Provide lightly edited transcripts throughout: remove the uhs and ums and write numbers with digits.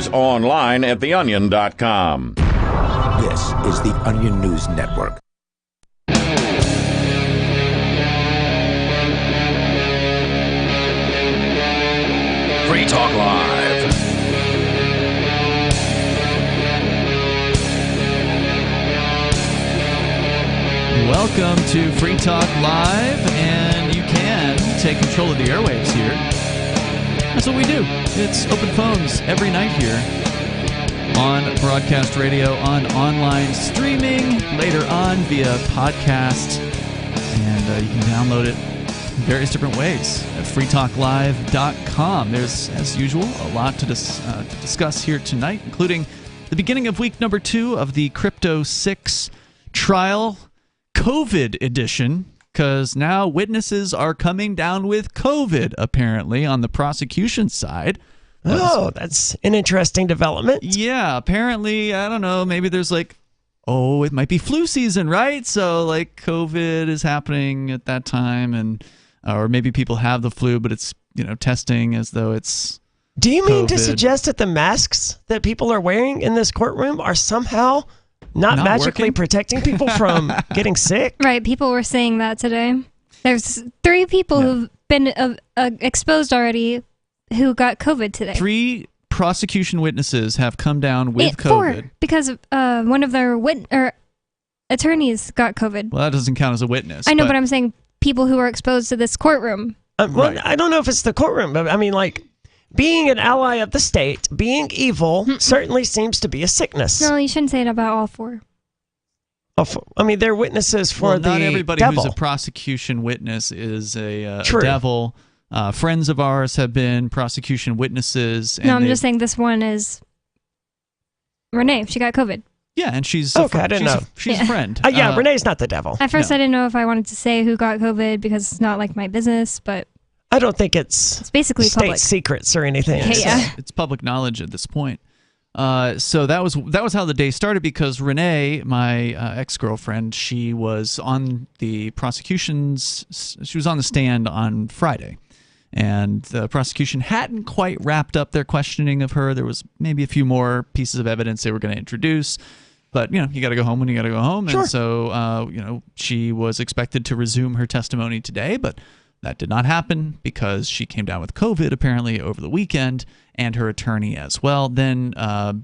news online at theonion.com. This is the Onion News Network. Free Talk Live. Welcome to Free Talk Live, and you can take control of the airwaves here. That's what we do. It's open phones every night here on broadcast radio, on online streaming, later on via podcast, and you can download it in various different ways at freetalklive.com. There's, as usual, a lot to discuss here tonight, including the beginning of week number 2 of the Crypto 6 trial, COVID edition, because now witnesses are coming down with COVID, apparently, on the prosecution side. That's an interesting development. Yeah, apparently, I don't know, maybe there's it might be flu season, right? So, COVID is happening at that time, and or maybe people have the flu, but it's, testing as though it's Do you mean to COVID. suggest that the masks that people are wearing in this courtroom are somehow not magically working? protecting people from getting sick? Right, people were saying that today. There's 3 people who've been exposed already who got COVID today. 3 prosecution witnesses have come down with COVID. 4, because one of their attorneys got COVID. Well, that doesn't count as a witness. I know, but I'm saying people who are exposed to this courtroom. Well, I don't know if it's the courtroom, but I mean, being an ally of the state, being evil, certainly seems to be a sickness. No, you shouldn't say it about all 4. I mean, they're witnesses for the devil. Not everybody who's a prosecution witness is a devil. Friends of ours have been prosecution witnesses. And I'm just saying this one is Renee. She got COVID. Yeah, and she's I didn't know. She's a friend. Renee's not the devil. At first, I didn't know if I wanted to say who got COVID because it's not my business, but I don't think it's basically state public secrets or anything. It's public knowledge at this point. So that was how the day started, because Renee, my ex-girlfriend, she was on the stand on Friday, and the prosecution hadn't quite wrapped up their questioning of her. There was maybe a few more pieces of evidence they were going to introduce, but you got to go home when you got to go home. Sure. And so she was expected to resume her testimony today, but that did not happen because she came down with COVID apparently over the weekend, and her attorney as well. Then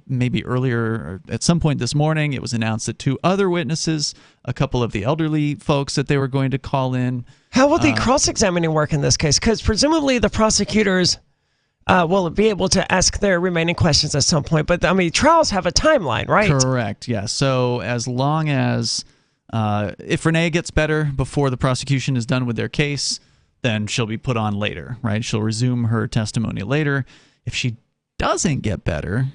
maybe earlier, or at some point this morning, it was announced that 2 other witnesses, a couple of the elderly folks that they were going to call in. How will the cross-examining work in this case? Because presumably the prosecutors will be able to ask their remaining questions at some point. But, I mean, trials have a timeline, right? Correct, yeah. So as long as, if Renee gets better before the prosecution is done with their case, then she'll be put on later, right? She'll resume her testimony later. If she doesn't get better,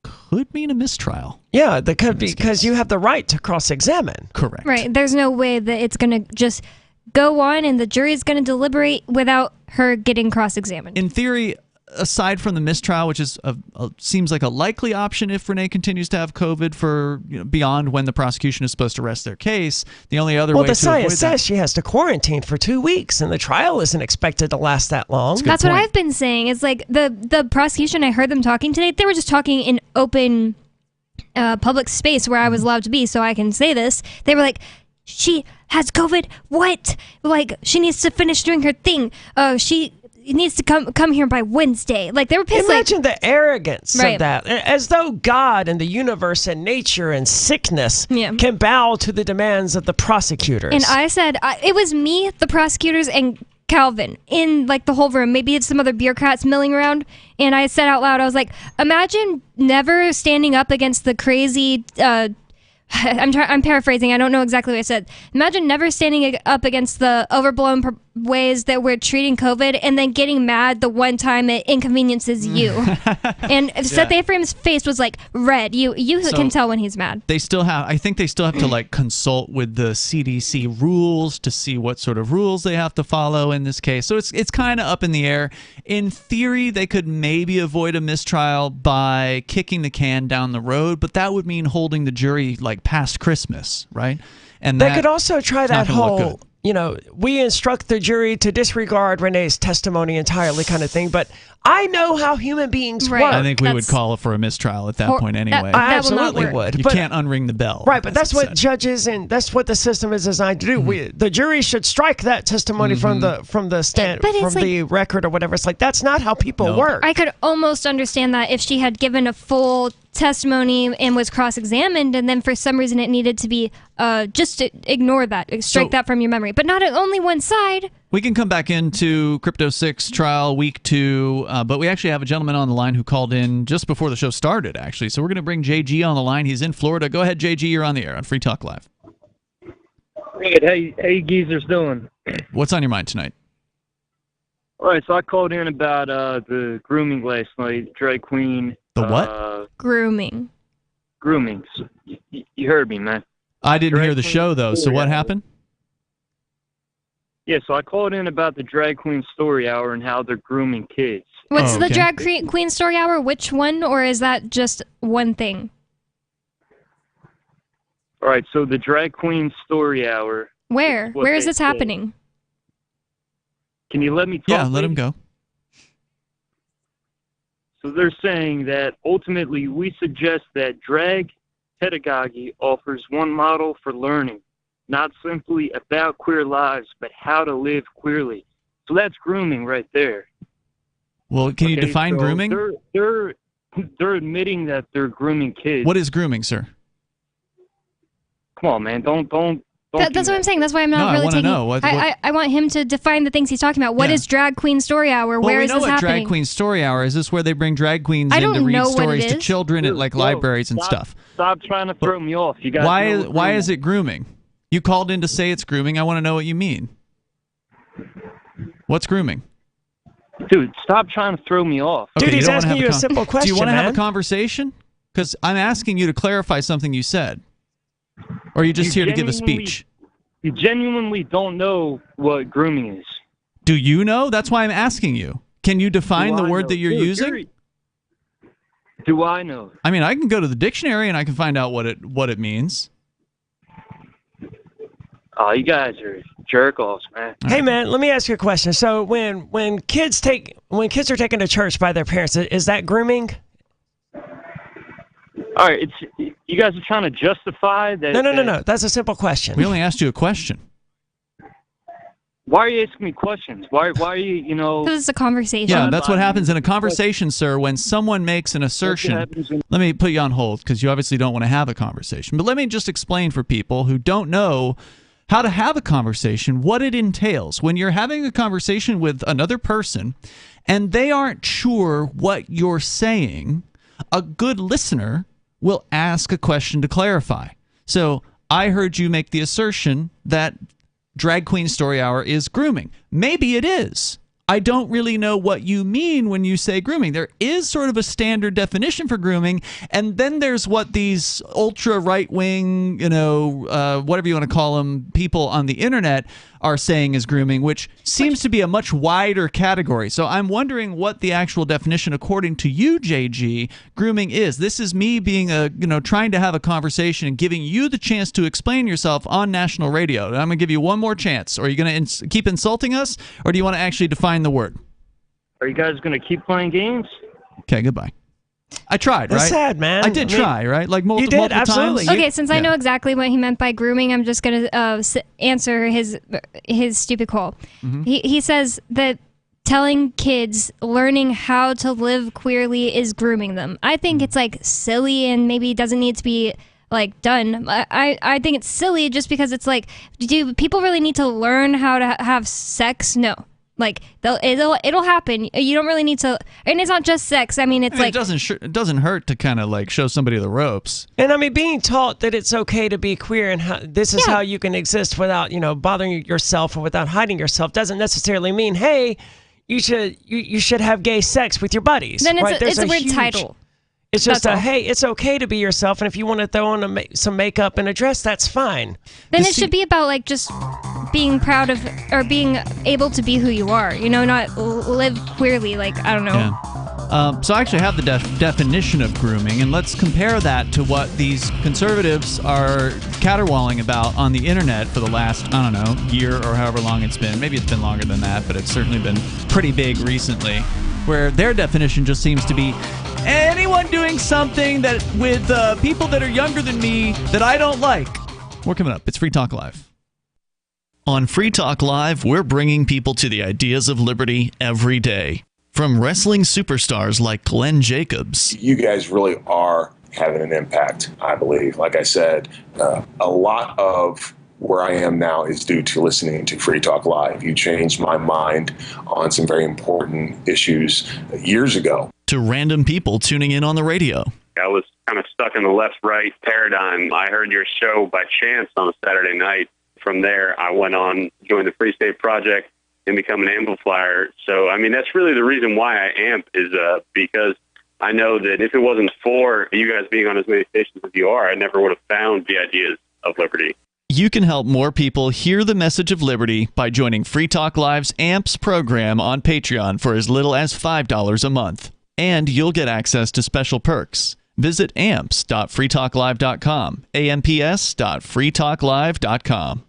could mean a mistrial. Yeah, that could be, because you have the right to cross-examine. Correct. Right. There's no way that it's going to just go on and the jury is going to deliberate without her getting cross-examined. In theory, aside from the mistrial, which is seems like a likely option if Renee continues to have COVID for beyond when the prosecution is supposed to rest their case, the only other way to avoid that... Well, the science says she has to quarantine for 2 weeks, and the trial isn't expected to last that long. That's what I've been saying. It's the prosecution, I heard them talking today, they were just talking in open public space where I was allowed to be, so I can say this. They were like, she has COVID? What? She needs to finish doing her thing. She needs to come here by Wednesday. They were pissed. Imagine the arrogance of that. As though God and the universe and nature and sickness can bow to the demands of the prosecutors. And I said, it was me, the prosecutors, and Calvin in the whole room. Maybe it's some other bureaucrats milling around. And I said out loud, I was like, imagine never standing up against the crazy... I'm paraphrasing. I don't know exactly what I said. Imagine never standing up against the overblown ways that we're treating COVID and then getting mad the one time it inconveniences you. And Seth Ephraim's face was red. You can tell when he's mad. I think they still have to consult with the CDC rules to see what sort of rules they have to follow in this case. So it's kind of up in the air. In theory, they could maybe avoid a mistrial by kicking the can down the road, but that would mean holding the jury past Christmas, right? And they could also try that whole, we instruct the jury to disregard Renee's testimony entirely kind of thing. But I know how human beings Right. work. I think we would That's- call it for a mistrial at that Or- point anyway. I That will not absolutely work. would. You but, can't unring the bell. right, but that's it what said. judges and that's what the system is designed to do. The jury should strike that testimony from the stand But it's from the record or whatever. It's like that's not how people No. work. I could almost understand that if she had given a full testimony and was cross-examined, and then for some reason it needed to be just to ignore that, strike So- that from your memory, but not only one side. We can come back into Crypto 6 trial week 2, but we actually have a gentleman on the line who called in just before the show started, actually. So we're going to bring JG on the line. He's in Florida. Go ahead, JG. You're on the air on Free Talk Live. Good. How you geezers doing? What's on your mind tonight? All right, so I called in about the grooming last night, drag queen. The what? Grooming. Grooming. So, you heard me, man. I didn't Drag hear the queen show, though. So what story hour. happened? Yeah, so I called in about the drag queen story hour and how they're grooming kids. What's Oh, the okay. drag queen story hour? Which one, or is that just one thing? All right, so the drag queen story hour. Where? What Where is they this say. happening? Can you let me talk? Yeah, let him please? go. So they're saying that ultimately we suggest that drag pedagogy offers one model for learning, not simply about queer lives, but how to live queerly. So that's grooming right there. Well, can you Okay, define so grooming? They're admitting that they're grooming kids. What is grooming, sir? Come on, man! Don't. That's what I'm saying. That's why I'm No, not I really wanna taking. know. What- I want him to define the things he's talking about. What Yeah. is drag queen story hour? Well, Where we is know this what happening? Drag Queen Story Hour is. This where they bring drag queens I in to don't read know what it stories to is. children at like Whoa, libraries and stop- stuff. Stop trying to throw me off. You guys. Why know is what why grooming is it grooming? You called in to say it's grooming. I want to know what you mean. What's grooming? Dude, stop trying to throw me off. Dude, Okay, he's don't wanna asking have you a simple Do question, you want to have man. a conversation? Because I'm asking you to clarify something you said. Or are you just You here to give a genuinely- speech? You genuinely don't know what grooming is. Do you know? That's why I'm asking you. Can you define Do the I word know? that you're Dude, using? Do I know? I mean, I can go to the dictionary and I can find out what it means. Oh, you guys are jerk offs, man. Hey man, let me ask you a question. So when kids are taken to church by their parents, is that grooming? All right, you guys are trying to justify that. No. That's a simple question. We only asked you a question. Why are you asking me questions? Why are you, This is a conversation. Yeah, that's what happens in a conversation, sir, when someone makes an assertion. happens when- Let me put you on hold because you obviously don't want to have a conversation. But let me just explain for people who don't know how to have a conversation what it entails. When you're having a conversation with another person and they aren't sure what you're saying, a good listener will ask a question to clarify. So I heard you make the assertion that Drag Queen Story Hour is grooming. Maybe it is. I don't really know what you mean when you say grooming. There is sort of a standard definition for grooming, and then there's what these ultra right-wing, whatever you want to call them, people on the internet are saying is grooming, which seems to be a much wider category. So I'm wondering what the actual definition, according to you, JG, grooming is. This is me being trying to have a conversation and giving you the chance to explain yourself on national radio. And I'm going to give you one more chance. Are you going to keep insulting us, or do you want to actually define the word? Are you guys going to keep playing games? Okay, goodbye. I tried, That's right? sad, man. I did I mean, try, right? Like multiple did, absolutely. times. Okay, since I know exactly what he meant by grooming, I'm just going to answer his stupid call. Mm-hmm. He says that telling kids learning how to live queerly is grooming them. I think Mm-hmm. it's like silly and maybe doesn't need to be like done. I think it's silly just because it's like, do people really need to learn how to have sex? No. Like it'll happen. You don't really need to, and it's not just sex. I mean, it's like it doesn't hurt to kind of like show somebody the ropes. And I mean, being taught that it's okay to be queer and this is Yeah. how you can exist without, bothering yourself or without hiding yourself doesn't necessarily mean, hey, you should have gay sex with your buddies. then right? There's it's a weird huge- title. It's just That's all. hey, it's okay to be yourself, and if you want to throw on some makeup and a dress, that's fine. Then You it see- should be about like just being proud of or being able to be who you are. Not live queerly. Like I don't know. Yeah. So I actually have the definition of grooming, and let's compare that to what these conservatives are caterwauling about on the internet for the last, year or however long it's been. Maybe it's been longer than that, but it's certainly been pretty big recently. where their definition just seems to be anyone doing something that with people that are younger than me that I don't like. More coming up. It's Free Talk Live. On Free Talk Live, we're bringing people to the ideas of liberty every day. From wrestling superstars like Glenn Jacobs. You guys really are having an impact, I believe. Like I said, a lot of where I am now is due to listening to Free Talk Live. You changed my mind on some very important issues years ago. To random people tuning in on the radio. I was kind of stuck in the left-right paradigm. I heard your show by chance on a Saturday night. From there, I went on, joined the Free State Project, and become an amplifier. So, I mean, that's really the reason why I amp is because I know that if it wasn't for you guys being on as many stations as you are, I never would have found the ideas of liberty. You can help more people hear the message of liberty by joining Free Talk Live's AMPS program on Patreon for as little as $5 a month. And you'll get access to special perks. Visit amps.freetalklive.com, amps.freetalklive.com.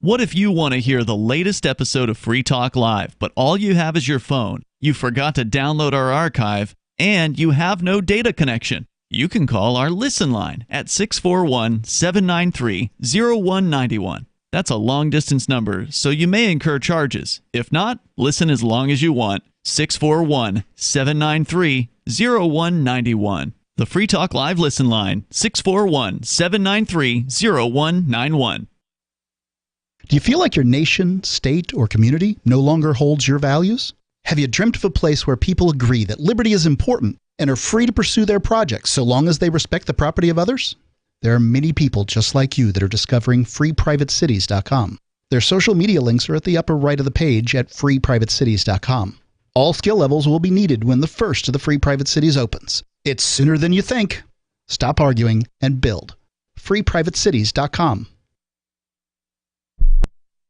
What if you want to hear the latest episode of Free Talk Live, but all you have is your phone, you forgot to download our archive, and you have no data connection? You can call our Listen line at 641-793-0191. That's a long-distance number, so you may incur charges. If not, listen as long as you want. 641-793-0191. The Free Talk Live Listen line, 641-793-0191. Do you feel like your nation, state, or community no longer holds your values? Have you dreamt of a place where people agree that liberty is important and are free to pursue their projects so long as they respect the property of others? There are many people just like you that are discovering freeprivatecities.com. Their social media links are at the upper right of the page at freeprivatecities.com. All skill levels will be needed when the first of the Free Private Cities opens. It's sooner than you think. Stop arguing and build. freeprivatecities.com.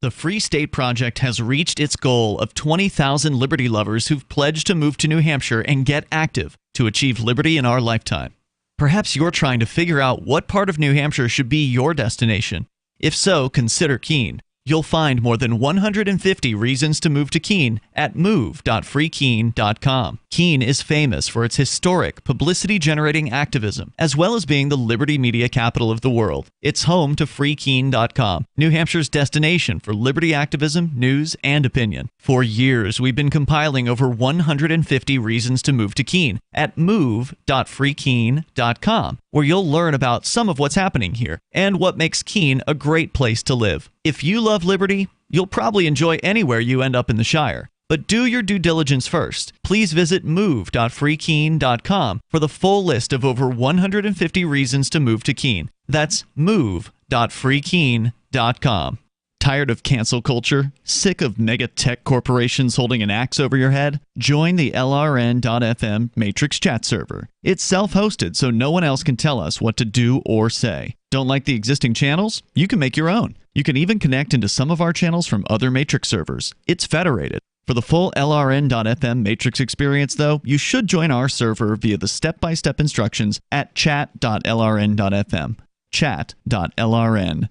The Free State Project has reached its goal of 20,000 liberty lovers who've pledged to move to New Hampshire and get active to achieve liberty in our lifetime. Perhaps you're trying to figure out what part of New Hampshire should be your destination. If so, consider Keene. You'll find more than 150 reasons to move to Keene at move.freekeene.com. Keene is famous for its historic, publicity-generating activism, as well as being the liberty media capital of the world. It's home to freekeene.com, New Hampshire's destination for liberty activism, news, and opinion. For years, we've been compiling over 150 reasons to move to Keene at move.freekeene.com, where you'll learn about some of what's happening here and what makes Keene a great place to live. If you love liberty, you'll probably enjoy anywhere you end up in the Shire. But do your due diligence first. Please visit move.freekeene.com for the full list of over 150 reasons to move to Keene. That's move.freekeene.com. Tired of cancel culture? Sick of mega tech corporations holding an axe over your head? Join the LRN.FM Matrix chat server. It's self-hosted, so no one else can tell us what to do or say. Don't like the existing channels? You can make your own. You can even connect into some of our channels from other Matrix servers. It's federated. For the full LRN.FM Matrix experience, though, you should join our server via the step-by-step instructions at chat.lrn.fm. chat.lrn.fm.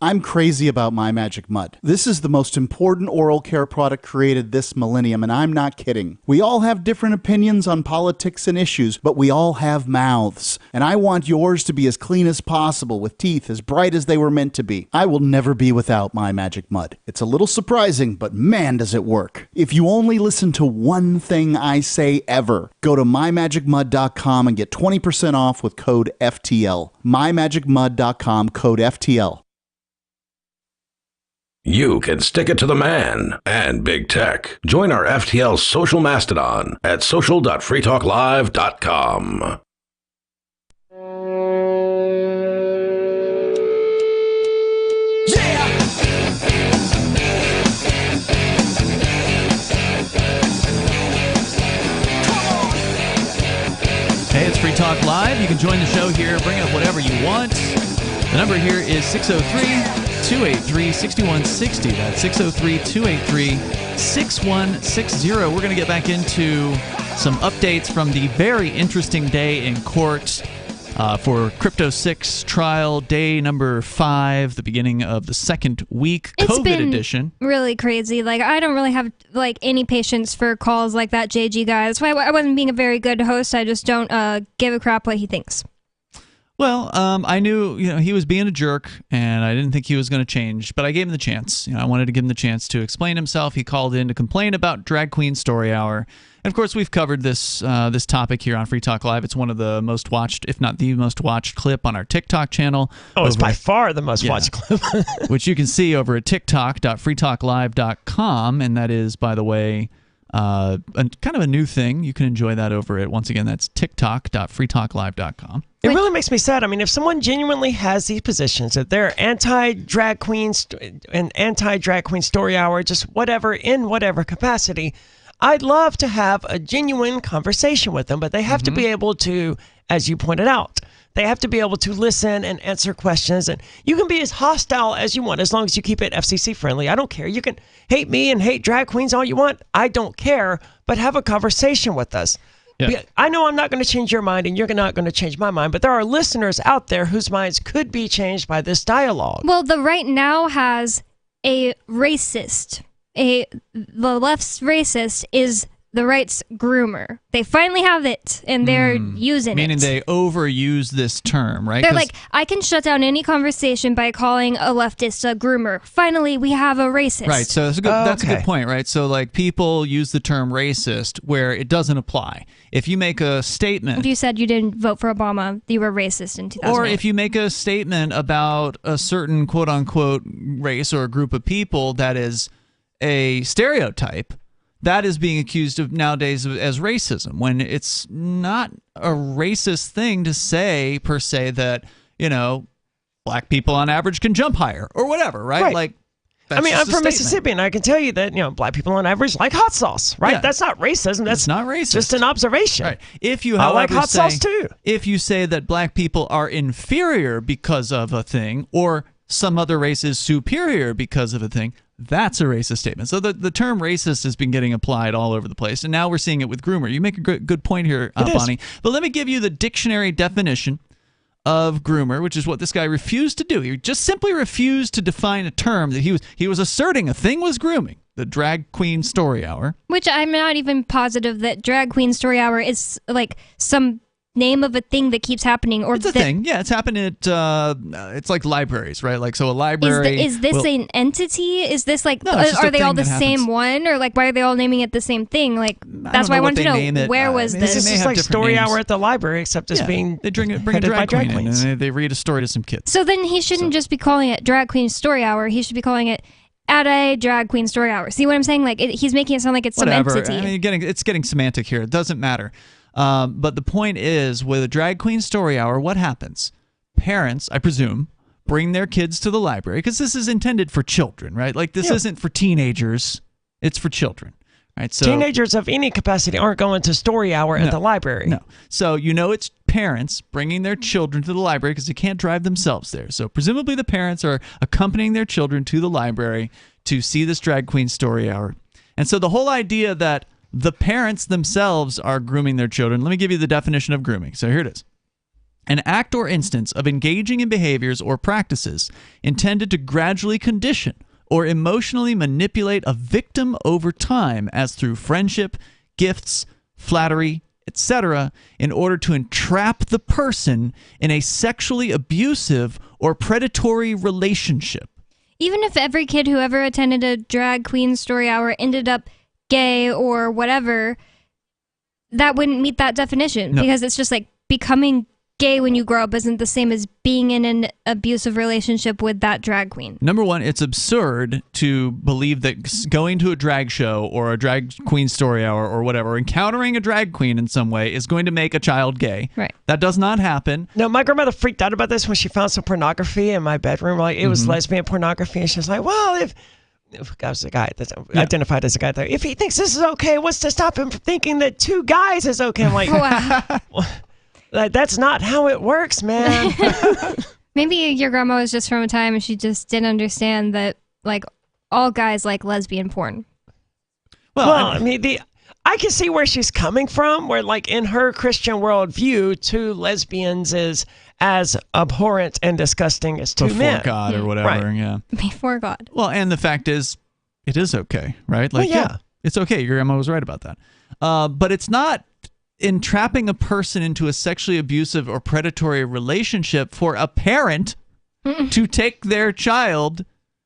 I'm crazy about My Magic Mud. This is the most important oral care product created this millennium, and I'm not kidding. We all have different opinions on politics and issues, but we all have mouths. And I want yours to be as clean as possible, with teeth as bright as they were meant to be. I will never be without My Magic Mud. It's a little surprising, but man, does it work. If you only listen to one thing I say ever, go to mymagicmud.com and get 20% off with code FTL. mymagicmud.com, code FTL. You can stick it to the man and big tech. Join our FTL social mastodon at social.freetalklive.com. Hey, it's Free Talk Live. You can join the show here, bring up whatever you want. The number here is 603-283-6160. That's 603-283-6160. We're going to get back into some updates from the very interesting day in court for Crypto 6 trial day number 5, the beginning of the second week, It's COVID been edition. really crazy. Like, I don't really have like any patience for calls like that, JG guy. That's why I wasn't being a very good host. I just don't give a crap what he thinks. Well, I knew he was being a jerk, and I didn't think he was going to change, but I gave him the chance. I wanted to give him the chance to explain himself. He called in to complain about Drag Queen Story Hour. And of course, we've covered this this topic here on Free Talk Live. It's one of the most watched, if not the most watched clip on our TikTok channel. Oh, it's by far the most watched clip. Which you can see over at tiktok.freetalklive.com, and that is, by the way, kind of a new thing. You can enjoy that over at, once again, that's tiktok.freetalklive.com. It really makes me sad. I mean, if someone genuinely has these positions, that they're anti-drag queens and anti-drag queen story hour, just whatever, in whatever capacity, I'd love to have a genuine conversation with them, but they have to be able to, as you pointed out, they have to be able to listen and answer questions. And you can be as hostile as you want as long as you keep it FCC friendly. I don't care. You can hate me and hate drag queens all you want. I don't care, but have a conversation with us. Yeah. I know I'm not going to change your mind and you're not going to change my mind, but there are listeners out there whose minds could be changed by this dialogue. Well, the right now has a racist. The left's racist is the right's groomer. They finally have it, and they're using Meaning it. they overuse this term, right? They're like, I can shut down any conversation by calling a leftist a groomer. Finally, we have a racist. Right, so that's a good point, right? So, like, people use the term racist where it doesn't apply. If you make a statement... If you said you didn't vote for Obama, you were racist in 2008. Or if you make a statement about a certain quote-unquote race or a group of people that is a stereotype, that is being accused of nowadays as racism, when it's not a racist thing to say, per se, that, black people on average can jump higher or whatever, right? Like, I mean, I'm from Mississippi, and I can tell you that, black people on average like hot sauce, right? Yeah. That's not racism. That's not racist. Just an observation. Right. If you, I however, like hot sauce too. If you say that black people are inferior because of a thing, or some other race is superior because of a thing, that's a racist statement. So the term racist has been getting applied all over the place, and now we're seeing it with groomer. You make a good point here, Bonnie. But let me give you the dictionary definition of groomer, which is what this guy refused to do. He just simply refused to define a term that he was asserting a thing was grooming. The Drag Queen Story Hour. Which I'm not even positive that Drag Queen Story Hour is like some name of a thing that keeps happening, or it's a thing. Yeah, it's happening at it's like libraries, right? Like, so a library. Is this an entity? Is this like No, it's just are a they thing all the that same happens. one, or like why are they all naming it the same thing? Like that's why I wanted to know where was This this? is just like story hour at the library, except it's being bring a headed by drag queen in, queens. and they read a story to some kids. So then he shouldn't just be calling it Drag Queen Story Hour. He should be calling it at a Drag Queen Story Hour. See what I'm saying? Like he's making it sound like it's Whatever. some entity. I mean, it's getting semantic here. It doesn't matter. But the point is, with a Drag Queen Story Hour, what happens? Parents, I presume, bring their kids to the library, because this is intended for children, right? Like, this isn't for teenagers. It's for children, right? So teenagers of any capacity aren't going to story hour at the library. No. So it's parents bringing their children to the library because they can't drive themselves there. So presumably the parents are accompanying their children to the library to see this Drag Queen Story Hour. And so the whole idea that the parents themselves are grooming their children. Let me give you the definition of grooming. So here it is. An act or instance of engaging in behaviors or practices intended to gradually condition or emotionally manipulate a victim over time, as through friendship, gifts, flattery, etc., in order to entrap the person in a sexually abusive or predatory relationship. Even if every kid who ever attended a Drag Queen Story Hour ended up gay or whatever, that wouldn't meet that definition, because it's just like becoming gay when you grow up isn't the same as being in an abusive relationship with that drag queen. Number one, it's absurd to believe that going to a drag show or a Drag Queen Story Hour or whatever, encountering a drag queen in some way, is going to make a child gay. Right. That does not happen. No, my grandmother freaked out about this when she found some pornography in my bedroom. Like, it was lesbian pornography, and she was like, well, if I was a guy that's identified as a guy, if he thinks this is okay, what's to stop him from thinking that two guys is okay? I'm like, wow. That's not how it works, man. Maybe your grandma was just from a time and she just didn't understand that, like, all guys like lesbian porn. Well, I mean, I can see where she's coming from, where like in her Christian worldview, 2 lesbians is as abhorrent and disgusting as 2 men. Before God or whatever, Right. yeah. Before God. Well, and the fact is, it is okay, right? Like, Well, yeah. it's okay. Your grandma was right about that. But it's not entrapping a person into a sexually abusive or predatory relationship for a parent to take their child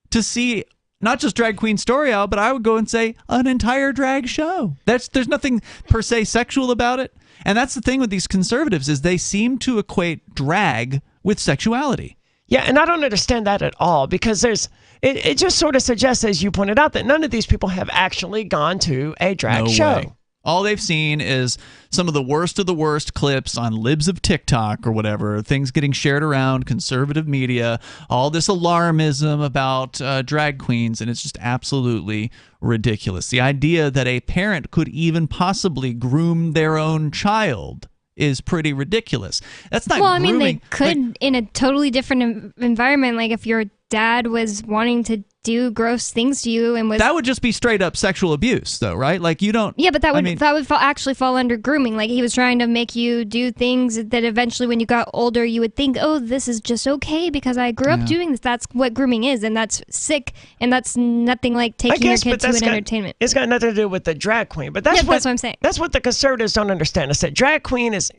to see not just Drag Queen Story Hour, but I would go and say an entire drag show. There's nothing per se sexual about it. And that's the thing with these conservatives is they seem to equate drag with sexuality. Yeah, and I don't understand that at all because it just sort of suggests, as you pointed out, that none of these people have actually gone to a drag show. Way. All they've seen is some of the worst clips on libs of TikTok or whatever, things getting shared around, conservative media, all this alarmism about drag queens, and it's just absolutely ridiculous. The idea that a parent could even possibly groom their own child is pretty ridiculous. That's not Well, I grooming. mean, they could in a totally different environment. Like if your dad was wanting to do gross things to you and was that would just be straight up sexual abuse, though, right? Like you don't. Yeah, but that would I mean, actually fall under grooming. Like he was trying to make you do things that eventually, when you got older, you would think, "Oh, this is just okay because I grew up doing this." That's what grooming is, and that's sick, and that's nothing like taking your kid to an entertainment. It's got nothing to do with the drag queen, but that's what I'm saying. That's what the conservatives don't understand. Is that drag queen is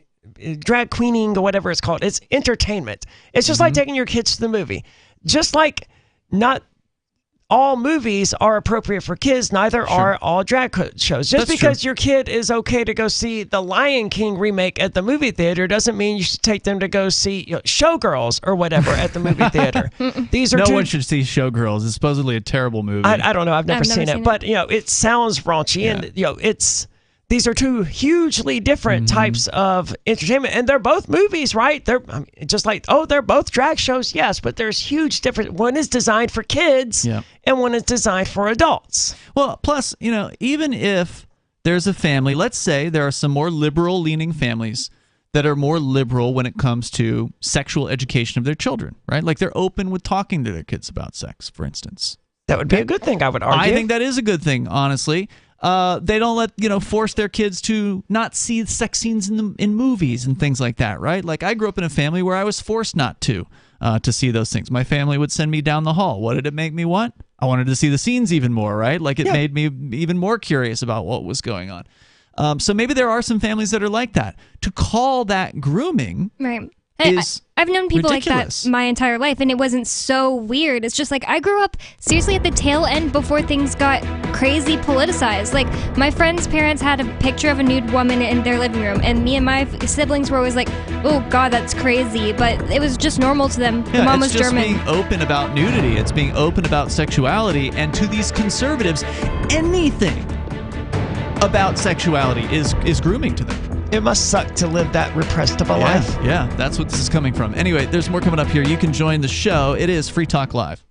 drag queening or whatever it's called. It's entertainment. It's just like taking your kids to the movie. Just like not all movies are appropriate for kids, neither are all drag shows. Just because your kid is okay to go see the Lion King remake at the movie theater doesn't mean you should take them to go see Showgirls or whatever at the movie theater. These are no one should see Showgirls. It's supposedly a terrible movie. I don't know. I've never seen it, but it sounds raunchy, and these are 2 hugely different types of entertainment, and they're both movies, right? They're just like, they're both drag shows, yes, but there's huge difference. One is designed for kids, and one is designed for adults. Well, plus, even if there's a family, let's say there are some more liberal-leaning families that are more liberal when it comes to sexual education of their children, right? Like they're open with talking to their kids about sex, for instance. That would be a good thing, I would argue. I think that is a good thing, honestly. They don't force their kids to not see sex scenes in movies and things like that, right? Like I grew up in a family where I was forced not to see those things. My family would send me down the hall. What did it make me want? I wanted to see the scenes even more, right? Like it made me even more curious about what was going on. So maybe there are some families that are like that. To call that grooming, right? I've known people ridiculous. like that my entire life, and it wasn't so weird. It's just like I grew up seriously at the tail end before things got crazy politicized. Like my friend's parents had a picture of a nude woman in their living room, and me and my siblings were always like, "Oh God, that's crazy," but it was just normal to them. Yeah, the mom it's was just German. being open about nudity. It's being open about sexuality, and to these conservatives, anything about sexuality is grooming to them. It must suck to live that repressed of a life. Yeah, that's what this is coming from. Anyway, there's more coming up here. You can join the show. It is Free Talk Live.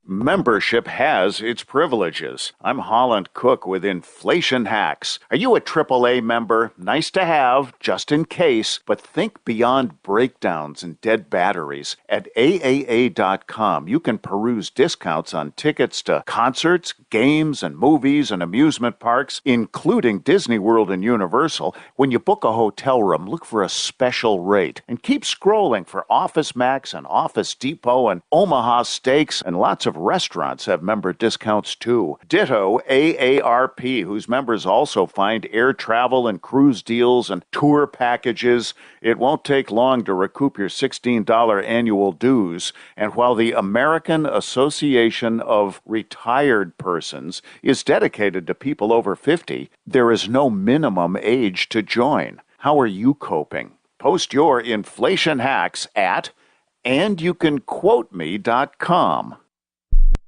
Membership has its privileges. I'm Holland Cook with Inflation Hacks. Are you a AAA member? Nice to have, just in case, but think beyond breakdowns and dead batteries. At AAA.com, you can peruse discounts on tickets to concerts, games, and movies and amusement parks, including Disney World and Universal. When you book a hotel room, look for a special rate. And keep scrolling for Office Max and Office Depot and Omaha Steaks, and lots of restaurants have member discounts too. Ditto AARP, whose members also find air travel and cruise deals and tour packages. It won't take long to recoup your $16 annual dues. And while the American Association of Retired Persons is dedicated to people over 50, there is no minimum age to join. How are you coping? Post your inflation hacks at andyoucanquoteme.com.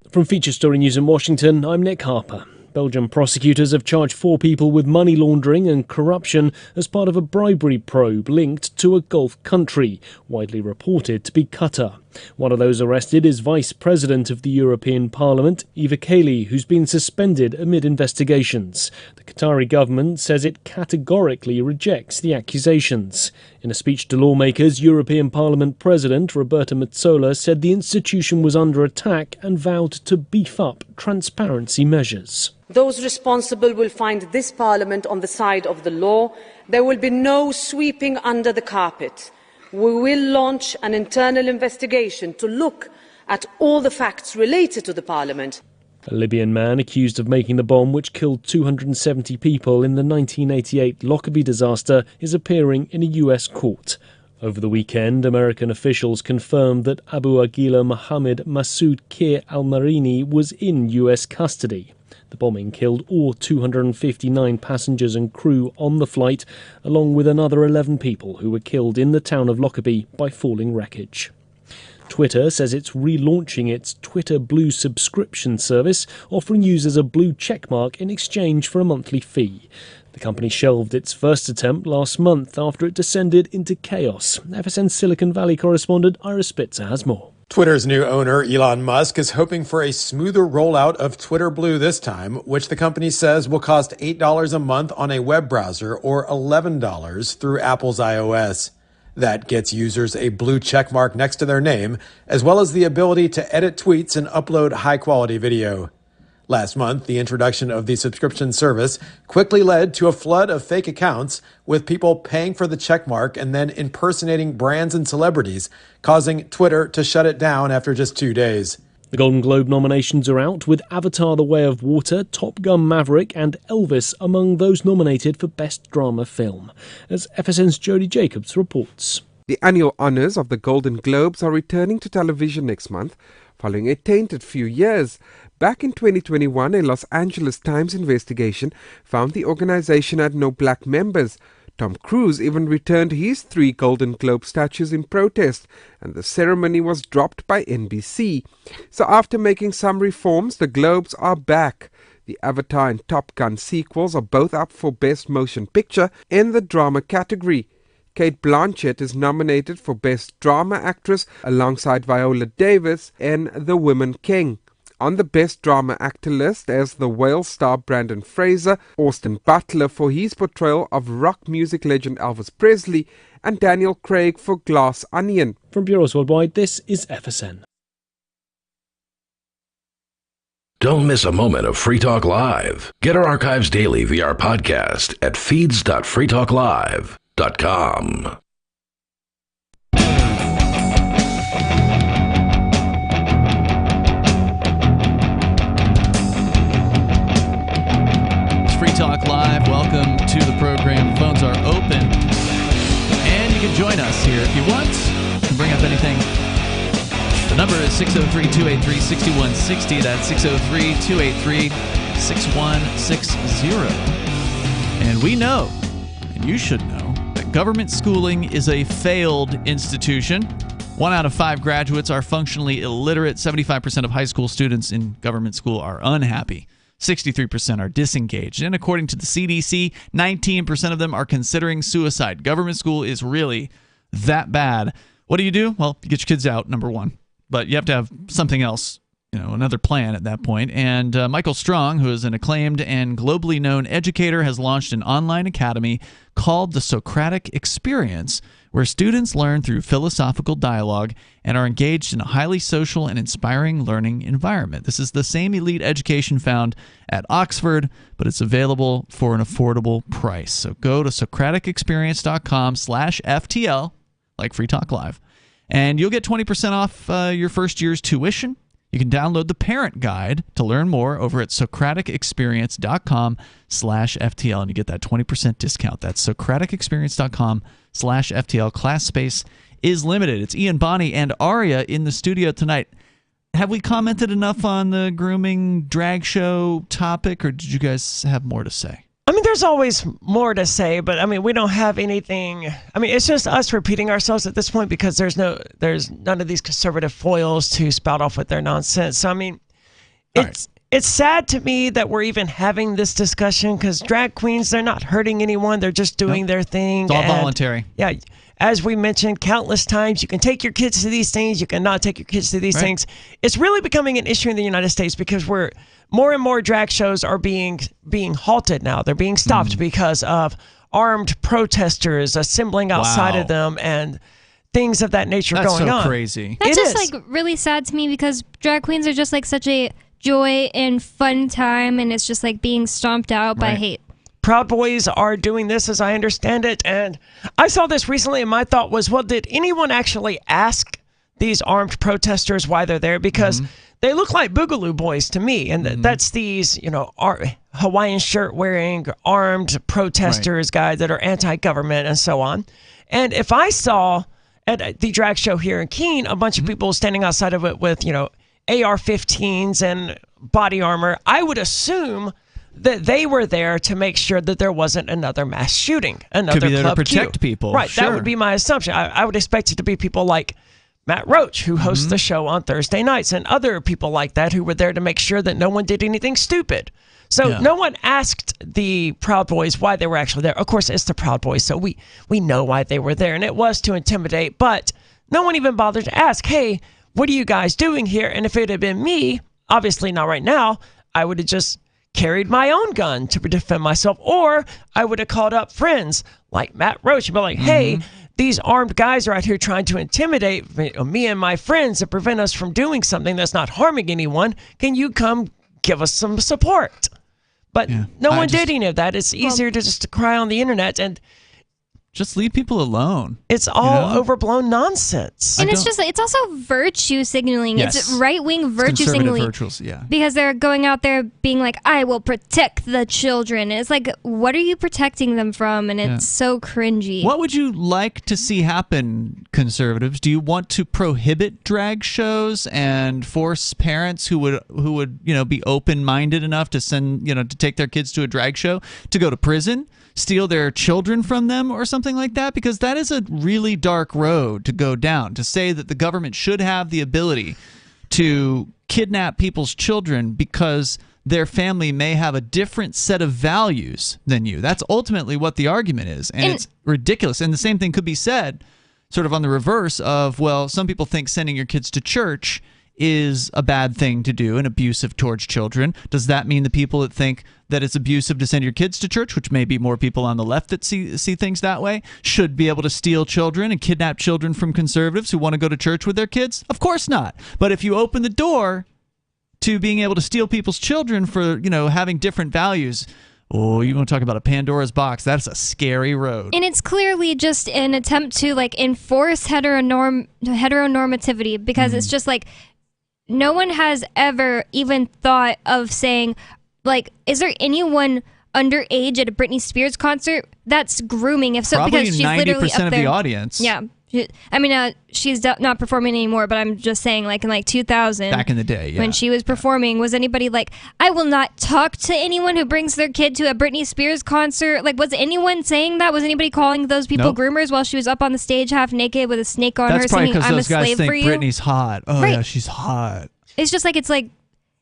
From Feature Story News in Washington, I'm Nick Harper. Belgian prosecutors have charged 4 people with money laundering and corruption as part of a bribery probe linked to a Gulf country, widely reported to be Qatar. One of those arrested is Vice President of the European Parliament, Eva Kaili, who's been suspended amid investigations. The Qatari government says it categorically rejects the accusations. In a speech to lawmakers, European Parliament President Roberta Metsola said the institution was under attack and vowed to beef up transparency measures. Those responsible will find this Parliament on the side of the law. There will be no sweeping under the carpet. We will launch an internal investigation to look at all the facts related to the Parliament. A Libyan man accused of making the bomb which killed 270 people in the 1988 Lockerbie disaster is appearing in a US court. Over the weekend, American officials confirmed that Abu Aguila Mohammed Masoud Kir al-Marini was in US custody. The bombing killed all 259 passengers and crew on the flight, along with another 11 people who were killed in the town of Lockerbie by falling wreckage. Twitter says it's relaunching its Twitter Blue subscription service, offering users a blue checkmark in exchange for a monthly fee. The company shelved its first attempt last month after it descended into chaos. FSN Silicon Valley correspondent Ira Spitzer has more. Twitter's new owner, Elon Musk, is hoping for a smoother rollout of Twitter Blue this time, which the company says will cost $8 a month on a web browser or $11 through Apple's iOS. That gets users a blue checkmark next to their name, as well as the ability to edit tweets and upload high-quality video. Last month, the introduction of the subscription service quickly led to a flood of fake accounts, with people paying for the checkmark and then impersonating brands and celebrities, causing Twitter to shut it down after just 2 days. The Golden Globe nominations are out, with Avatar: The Way of Water, Top Gun: Maverick and Elvis among those nominated for Best Drama Film. As FSN's Jody Jacobs reports. The annual honours of the Golden Globes are returning to television next month, following a tainted few years. Back in 2021, a Los Angeles Times investigation found the organization had no black members. Tom Cruise even returned his 3 Golden Globe statues in protest, and the ceremony was dropped by NBC. So after making some reforms, the Globes are back. The Avatar and Top Gun sequels are both up for Best Motion Picture in the drama category. Cate Blanchett is nominated for Best Drama Actress alongside Viola Davis in The Woman King. On the Best Drama Actor list as the Whale star Brandon Fraser, Austin Butler for his portrayal of rock music legend Elvis Presley, and Daniel Craig for Glass Onion. From Bureaus Worldwide, this is FSN. Don't miss a moment of Free Talk Live. Get our archives daily via our podcast at feeds.freetalklive.com. Talk Live. Welcome to the program. Phones are open, and you can join us here if you want. You can bring up anything. The number is 603-283-6160. That's 603-283-6160. And we know, and you should know, that government schooling is a failed institution. 1 out of 5 graduates are functionally illiterate. 75% of high school students in government school are unhappy. 63% are disengaged. And according to the CDC, 19% of them are considering suicide. Government school is really that bad. What do? Well, you get your kids out, number one. But you have to have something else, another plan at that point. And Michael Strong, who is an acclaimed and globally known educator, has launched an online academy called the Socratic Experience, where students learn through philosophical dialogue and are engaged in a highly social and inspiring learning environment. This is the same elite education found at Oxford, but it's available for an affordable price. So go to socraticexperience.com/FTL, like Free Talk Live, and you'll get 20% off your first year's tuition. You can download the parent guide to learn more over at socraticexperience.com/FTL, and you get that 20% discount. That's socraticexperience.com/FTL. Class space is limited. It's Ian Bonney and Aria in the studio tonight. Have we commented enough on the grooming drag show topic, or did you guys have more to say? I mean, there's always more to say, but I mean, we don't have anything. I mean, it's just us repeating ourselves at this point because there's none of these conservative foils to spout off with their nonsense. So I mean, It's sad to me that we're even having this discussion because drag queens, they're not hurting anyone. They're just doing their thing. It's all voluntary. Yeah. As we mentioned countless times, you can take your kids to these things. You cannot take your kids to these things. It's really becoming an issue in the United States because more and more drag shows are being halted now. They're being stopped because of armed protesters assembling outside of them and things of that nature going on. That's so crazy. That's just like really sad to me because drag queens are just like such a joy and fun time, and it's just like being stomped out by hate. Proud Boys are doing this, as I understand it, and I saw this recently, and my thought was, well, did anyone actually ask these armed protesters why they're there? Because they look like Boogaloo Boys to me, and that's these, Hawaiian shirt wearing armed protesters, guys that are anti-government and so on. And if I saw at the drag show here in Keene a bunch of people standing outside of it with, AR-15s and body armor, I would assume that they were there to make sure that there wasn't another mass shooting, another Could be there Club to protect Q. people. Right, Sure. that would be my assumption. I would expect it to be people like Matt Roach, who hosts the show on Thursday nights, and other people like that who were there to make sure that no one did anything stupid. So no one asked the Proud Boys why they were actually there. Of course, it's the Proud Boys, so we know why they were there, and it was to intimidate, but no one even bothered to ask, hey, what are you guys doing here? And if it had been me, obviously not right now, I would have just carried my own gun to defend myself, or I would have called up friends like Matt Roach and be like, hey, these armed guys are out here trying to intimidate me and my friends and prevent us from doing something that's not harming anyone. Can you come give us some support? But no one did any of that. It's easier to just cry on the internet and just leave people alone. It's all overblown nonsense. And it's also virtue signaling. Yes. It's right-wing virtue signaling. Because they're going out there being like, I will protect the children. And it's like, what are you protecting them from? And it's so cringy. What would you like to see happen, conservatives? Do you want to prohibit drag shows and force parents who would be open-minded enough to send, to take their kids to a drag show to go to prison? Steal their children from them or something like that? Because that is a really dark road to go down, to say that the government should have the ability to kidnap people's children because their family may have a different set of values than you. That's ultimately what the argument is, and it's ridiculous. And the same thing could be said sort of on the reverse of, well, some people think sending your kids to church is a bad thing to do and abusive towards children. Does that mean the people that think that it's abusive to send your kids to church, which may be more people on the left that see things that way, should be able to steal children and kidnap children from conservatives who want to go to church with their kids? Of course not. But if you open the door to being able to steal people's children for, having different values, oh, you want to talk about a Pandora's box? That's a scary road. And it's clearly just an attempt to enforce heteronormativity because it's just like, no one has ever even thought of saying, is there anyone underage at a Britney Spears concert? That's grooming. If so, probably because she's 90% literally up of there. the audience. Yeah. She's not performing anymore, but I'm just saying, in 2000, back in the day, when she was performing, was anybody like, I will not talk to anyone who brings their kid to a Britney Spears concert? Was anyone saying that? Was anybody calling those people groomers while she was up on the stage half naked with a snake on her singing, I'm a slave for you? Britney's hot. Oh, yeah, she's hot. It's just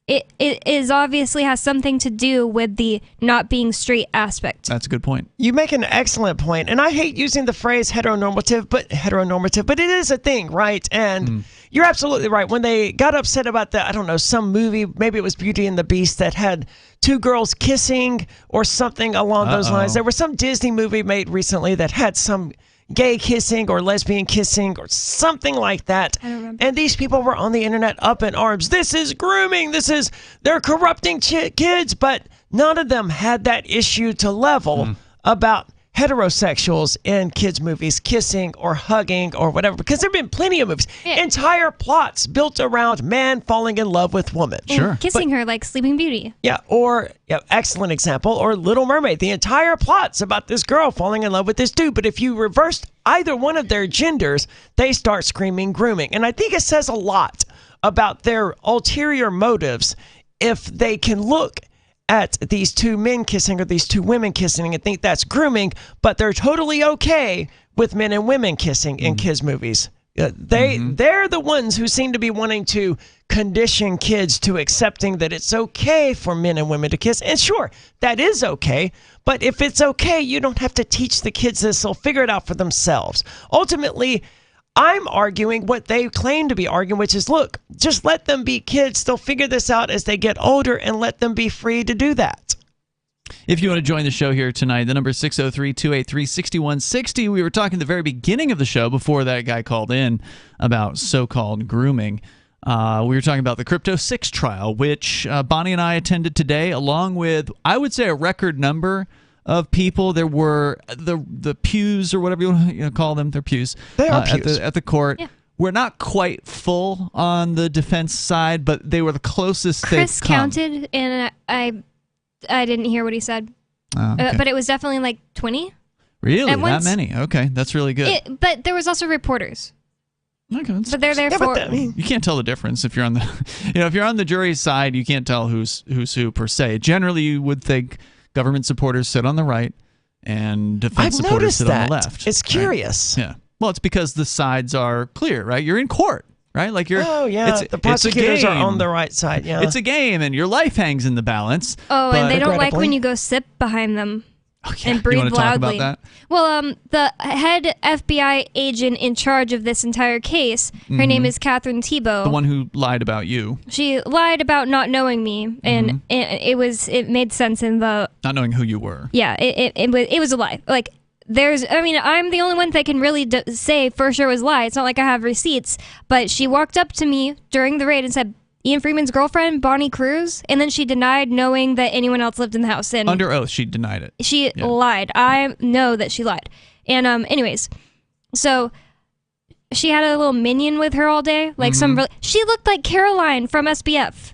it is obviously has something to do with the not being straight aspect. That's a good point. You make an excellent point, and I hate using the phrase heteronormative, but it is a thing, right? And you're absolutely right. When they got upset about some movie, maybe it was Beauty and the Beast, that had two girls kissing or something along those lines. There was some Disney movie made recently that had some gay kissing or lesbian kissing or something like that. I don't remember. And these people were on the internet up in arms. This is grooming. They're corrupting kids. But none of them had that issue to level about heterosexuals in kids' movies kissing or hugging or whatever, because there have been plenty of movies, entire plots built around man falling in love with woman. And kissing her like Sleeping Beauty. Yeah, or excellent example, or Little Mermaid. The entire plot's about this girl falling in love with this dude, but if you reversed either one of their genders, they start screaming grooming. And I think it says a lot about their ulterior motives if they can look at these two men kissing or these two women kissing and think that's grooming, but they're totally okay with men and women kissing in kids' movies. They're the ones who seem to be wanting to condition kids to accepting that it's okay for men and women to kiss. And sure, that is okay. But if it's okay, you don't have to teach the kids this. They'll figure it out for themselves. Ultimately, I'm arguing what they claim to be arguing, which is, look, just let them be kids. They'll figure this out as they get older, and let them be free to do that. If you want to join the show here tonight, the number is 603-283-6160. We were talking at the very beginning of the show before that guy called in about so-called grooming. We were talking about the Crypto 6 trial, which Bonnie and I attended today, along with, I would say, a record number of people. There were the pews, or whatever you want to call them. They're pews. They are pews. At the court. Yeah. We're not quite full on the defense side, but they were the closest Chris they've come. counted, and I didn't hear what he said. Okay. But it was definitely like 20. Really? At That once. many? Okay, that's really good. But there was also reporters. Okay, But they're there for. You can't tell the difference if you're on the, if you're on the jury's side, you can't tell who's who per se. Generally, you would think government supporters sit on the right and defense supporters sit on the left. It's curious. Right? Yeah. Well, it's because the sides are clear, right? You're in court, right? Like you're. Oh yeah, the prosecutors are on the right side. Yeah, it's a game, and your life hangs in the balance. Oh, and they don't like when you go sit behind them. And breathe you want to loudly. talk about that? Well, the head FBI agent in charge of this entire case, her name is Catherine Thibault. The one who lied about you. She lied about not knowing me, and it made sense in the Not knowing who you were. yeah. It was a lie. Like I'm the only one that can really say for sure it was a lie. It's not like I have receipts, but she walked up to me during the raid and said, Ian Freeman's girlfriend, Bonnie Cruz, and then she denied knowing that anyone else lived in the house. And under oath, she denied it. She lied. I know that she lied. And anyways, so she had a little minion with her all day, like she looked like Caroline from SBF.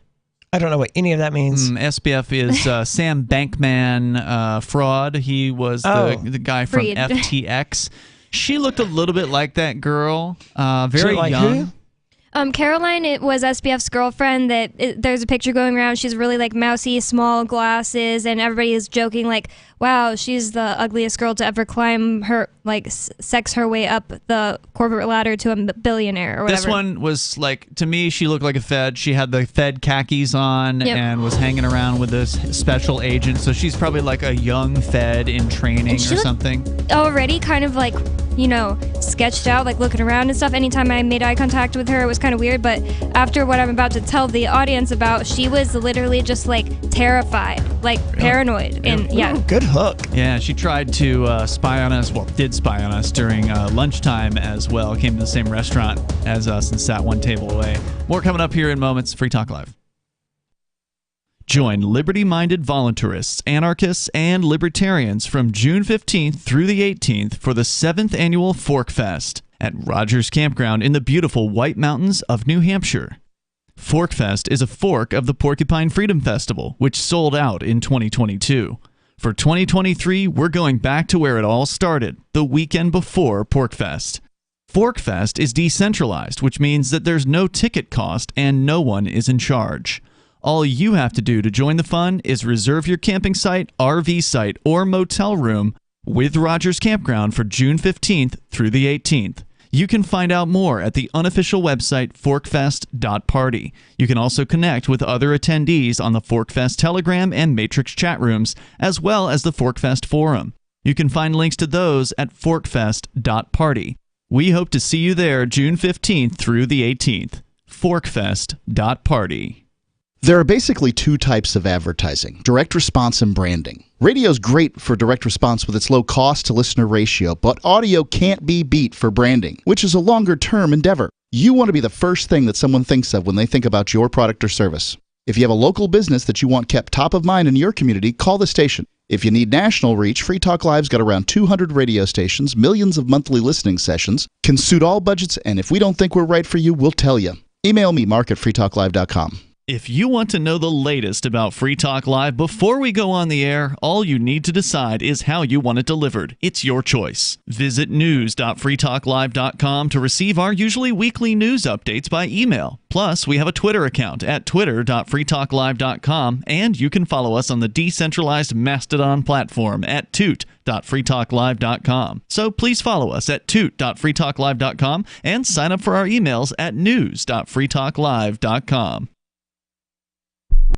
I don't know what any of that means. SBF is Sam Bankman Fraud. He was the guy from Freed. FTX. She looked a little bit like that girl. Very like young. who? Caroline, it was SBF's girlfriend. There's a picture going around. She's really like mousy, small glasses, and everybody is joking like, "Wow, she's the ugliest girl to ever climb her sex her way up the corporate ladder to a billionaire or whatever." This one was like, to me, she looked like a Fed. She had the Fed khakis on and was hanging around with this special agent. So she's probably like a young Fed in training or something. Already kind of like, sketched out, like looking around and stuff. Anytime I made eye contact with her, it was kind of weird. But after what I'm about to tell the audience about, she was literally just like terrified, like paranoid. And yeah. Good hook. Yeah, she tried to spy on us. Well, did spy on us during lunchtime as well. Came to the same restaurant as us and sat one table away. More coming up here in moments. Free Talk Live. Join liberty-minded voluntarists, anarchists, and libertarians from June 15th through the 18th for the 7th annual Fork Fest at Rogers Campground in the beautiful White Mountains of New Hampshire. Fork Fest is a fork of the Porcupine Freedom Festival, which sold out in 2022. For 2023, we're going back to where it all started, the weekend before PorcFest. ForkFest is decentralized, which means that there's no ticket cost and no one is in charge. All you have to do to join the fun is reserve your camping site, RV site, or motel room with Rogers Campground for June 15th through the 18th. You can find out more at the unofficial website forkfest.party. You can also connect with other attendees on the ForkFest Telegram and Matrix chat rooms, as well as the ForkFest forum. You can find links to those at forkfest.party. We hope to see you there June 15th through the 18th. forkfest.party. There are basically two types of advertising, direct response and branding. Radio's great for direct response with its low cost to listener ratio, but audio can't be beat for branding, which is a longer term endeavor. You want to be the first thing that someone thinks of when they think about your product or service. If you have a local business that you want kept top of mind in your community, call the station. If you need national reach, Free Talk Live's got around 200 radio stations, millions of monthly listening sessions, can suit all budgets, and if we don't think we're right for you, we'll tell you. Email me, mark@freetalklive.com. If you want to know the latest about Free Talk Live before we go on the air, all you need to decide is how you want it delivered. It's your choice. Visit news.freetalklive.com to receive our usually weekly news updates by email. Plus, we have a Twitter account at twitter.freetalklive.com, and you can follow us on the decentralized Mastodon platform at toot.freetalklive.com. So please follow us at toot.freetalklive.com and sign up for our emails at news.freetalklive.com.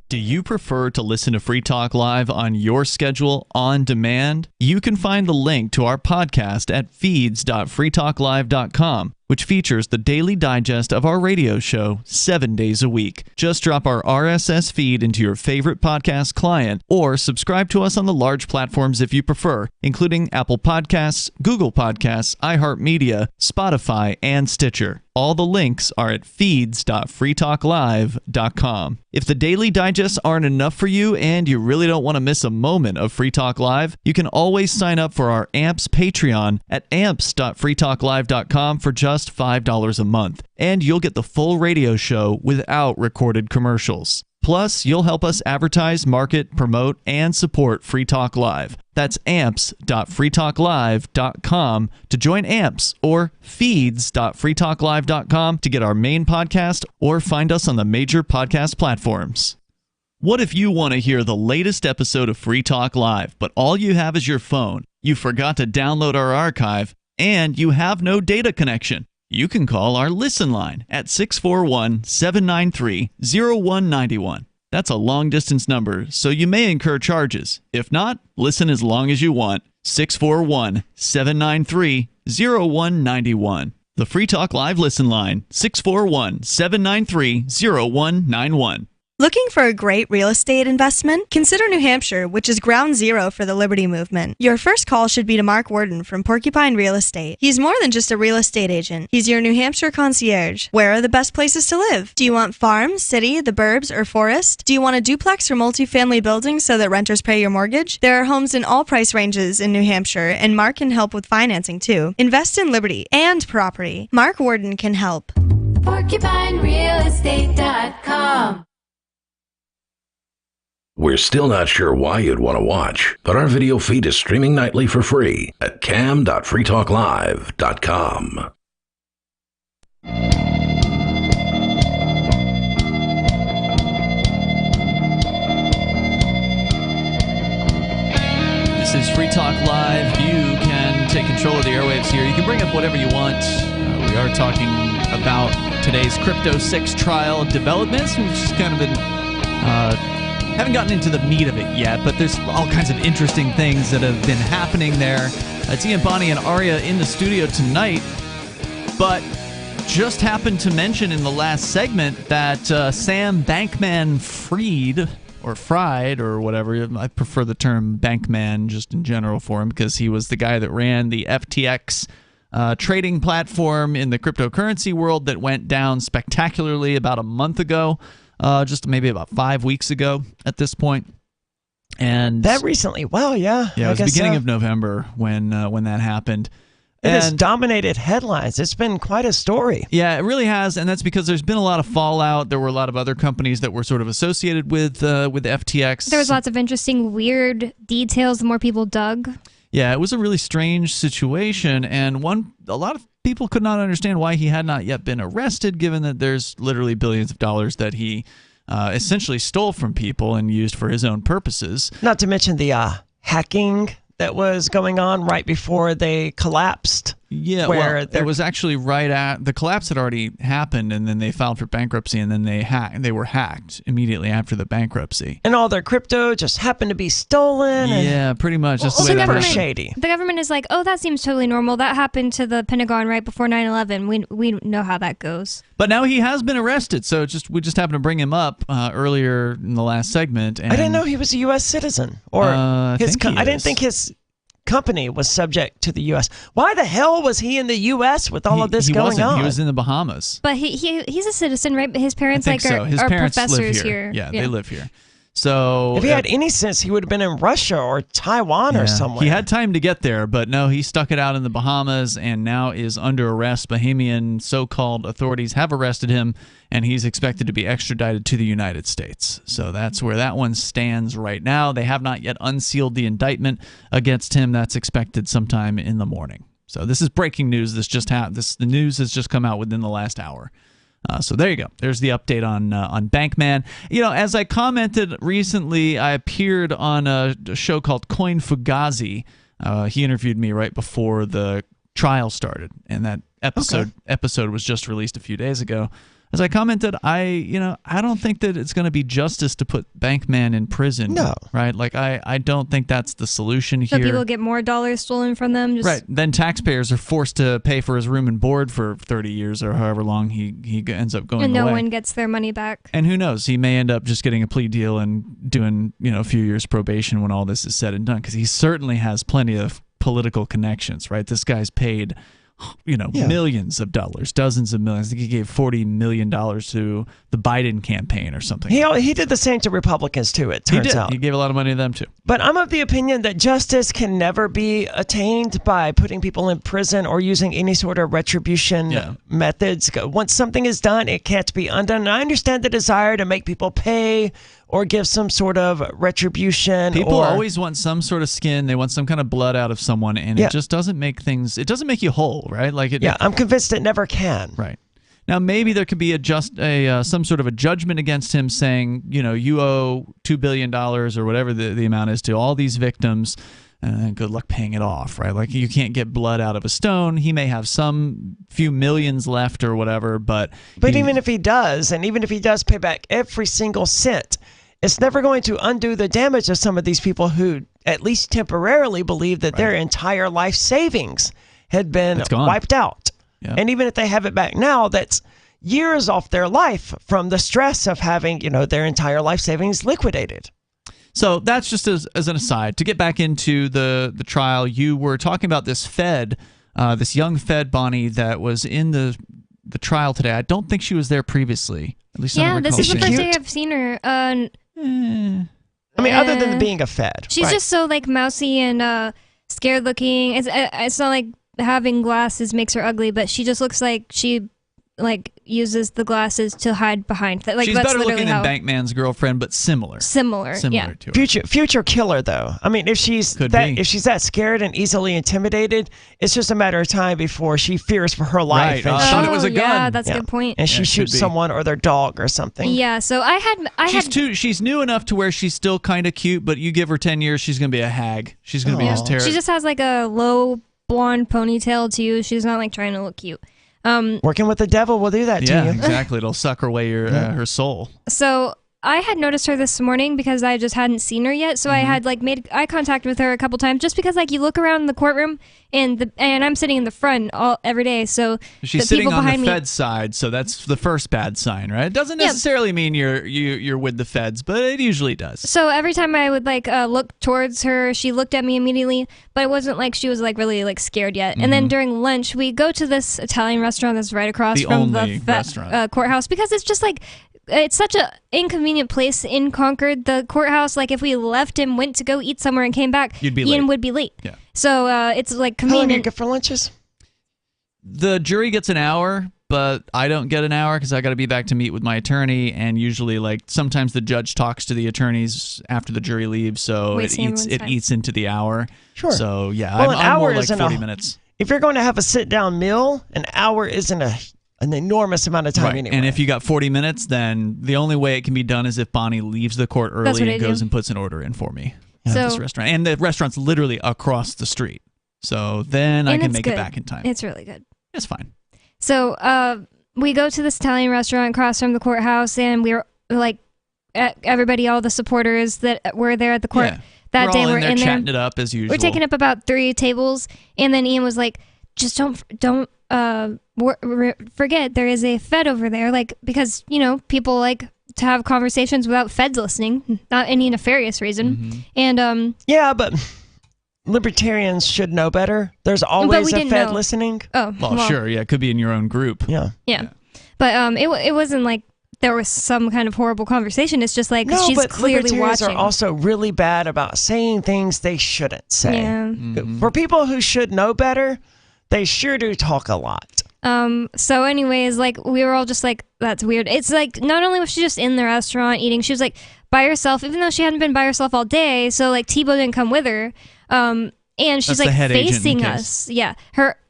Do you prefer to listen to Free Talk Live on your schedule on demand? You can find the link to our podcast at feeds.freetalklive.com, which features the daily digest of our radio show 7 days a week. Just drop our RSS feed into your favorite podcast client or subscribe to us on the large platforms if you prefer, including Apple Podcasts, Google Podcasts, iHeartMedia, Spotify, and Stitcher. All the links are at feeds.freetalklive.com. If the daily digests aren't enough for you and you really don't want to miss a moment of Free Talk Live, you can always sign up for our AMPS Patreon at amps.freetalklive.com for just $5 a month, and you'll get the full radio show without recorded commercials. Plus, you'll help us advertise, market, promote, and support Free Talk Live. That's amps.freetalklive.com to join AMPS, or feeds.freetalklive.com to get our main podcast, or find us on the major podcast platforms. What if you want to hear the latest episode of Free Talk Live, but all you have is your phone, you forgot to download our archive, and you have no data connection? You can call our Listen line at 641-793-0191. That's a long-distance number, so you may incur charges. If not, listen as long as you want. 641-793-0191. The Free Talk Live Listen line, 641-793-0191. Looking for a great real estate investment? Consider New Hampshire, which is ground zero for the Liberty Movement. Your first call should be to Mark Worden from Porcupine Real Estate. He's more than just a real estate agent. He's your New Hampshire concierge. Where are the best places to live? Do you want farm, city, the burbs, or forest? Do you want a duplex or multifamily building so that renters pay your mortgage? There are homes in all price ranges in New Hampshire, and Mark can help with financing too. Invest in liberty and property. Mark Worden can help. PorcupineRealEstate.com. We're still not sure why you'd want to watch, but our video feed is streaming nightly for free at cam.freetalklive.com. This is Free Talk Live. You can take control of the airwaves here. You can bring up whatever you want. We are talking about today's Crypto 6 trial developments. We've just kind of been... haven't gotten into the meat of it yet, but there's all kinds of interesting things that have been happening there. It's Ian Bonnie and Arya in the studio tonight, but just happened to mention in the last segment that Sam Bankman-Fried, or Fried, or whatever, I prefer the term Bankman just in general for him, because he was the guy that ran the FTX trading platform in the cryptocurrency world that went down spectacularly about a month ago. Just maybe about 5 weeks ago at this point. And that recently. Wow, yeah. Yeah, it was the beginning of November when that happened. It has dominated headlines. It's been quite a story. Yeah, it really has, and that's because there's been a lot of fallout. There were a lot of other companies that were sort of associated with FTX. There was lots of interesting, weird details the more people dug. Yeah, it was a really strange situation, and a lot of people could not understand why he had not yet been arrested, given that there's literally billions of dollars that he essentially stole from people and used for his own purposes. Not to mention the hacking that was going on right before they collapsed. Yeah, well, it was actually right at the collapse had already happened, and then they filed for bankruptcy, and then they were hacked immediately after the bankruptcy. And all their crypto just happened to be stolen. Yeah, pretty much. That's the way that happened. Shady. The government is like, oh, that seems totally normal. That happened to the Pentagon right before 9/11. We know how that goes. But now he has been arrested, so we just happened to bring him up earlier in the last segment. And I didn't know he was a U.S. citizen, or I didn't think his company was subject to the U.S. Why the hell was he in the U.S. with all of this going on? He was in the Bahamas. But he's a citizen, right? His parents His are parents professors live here. Yeah, they live here. So if he had any sense, he would have been in Russia or Taiwan or somewhere. He had time to get there, but no, he stuck it out in the Bahamas and now is under arrest. Bahamian so-called authorities have arrested him, and he's expected to be extradited to the United States. So that's where that one stands right now. They have not yet unsealed the indictment against him. That's expected sometime in the morning. So this is breaking news. The news has just come out within the last hour. So there you go. There's the update on Bankman. As I commented recently, I appeared on a show called Coin Fugazi. He interviewed me right before the trial started, and that episode was just released a few days ago. As I commented, I don't think that it's going to be justice to put Bankman in prison. No. Right? Like, I don't think that's the solution So here. people get more dollars stolen from them? Right. Then taxpayers are forced to pay for his room and board for 30 years or however long he ends up going and no away. one gets their money back. And who knows? He may end up just getting a plea deal and doing, a few years probation when all this is said and done, because he certainly has plenty of political connections, right? This guy's paid millions of dollars, dozens of millions. I think he gave $40 million to the Biden campaign or something. He did the same to Republicans, too, it turns out. He gave a lot of money to them, too. But I'm of the opinion that justice can never be attained by putting people in prison or using any sort of retribution methods. Once something is done, it can't be undone. And I understand the desire to make people pay or give some sort of retribution. People always want some sort of skin. They want some kind of blood out of someone, and it just doesn't make things. It doesn't make you whole, right? I'm convinced it never can. Right. Now, maybe there could be some sort of a judgment against him saying, you owe $2 billion or whatever the amount is to all these victims. Good luck paying it off, right? Like, you can't get blood out of a stone. He may have some few millions left or whatever, but even if he does, and even if he does pay back every single cent, it's never going to undo the damage of some of these people who at least temporarily believe that their entire life savings had been wiped out. Yeah. And even if they have it back now, that's years off their life from the stress of having, their entire life savings liquidated. So that's just as an aside. To get back into the trial, you were talking about this Fed, this young Fed, Bonnie, that was in the trial today. I don't think she was there previously. At least I don't this recall is the seeing first her. day I've seen her. Other than being a Fed. She's just so mousy and scared looking. It's not like having glasses makes her ugly, but she just looks like she uses the glasses to hide behind. She's that's better looking how... than Bankman's girlfriend, but similar. Similar yeah. to her. Future killer, though. I mean, if she's that scared and easily intimidated, it's just a matter of time before she fears for her life. Right. I thought it was a gun. Yeah, that's a good point. And she shoots someone or their dog or something. Yeah. So she's new enough to where she's still kind of cute, but you give her 10 years, she's gonna be a hag. She's gonna be this terror. She just has a low blonde ponytail too. She's not trying to look cute. Working with the devil will do that to you. Yeah, exactly. It'll suck away her soul. So I had noticed her this morning because I just hadn't seen her yet. So I had made eye contact with her a couple times, just because you look around the courtroom and I'm sitting in the front every day. So she's sitting on the Fed's side, so that's the first bad sign, right? It doesn't necessarily mean you're with the Feds, but it usually does. So every time I would look towards her, she looked at me immediately, but it wasn't like she was really scared yet. And then during lunch, we go to this Italian restaurant that's right across from the courthouse, because it's just it's such an inconvenient place in Concord, the courthouse. If we left and went to go eat somewhere and came back, Ian would be late. Yeah. So it's convenient. How long do you get for lunches? The jury gets an hour, but I don't get an hour because I got to be back to meet with my attorney. And usually, sometimes the judge talks to the attorneys after the jury leaves, so it eats into the hour. Sure. So yeah, well, I'm hour more isn't 40 minutes. If you're going to have a sit-down meal, an hour isn't an enormous amount of time anyway. And if you got 40 minutes, then the only way it can be done is if Bonnie leaves the court early and goes and puts an order in for me at this restaurant. And the restaurant's literally across the street. So then I can make it back in time. It's really good. It's fine. So we go to this Italian restaurant across from the courthouse, and we were everybody, all the supporters that were there at the court that day, we're in there chatting it up as usual. We're taking up about 3 tables, and then Ian was like, just don't forget there is a Fed over there, because people like to have conversations without Feds listening, not any nefarious reason. And but libertarians should know better. There's always a Fed listening. Oh, well, sure, yeah, it could be in your own group. Yeah. But it wasn't there was some kind of horrible conversation. It's just she's clearly libertarians watching. are also really bad about saying things they shouldn't say. Yeah. For people who should know better, they sure do talk a lot. So anyways, we were all just that's weird. It's not only was she just in the restaurant eating, she was by herself, even though she hadn't been by herself all day. So Tebow didn't come with her. and she's That's the like head agent in facing case. us. Yeah,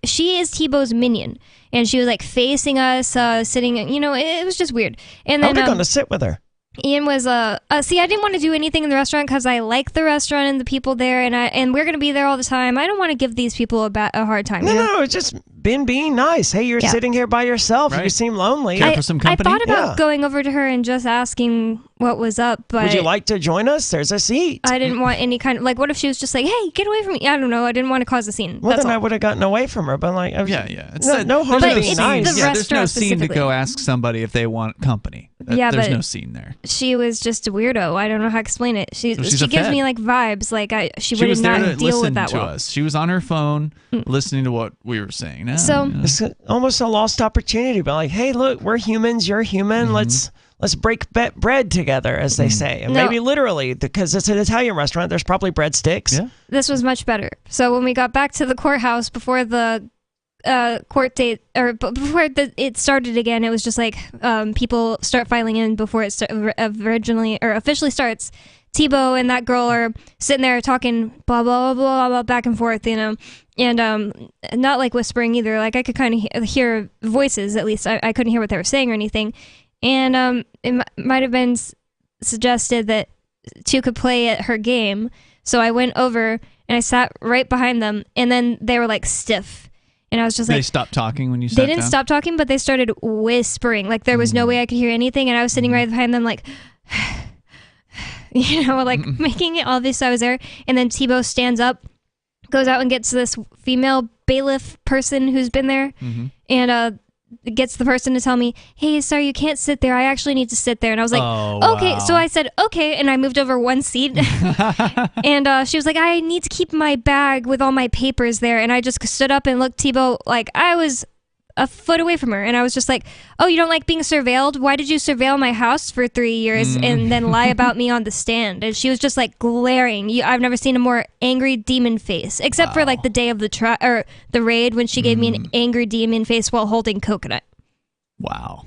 she is Tebow's minion, and she was like facing us, sitting. It was just weird. And How then are we going to sit with her? Ian was see, I didn't want to do anything in the restaurant because I like the restaurant and the people there, and we're gonna be there all the time. I don't want to give these people a hard time. No, it's just being nice. Hey, you're sitting here by yourself. You seem lonely. I thought about going over to her and just asking what was up, but would you like to join us? There's a seat. I didn't want any kind of what if she was just like, "Hey, get away from me." I don't know. I didn't want to cause a scene. Well, That's then all. I would have gotten away from her. But It's no harm in being nice. There's no scene to go ask somebody if they want company. There's but no scene there. She was just a weirdo. I don't know how to explain it. She She's gives a fed. me like vibes. Like she She would was there not to deal listen with that to well. us. She was on her phone listening to what we were saying. No, So- It's almost a lost opportunity. But like, hey, look, we're humans. You're human. Mm-hmm. Let's break bread together, as they say, and No. maybe literally, because it's an Italian restaurant. There's probably breadsticks. Yeah. This was much better. So when we got back to the courthouse before the court date, or before it started again, it was just like people start filing in before it officially starts. Tebow and that girl are sitting there talking blah blah blah blah, blah back and forth, and not like whispering either. Like I could kind of hear voices, at least. I couldn't hear what they were saying or anything, and it might have been suggested that two could play at her game. So I went over and I sat right behind them, and then they were like stiff. And I was just They like, stopped talking when you sat they didn't down? stop talking, but they started whispering. Like there was no way I could hear anything, and I was sitting right behind them, like, making it obvious I was there. And then Tebow stands up, goes out and gets this female bailiff person who's been there, and gets the person to tell me, "Hey, sorry, you can't sit there. I actually need to sit there." And I was like, "Okay." wow. So I said, "Okay," and I moved over one seat. And she was like, "I need to keep my bag with all my papers there." And I just stood up and looked Tebow like I was a foot away from her, and I was just like, "Oh, you don't like being surveilled? Why did you surveil my house for 3 years and then lie about me on the stand?" And she was just like glaring. I've never seen a more angry demon face, except for like the day of the the raid when she gave me an angry demon face while holding coconut. Wow.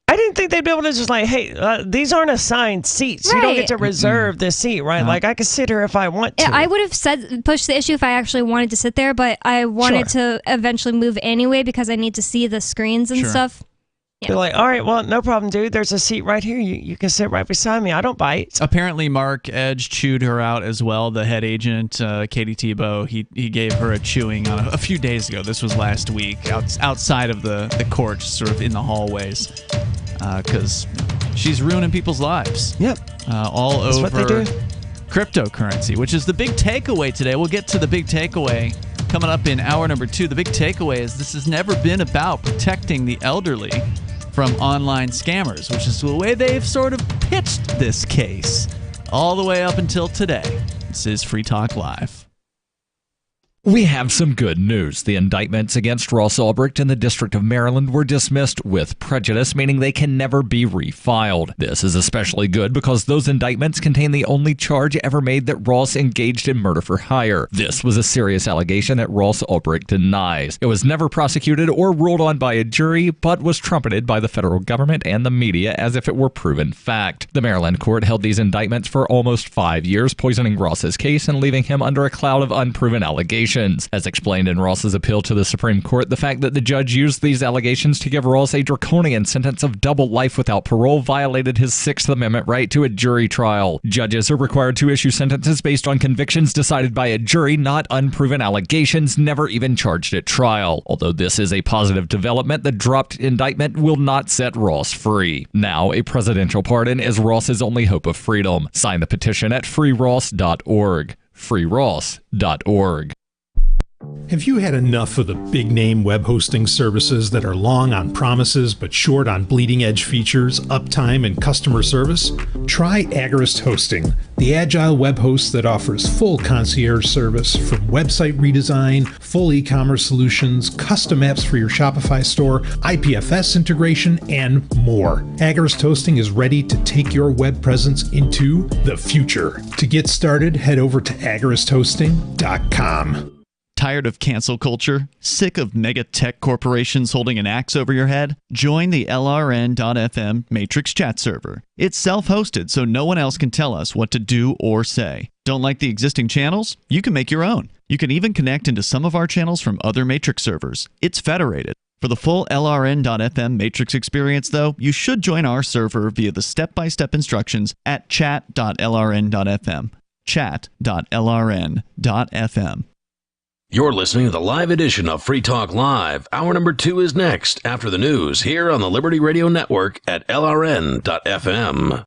I didn't think they'd be able to just like, hey, these aren't assigned seats. You don't get to reserve this seat, right? Like I can sit here if I want to. I would have pushed the issue if I actually wanted to sit there, but I wanted to eventually move anyway because I need to see the screens and stuff. They're like, all right, well, no problem, dude. There's a seat right here. You can sit right beside me. I don't bite. Apparently, Mark Edge chewed her out as well. The head agent, Katie Tebow, he gave her a chewing on a few days ago. This was last week, outside of the court, sort of in the hallways, because she's ruining people's lives. Yep. All That's over what they do. cryptocurrency, which is the big takeaway today. We'll get to the big takeaway coming up in hour number 2. The big takeaway is this has never been about protecting the elderly from online scammers, which is the way they've sort of pitched this case all the way up until today. This is Free Talk Live. We have some good news. The indictments against Ross Ulbricht in the District of Maryland were dismissed with prejudice, meaning they can never be refiled. This is especially good because those indictments contain the only charge ever made that Ross engaged in murder for hire. This was a serious allegation that Ross Ulbricht denies. It was never prosecuted or ruled on by a jury, but was trumpeted by the federal government and the media as if it were proven fact. The Maryland court held these indictments for almost 5 years, poisoning Ross's case and leaving him under a cloud of unproven allegations. As explained in Ross's appeal to the Supreme Court, the fact that the judge used these allegations to give Ross a draconian sentence of double life without parole violated his Sixth Amendment right to a jury trial. Judges are required to issue sentences based on convictions decided by a jury, not unproven allegations never even charged at trial. Although this is a positive development, the dropped indictment will not set Ross free. Now, a presidential pardon is Ross's only hope of freedom. Sign the petition at freeross.org. freeross.org. Have you had enough of the big-name web hosting services that are long on promises but short on bleeding-edge features, uptime, and customer service? Try Agorist Hosting, the agile web host that offers full concierge service from website redesign, full e-commerce solutions, custom apps for your Shopify store, IPFS integration, and more. Agorist Hosting is ready to take your web presence into the future. To get started, head over to agoristhosting.com. Tired of cancel culture? Sick of mega tech corporations holding an axe over your head? Join the LRN.FM Matrix chat server. It's self-hosted, so no one else can tell us what to do or say. Don't like the existing channels? You can make your own. You can even connect into some of our channels from other Matrix servers. It's federated. For the full LRN.FM Matrix experience, though, you should join our server via the step-by-step instructions at chat.lrn.fm. chat.lrn.fm. You're listening to the live edition of Free Talk Live. Hour number 2 is next after the news here on the Liberty Radio Network at LRN.FM.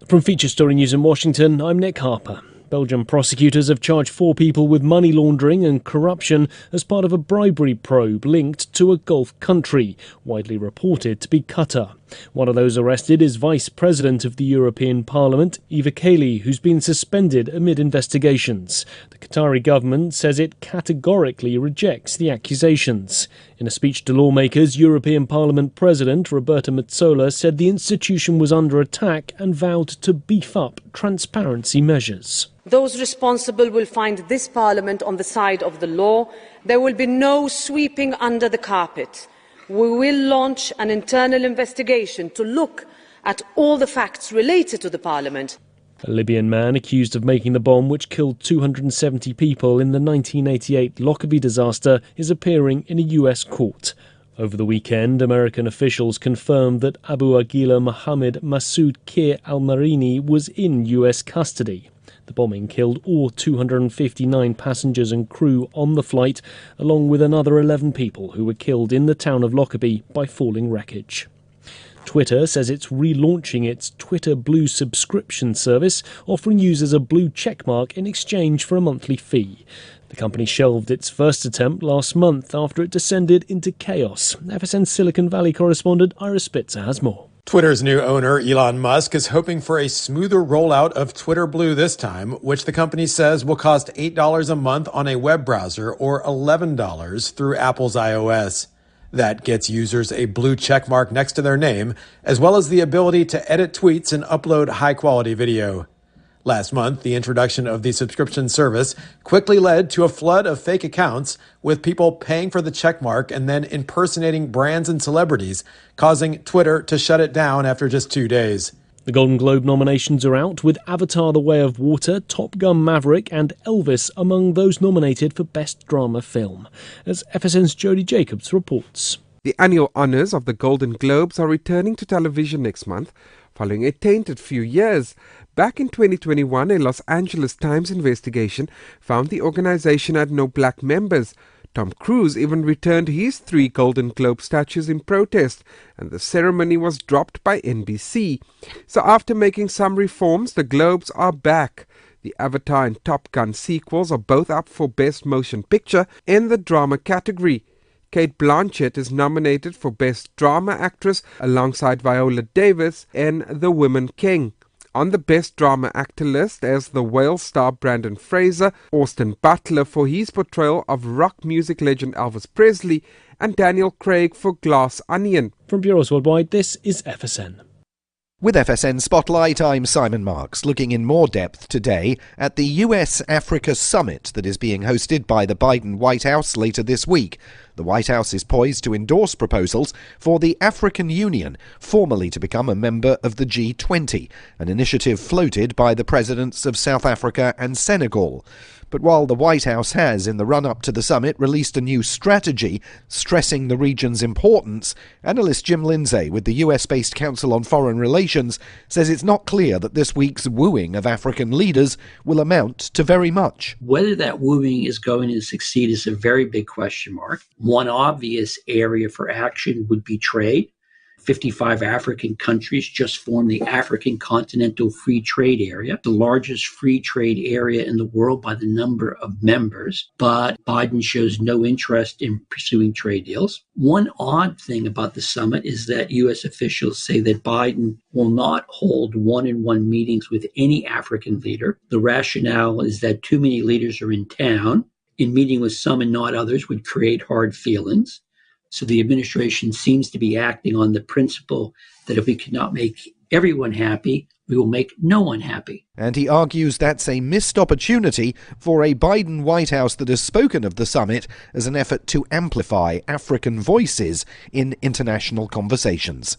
From Feature Story News in Washington, I'm Nick Harper. Belgian prosecutors have charged 4 people with money laundering and corruption as part of a bribery probe linked to a Gulf country, widely reported to be Qatar. One of those arrested is Vice President of the European Parliament, Eva Kaili, who's been suspended amid investigations. The Qatari government says it categorically rejects the accusations. In a speech to lawmakers, European Parliament President Roberta Metsola said the institution was under attack and vowed to beef up transparency measures. Those responsible will find this Parliament on the side of the law. There will be no sweeping under the carpet. We will launch an internal investigation to look at all the facts related to the Parliament. A Libyan man accused of making the bomb which killed 270 people in the 1988 Lockerbie disaster is appearing in a US court. Over the weekend, American officials confirmed that Abu Aguila Mohammed Masoud Kir al-Marini was in US custody. The bombing killed all 259 passengers and crew on the flight, along with another 11 people who were killed in the town of Lockerbie by falling wreckage. Twitter says it's relaunching its Twitter Blue subscription service, offering users a blue checkmark in exchange for a monthly fee. The company shelved its first attempt last month after it descended into chaos. FSN Silicon Valley correspondent Ira Spitzer has more. Twitter's new owner, Elon Musk, is hoping for a smoother rollout of Twitter Blue this time, which the company says will cost $8 a month on a web browser or $11 through Apple's iOS. That gets users a blue checkmark next to their name, as well as the ability to edit tweets and upload high-quality video. Last month, the introduction of the subscription service quickly led to a flood of fake accounts, with people paying for the checkmark and then impersonating brands and celebrities, causing Twitter to shut it down after just 2 days. The Golden Globe nominations are out, with Avatar: The Way of Water, Top Gun: Maverick and Elvis among those nominated for Best Drama Film, as FSN's Jody Jacobs reports. The annual honours of the Golden Globes are returning to television next month, following a tainted few years. Back in 2021, a Los Angeles Times investigation found the organization had no black members. Tom Cruise even returned his 3 Golden Globe statues in protest, and the ceremony was dropped by NBC. So after making some reforms, the Globes are back. The Avatar and Top Gun sequels are both up for Best Motion Picture in the drama category. Cate Blanchett is nominated for Best Drama Actress alongside Viola Davis in The Woman King. On the Best Drama Actor list as The Whale star Brandon Fraser, Austin Butler for his portrayal of rock music legend Elvis Presley, and Daniel Craig for Glass Onion. From Bureaus Worldwide, this is FSN. With FSN Spotlight, I'm Simon Marks, looking in more depth today at the US-Africa Summit that is being hosted by the Biden White House later this week. The White House is poised to endorse proposals for the African Union formally to become a member of the G20, an initiative floated by the presidents of South Africa and Senegal. But while the White House has, in the run-up to the summit, released a new strategy stressing the region's importance, analyst Jim Lindsay with the US-based Council on Foreign Relations says it's not clear that this week's wooing of African leaders will amount to very much. Whether that wooing is going to succeed is a very big question mark. One obvious area for action would be trade. 55 African countries just formed the African Continental Free Trade Area, the largest free trade area in the world by the number of members, but Biden shows no interest in pursuing trade deals. One odd thing about the summit is that U.S. officials say that Biden will not hold one-on-one meetings with any African leader. The rationale is that too many leaders are in town, and meeting with some and not others would create hard feelings. So the administration seems to be acting on the principle that if we cannot make everyone happy, We will make no one happy. And he argues that's a missed opportunity for a Biden White House that has spoken of the summit as an effort to amplify African voices in international conversations.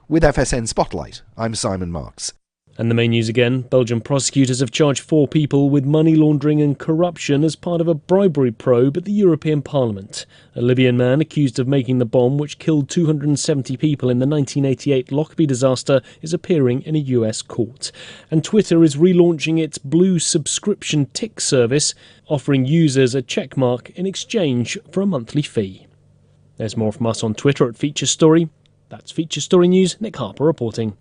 With FSN Spotlight, I'm Simon Marks. And the main news again, Belgian prosecutors have charged 4 people with money laundering and corruption as part of a bribery probe at the European Parliament. A Libyan man accused of making the bomb which killed 270 people in the 1988 Lockerbie disaster is appearing in a US court. And Twitter is relaunching its Blue subscription tick service, offering users a checkmark in exchange for a monthly fee. There's more from us on Twitter at Feature Story. That's Feature Story News. Nick Harper reporting.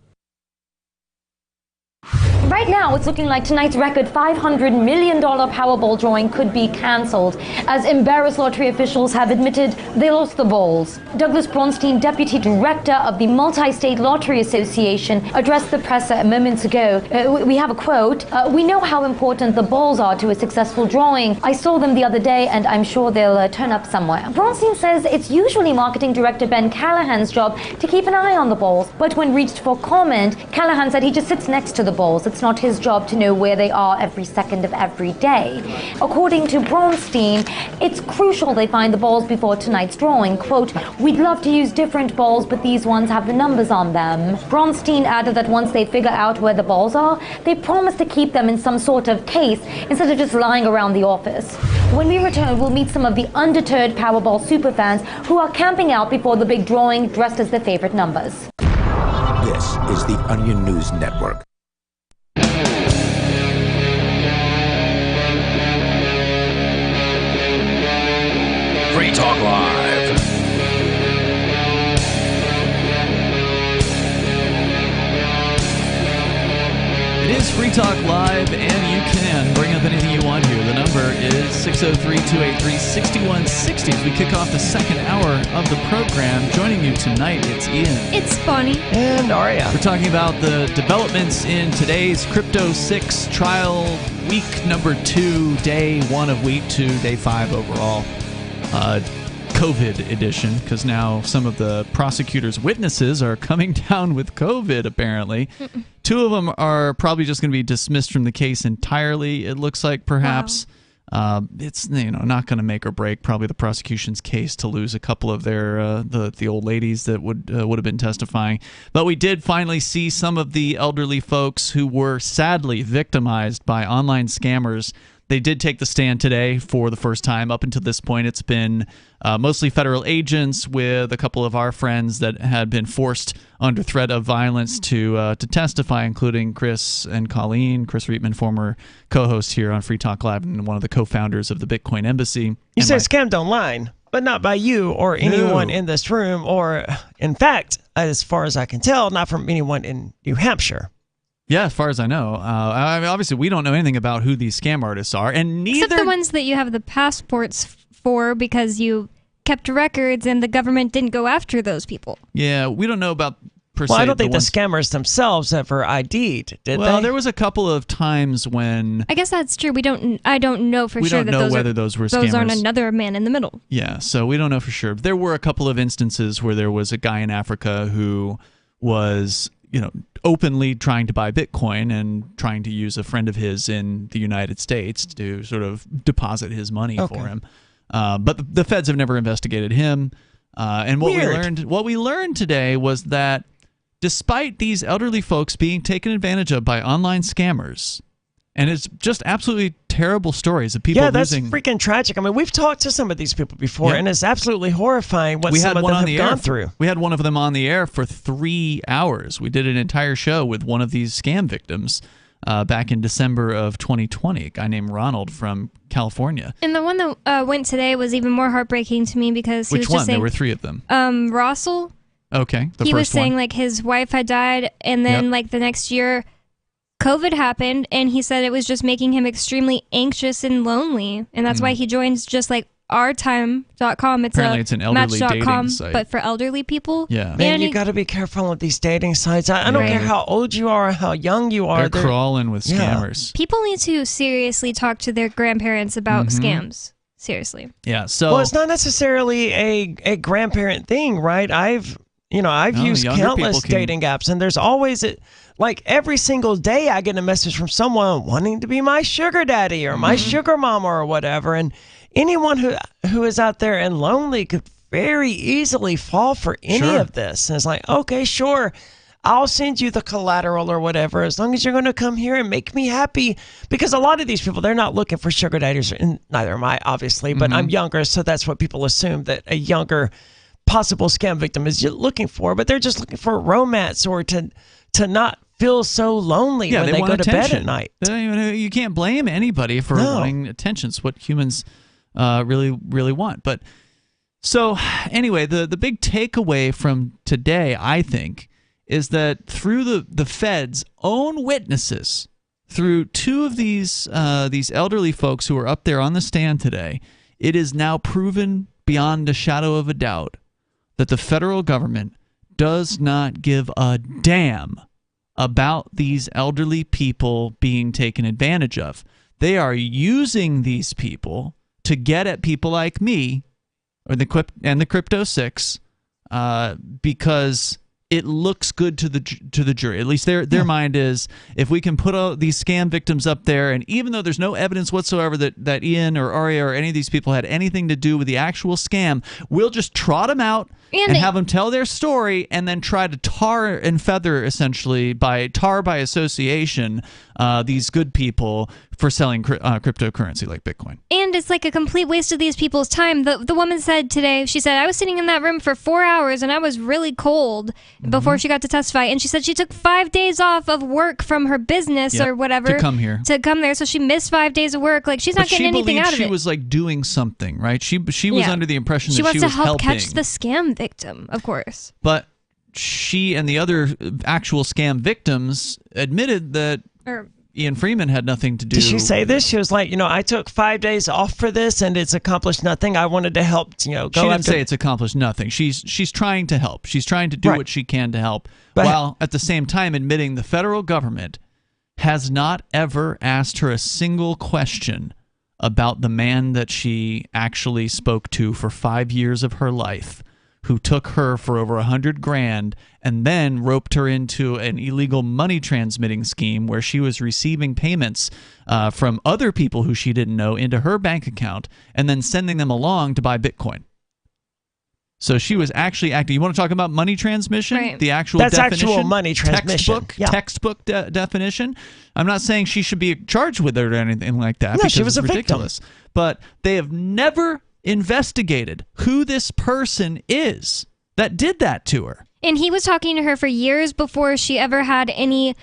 Right now, it's looking like tonight's record $500 million Powerball drawing could be cancelled, as embarrassed lottery officials have admitted they lost the balls. Douglas Bronstein, deputy director of the Multi-State Lottery Association, addressed the press moments ago. We have a quote. "We know how important the balls are to a successful drawing. I saw them the other day, and I'm sure they'll turn up somewhere." Bronstein says it's usually marketing director Ben Callahan's job to keep an eye on the balls, but when reached for comment, Callahan said he just sits next to the balls. It's not his job to know where they are every second of every day. According to Bronstein, it's crucial they find the balls before tonight's drawing. Quote, "We'd love to use different balls, but these ones have the numbers on them." Bronstein added that once they figure out where the balls are, they promise to keep them in some sort of case instead of just lying around the office. When we return, we'll meet some of the undeterred Powerball superfans who are camping out before the big drawing dressed as their favorite numbers. This is the Onion News Network. Free Talk Live. It is Free Talk Live, and you can bring up anything you want here. The number is 603-283-6160 as we kick off the second hour of the program. Joining you tonight, it's Ian. It's Bonnie. And Aria. We're talking about the developments in today's Crypto 6 trial, week number 2, day 1 of week 2, day 5 overall. COVID edition, because now some of the prosecutors' witnesses are coming down with COVID, apparently. 2 of them are probably just going to be dismissed from the case entirely, it looks like, perhaps. Wow. It's not going to make or break probably the prosecution's case to lose a couple of their the old ladies that would have been testifying. But we did finally see some of the elderly folks who were sadly victimized by online scammers. They did take the stand today for the first time. Up until this point, it's been mostly federal agents with a couple of our friends that had been forced under threat of violence to testify, including Chris and Colleen. Chris Reitman, former co-host here on Free Talk Live and one of the co-founders of the Bitcoin Embassy. You say scammed online, but not by you or anyone in this room, or, in fact, as far as I can tell, not from anyone in New Hampshire. Yeah, as far as I know. I mean, obviously, we don't know anything about who these scam artists are, and neither... Except the ones that you have the passports for because you kept records and the government didn't go after those people. Yeah, we don't know about per se. Well, I don't think the scammers themselves ever ID'd, did they? Well, there was a couple of times when... I guess that's true. I don't know for sure that those were scammers. Those aren't another man in the middle. Yeah, so we don't know for sure. There were a couple of instances where there was a guy in Africa who was... openly trying to buy Bitcoin and trying to use a friend of his in the United States to sort of deposit his money for him. But the feds have never investigated him. And what we learned today was that despite these elderly folks being taken advantage of by online scammers, and it's just absolutely terrible stories of people losing... Yeah, that's freaking tragic. I mean, we've talked to some of these people before, and it's absolutely horrifying what some of them have gone through. We had one of them on the air for 3 hours. We did an entire show with one of these scam victims back in December of 2020, a guy named Ronald from California. And the one that went today was even more heartbreaking to me because he was just saying... There were 3 of them. Russell. Okay, he was saying like his wife had died, and then like the next year... COVID happened, and he said it was just making him extremely anxious and lonely, and that's why he joins just like ourtime.com. Apparently it's an elderly dating site. But for elderly people. Yeah. Man, you got to be careful with these dating sites. I don't care how old you are, how young you are. They're crawling with scammers. People need to seriously talk to their grandparents about scams. Seriously. Yeah. So well, it's not necessarily a grandparent thing, right? I've used younger countless people can- dating apps, and there's always like every single day I get a message from someone wanting to be my sugar daddy or my sugar mama or whatever. And anyone who is out there and lonely could very easily fall for any of this. And it's like, okay, sure, I'll send you the collateral or whatever, as long as you're going to come here and make me happy. Because a lot of these people, they're not looking for sugar daddies, and neither am I, obviously, but I'm younger, so that's what people assume that a younger possible scam victim is looking for. But they're just looking for romance or to not feel so lonely when they go to bed at night. You can't blame anybody for wanting attention. It's what humans really, really want. But so anyway, the big takeaway from today, I think, is that through the Fed's own witnesses, through two of these elderly folks who are up there on the stand today, it is now proven beyond a shadow of a doubt that the federal government does not give a damn about these elderly people being taken advantage of. They are using these people to get at people like me or the Crypto 6 because it looks good to the jury. At least their mind is, if we can put all these scam victims up there, and even though there's no evidence whatsoever that Ian or Aria or any of these people had anything to do with the actual scam, we'll just trot them out and have them tell their story, and then try to tar and feather, essentially, by association, these good people for selling cryptocurrency like Bitcoin. And it's like a complete waste of these people's time. The woman said today, she said, I was sitting in that room for 4 hours and I was really cold before she got to testify. And she said she took 5 days off of work from her business or whatever to come here. So she missed 5 days of work. Like, she's not getting anything out of it. She was like doing something, right? She was under the impression that she was wants to help helping. catch the scam victim, of course. But she and the other actual scam victims admitted that Ian Freeman had nothing to do. Did she say this? She was like, I took 5 days off for this and it's accomplished nothing. I wanted to help, go She didn't say it's accomplished nothing. She's trying to help. She's trying to do what she can to help, while at the same time admitting the federal government has not ever asked her a single question about the man that she actually spoke to for 5 years of her life, who took her for over $100,000 and then roped her into an illegal money transmitting scheme where she was receiving payments from other people who she didn't know into her bank account and then sending them along to buy Bitcoin. So she was actually acting. You want to talk about money transmission? Right. The actual That's definition? actual money transmission. Textbook definition. I'm not saying she should be charged with it or anything like that. No, because she was it's a ridiculous. But they have never investigated who this person is that did that to her. And he was talking to her for years before she ever had any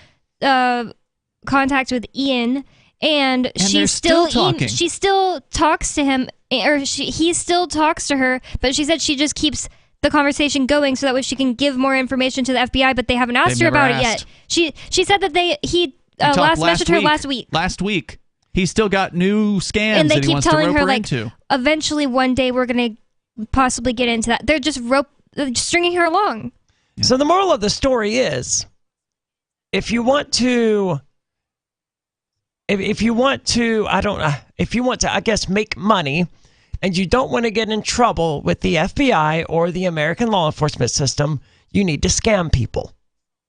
contact with Ian. And she's still talking. She still talks to him, or he still talks to her, but she said she just keeps the conversation going so that way she can give more information to the FBI, but they haven't asked her about it yet. She said that he messaged her last week. Last week. He's still got new scams and they that he keep wants telling to rope her, like, into. Eventually one day we're going to possibly get into that. They're just stringing her along. Yeah. So the moral of the story is, if you want to, I guess, make money, and you don't want to get in trouble with the FBI or the American law enforcement system, you need to scam people.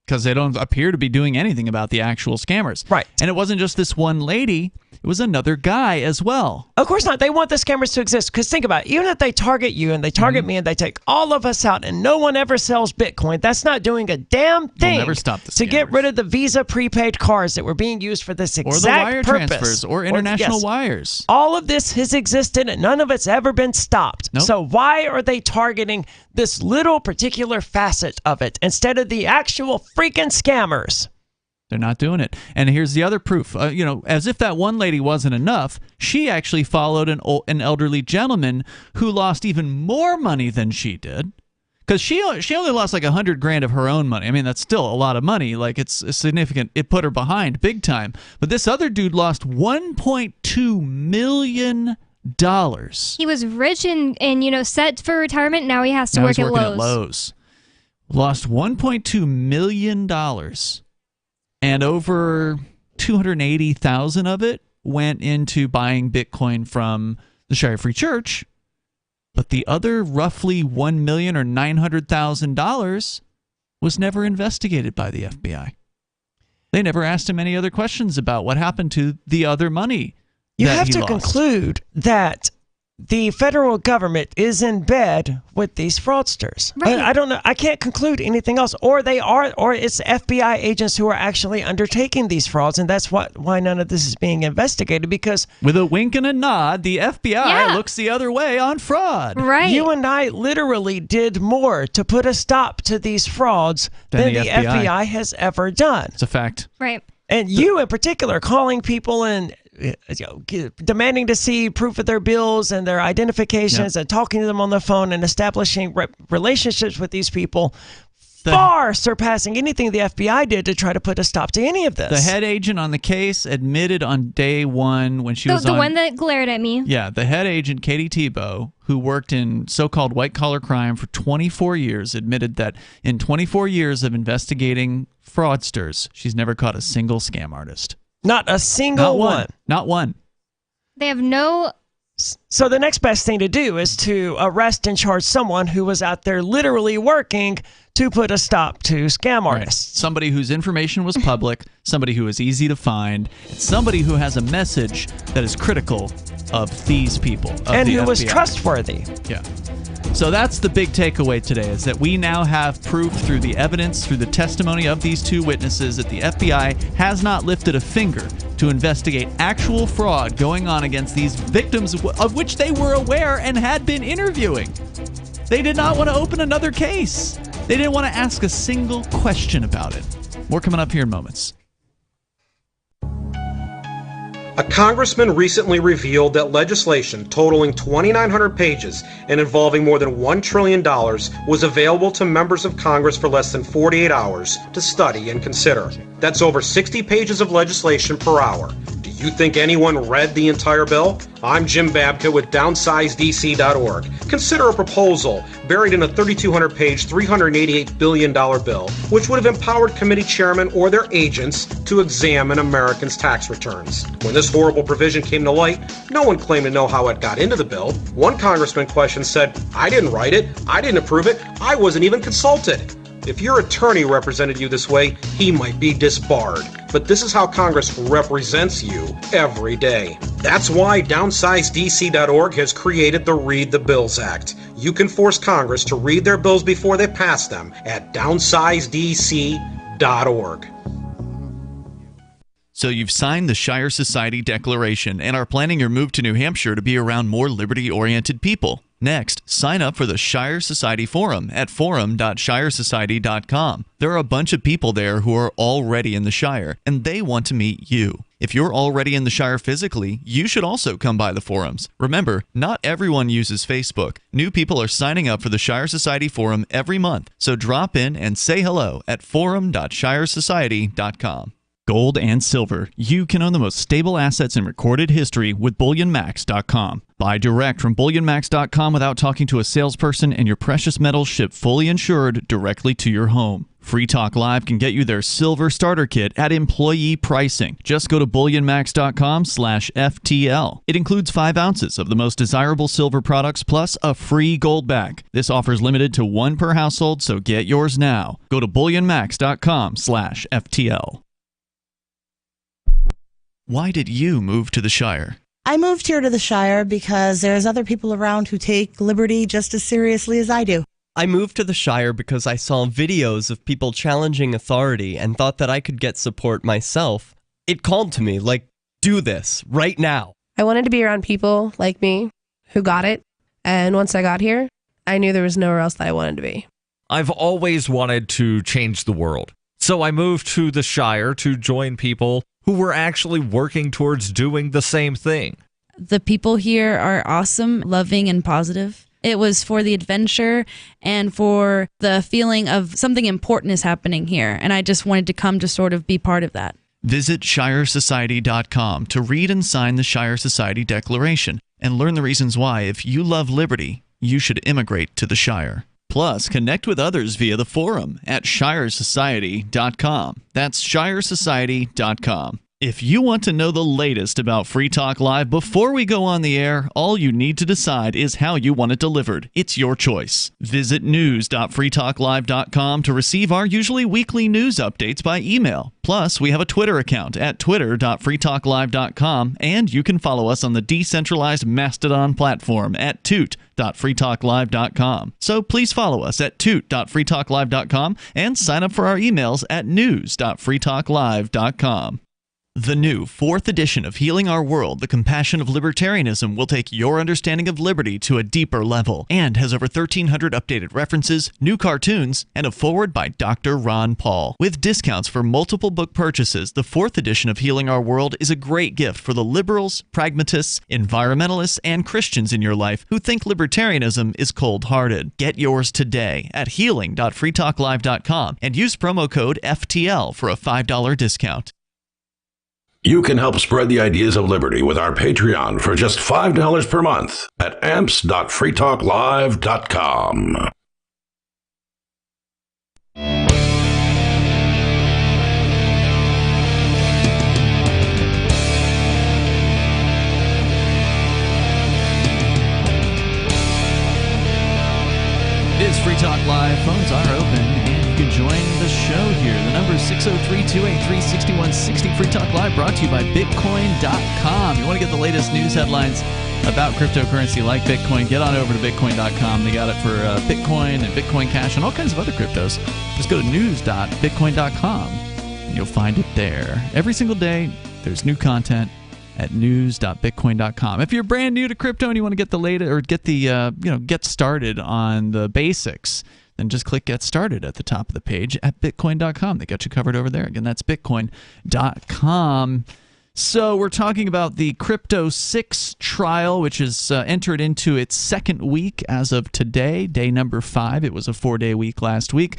Because they don't appear to be doing anything about the actual scammers. Right. And it wasn't just this one lady. It was another guy as well. Of course not. They want the scammers to exist. Because think about it. Even if they target you and they target me and they take all of us out and no one ever sells Bitcoin, that's not doing a damn thing. We'll never stop the to get rid of the Visa prepaid cards that were being used for this exact wire purpose. transfers or international wires. All of this has existed and none of it's ever been stopped. Nope. So why are they targeting this little particular facet of it instead of the actual freaking scammers? They're not doing it. And here's the other proof. As if that one lady wasn't enough, she actually followed an elderly gentleman who lost even more money than she did. Because she only lost like $100,000 of her own money. I mean, that's still a lot of money. Like, it's significant. It put her behind big time. But this other dude lost $1.2 million. He was rich and set for retirement. Now he has to work at Lowe's. Lost $1.2 million. And over 280,000 of it went into buying Bitcoin from the Shire Free Church. But the other roughly $1 million or $900,000 was never investigated by the FBI. They never asked him any other questions about what happened to the other money. You have to conclude that the federal government is in bed with these fraudsters. Right. I don't know. I can't conclude anything else. Or it's FBI agents who are actually undertaking these frauds, and that's why none of this is being investigated. Because with a wink and a nod, the FBI looks the other way on fraud. Right. You and I literally did more to put a stop to these frauds than the FBI has ever done. It's a fact. Right. And you in particular, calling people and demanding to see proof of their bills and their identifications and talking to them on the phone and establishing relationships with these people, far surpassing anything the FBI did to try to put a stop to any of this. The head agent on the case admitted on day one when she was the one that glared at me. Yeah, the head agent, Katie Tebow, who worked in so-called white-collar crime for 24 years, admitted that in 24 years of investigating fraudsters, she's never caught a single scam artist. Not a single one. Not one. They have no... So the next best thing to do is to arrest and charge someone who was out there literally working to put a stop to scam artists. Right. Somebody whose information was public, somebody who is easy to find, somebody who has a message that is critical of these people. And who was trustworthy. Yeah. So that's the big takeaway today, is that we now have proof through the evidence, through the testimony of these two witnesses, that the FBI has not lifted a finger to investigate actual fraud going on against these victims of which they were aware and had been interviewing. They did not want to open another case. They didn't want to ask a single question about it. More coming up here in moments. A congressman recently revealed that legislation totaling 2,900 pages and involving more than $1 trillion was available to members of Congress for less than 48 hours to study and consider. That's over 60 pages of legislation per hour. Do you think anyone read the entire bill? I'm Jim Babka with DownsizeDC.org. Consider a proposal buried in a 3,200-page, $388 billion bill, which would have empowered committee chairmen or their agents to examine Americans' tax returns. When this horrible provision came to light, no one claimed to know how it got into the bill. One congressman questioned said, "I didn't write it, I didn't approve it, I wasn't even consulted." If your attorney represented you this way, he might be disbarred. But this is how Congress represents you every day. That's why DownsizeDC.org has created the Read the Bills Act. You can force Congress to read their bills before they pass them at DownsizeDC.org. So you've signed the Shire Society Declaration and are planning your move to New Hampshire to be around more liberty-oriented people. Next, sign up for the Shire Society Forum at forum.shiresociety.com. There are a bunch of people there who are already in the Shire, and they want to meet you. If you're already in the Shire physically, you should also come by the forums. Remember, not everyone uses Facebook. New people are signing up for the Shire Society Forum every month, so drop in and say hello at forum.shiresociety.com. Gold and silver. You can own the most stable assets in recorded history with BullionMax.com. Buy direct from BullionMax.com without talking to a salesperson, and your precious metals shipped fully insured directly to your home. Free Talk Live can get you their silver starter kit at employee pricing. Just go to BullionMax.com/FTL. It includes 5 ounces of the most desirable silver products plus a free gold bag. This offer is limited to 1 per household, so get yours now. Go to BullionMax.com/FTL. Why did you move to the Shire? I moved here to the Shire because there's other people around who take liberty just as seriously as I do. I moved to the Shire because I saw videos of people challenging authority and thought that I could get support myself. It called to me, like, do this, right now. I wanted to be around people like me who got it, and once I got here, I knew there was nowhere else that I wanted to be. I've always wanted to change the world, so I moved to the Shire to join people who were actually working towards doing the same thing. The people here are awesome, loving, and positive. It was for the adventure and for the feeling of something important is happening here, and I just wanted to come to sort of be part of that. Visit ShireSociety.com to read and sign the Shire Society Declaration and learn the reasons why, if you love liberty, you should immigrate to the Shire. Plus, connect with others via the forum at ShireSociety.com. That's ShireSociety.com. If you want to know the latest about Free Talk Live before we go on the air, all you need to decide is how you want it delivered. It's your choice. Visit news.freetalklive.com to receive our usually weekly news updates by email. Plus, we have a Twitter account at twitter.freetalklive.com, and you can follow us on the decentralized Mastodon platform at toot.freetalklive.com. So please follow us at toot.freetalklive.com and sign up for our emails at news.freetalklive.com. The new 4th edition of Healing Our World, The Compassion of Libertarianism, will take your understanding of liberty to a deeper level and has over 1,300 updated references, new cartoons, and a foreword by Dr. Ron Paul. With discounts for multiple book purchases, the 4th edition of Healing Our World is a great gift for the liberals, pragmatists, environmentalists, and Christians in your life who think libertarianism is cold-hearted. Get yours today at healing.freetalklive.com and use promo code FTL for a $5 discount. You can help spread the ideas of liberty with our Patreon for just $5 per month at amps.freetalklive.com. It is Free Talk Live. Phones are open, and you can join the show here. The number is 603-283-6160. Free Talk Live brought to you by Bitcoin.com. You want to get the latest news headlines about cryptocurrency like Bitcoin, get on over to Bitcoin.com. They got it for Bitcoin and Bitcoin Cash and all kinds of other cryptos. Just go to news.bitcoin.com, and you'll find it there. Every single day, there's new content at news.bitcoin.com. If you're brand new to crypto and you want to get the latest or get the get started on the basics, then just click Get Started at the top of the page at bitcoin.com. They got you covered over there. Again, that's bitcoin.com. So we're talking about the Crypto 6 trial, which has entered into its second week as of today, day number 5. It was a 4-day week last week.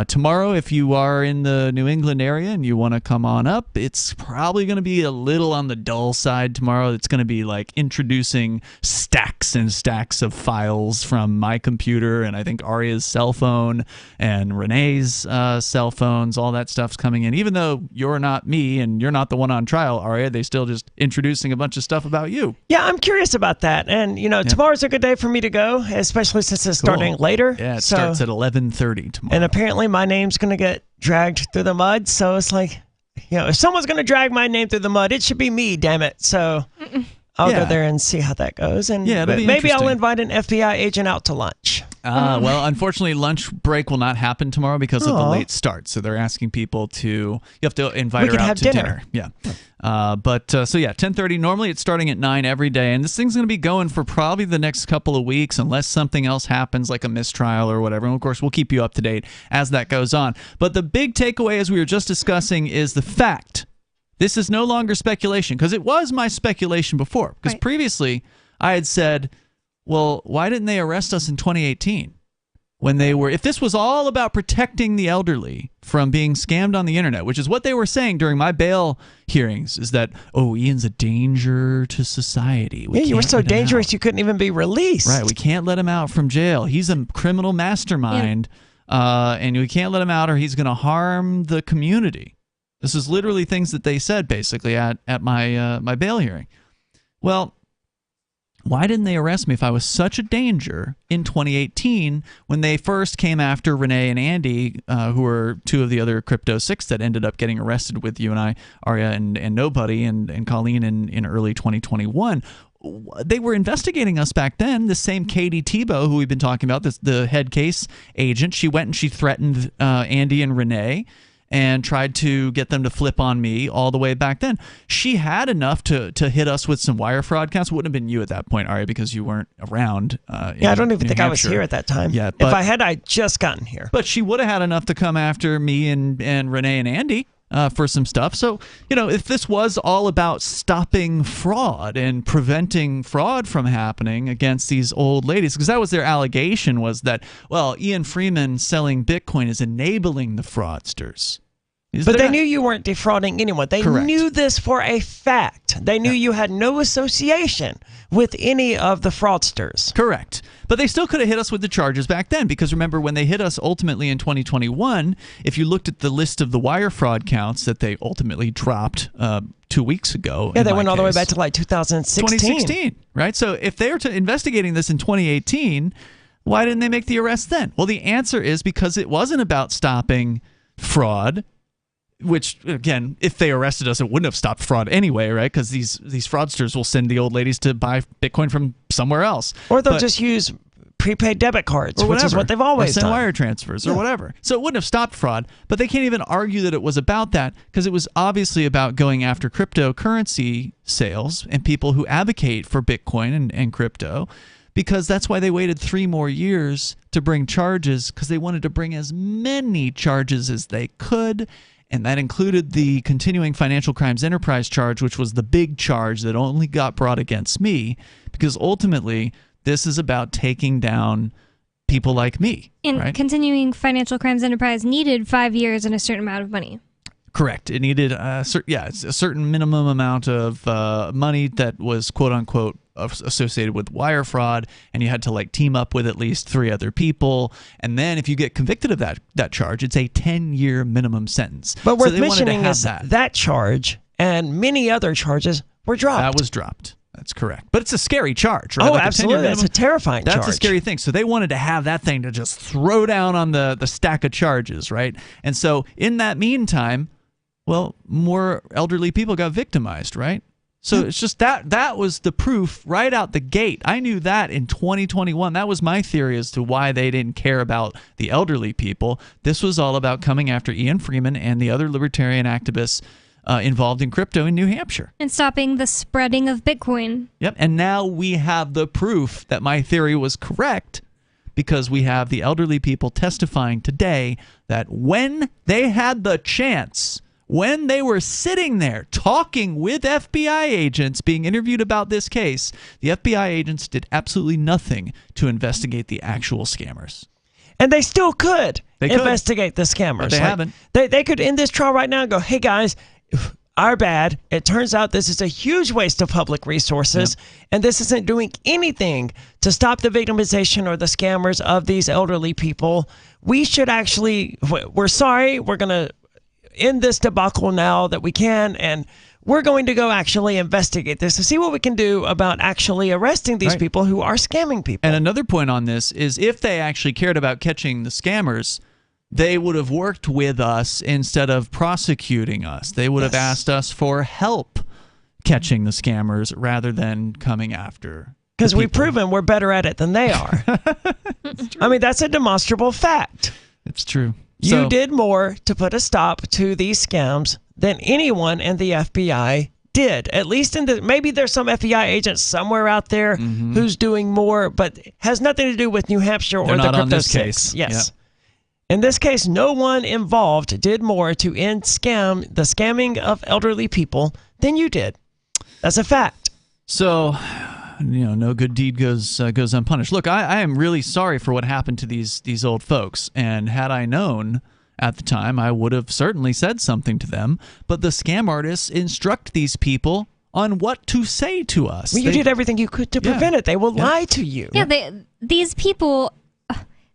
Tomorrow, if you are in the New England area and you want to come on up, it's probably going to be a little on the dull side tomorrow. It's going to be like introducing stacks and stacks of files from my computer and I think Aria's cell phone and Renee's cell phones. All that stuff's coming in. Even though you're not me and you're not the one on trial, Aria, they still just introducing a bunch of stuff about you. Yeah, I'm curious about that. And, tomorrow's a good day for me to go, especially since it's starting later. Yeah, it starts at 11:30 tomorrow. And apparently my name's going to get dragged through the mud. So it's like, if someone's going to drag my name through the mud, it should be me, damn it. So I'll go there and see how that goes. And maybe I'll invite an FBI agent out to lunch. Well, unfortunately, lunch break will not happen tomorrow because of the late start. So they're asking people you have to invite her out to dinner. Yeah. But 10:30. Normally it's starting at 9 every day. And this thing's going to be going for probably the next couple of weeks unless something else happens like a mistrial or whatever. And of course, we'll keep you up to date as that goes on. But the big takeaway, as we were just discussing, is the fact this is no longer speculation, because it was my speculation before. Because previously I had said, well, why didn't they arrest us in 2018 when they were, if this was all about protecting the elderly from being scammed on the internet, which is what they were saying during my bail hearings, is that, Ian's a danger to society. You were so dangerous you couldn't even be released. Right, we can't let him out from jail. He's a criminal mastermind, and we can't let him out or he's going to harm the community. This is literally things that they said, basically, at my my bail hearing. Well, why didn't they arrest me if I was such a danger in 2018 when they first came after Renee and Andy, who were two of the other Crypto 6 that ended up getting arrested with you and I, Aria and Nobody and Colleen in early 2021? They were investigating us back then. The same Katie Tebow, who we've been talking about, the head case agent, she went and she threatened Andy and Renee and tried to get them to flip on me all the way back then. She had enough to hit us with some wire fraud counts. It wouldn't have been you at that point, Aria, because you weren't around. I don't even think I was here at that time. Yeah, if I had, I'd just gotten here. But she would have had enough to come after me and Renee and Andy for some stuff. So, if this was all about stopping fraud and preventing fraud from happening against these old ladies, because that was their allegation, was that, Ian Freeman selling Bitcoin is enabling the fraudsters. But they knew you weren't defrauding anyone. They Correct. knew this for a fact. They knew you had no association with any of the fraudsters. Correct. But they still could have hit us with the charges back then, because remember, when they hit us ultimately in 2021, if you looked at the list of the wire fraud counts that they ultimately dropped 2 weeks ago. Yeah, they went all the way back to like 2016. 2016, right? So if they were investigating this in 2018, why didn't they make the arrest then? Well, the answer is because it wasn't about stopping fraud. Which, again, if they arrested us, it wouldn't have stopped fraud anyway, right? Because these fraudsters will send the old ladies to buy Bitcoin from somewhere else. Or they'll just use prepaid debit cards, or which is what they've always send done. wire transfers or whatever. So it wouldn't have stopped fraud, but they can't even argue that it was about that, because it was obviously about going after cryptocurrency sales and people who advocate for Bitcoin and crypto, because that's why they waited 3 more years to bring charges, because they wanted to bring as many charges as they could. And that included the continuing financial crimes enterprise charge, which was the big charge that only got brought against me, because ultimately this is about taking down people like me. And right? continuing financial crimes enterprise needed 5 years and a certain amount of money. Correct. It needed a certain minimum amount of money that was quote unquote associated with wire fraud, and you had to team up with at least 3 other people, and then if you get convicted of that charge, it's a 10-year minimum sentence. But worth they wanted to mentioning have is that charge and many other charges were dropped. That was dropped. That's correct. But it's a scary charge, right? Oh, Like absolutely. That's a terrifying charge. That's a scary thing. So they wanted to have that thing to just throw down on the stack of charges, right? And so in that meantime, well, more elderly people got victimized, right? So it's just that was the proof right out the gate. I knew that in 2021. That was my theory as to why they didn't care about the elderly people. This was all about coming after Ian Freeman and the other libertarian activists involved in crypto in New Hampshire. And stopping the spreading of Bitcoin. Yep. And now we have the proof that my theory was correct, because we have the elderly people testifying today that when they had the chance, when they were sitting there talking with FBI agents being interviewed about this case, the FBI agents did absolutely nothing to investigate the actual scammers. And they still could They could. investigate the scammers. But they haven't. They could end this trial right now and go, hey, guys, our bad. It turns out this is a huge waste of public resources, and this isn't doing anything to stop the victimization or the scammers of these elderly people. We should actually, we're sorry, we're going to end this debacle now that we can, and we're going to go actually investigate this to see what we can do about actually arresting these people who are scamming people. And another point on this is, if they actually cared about catching the scammers, they would have worked with us instead of prosecuting us. They would have asked us for help catching the scammers rather than coming after. Because we've proven we're better at it than they are. I mean, that's a demonstrable fact. It's true. You did more to put a stop to these scams than anyone in the FBI did. At least maybe there's some FBI agent somewhere out there who's doing more, but has nothing to do with New Hampshire or the Crypto 6. Case. Yes. In this case, no one involved did more to end the scamming of elderly people than you did. That's a fact. So, no good deed goes unpunished. Look, I am really sorry for what happened to these old folks, and had I known at the time, I would have certainly said something to them. But the scam artists instruct these people on what to say to us. Well, you did everything you could to prevent it. They will lie to you. Yeah, these people,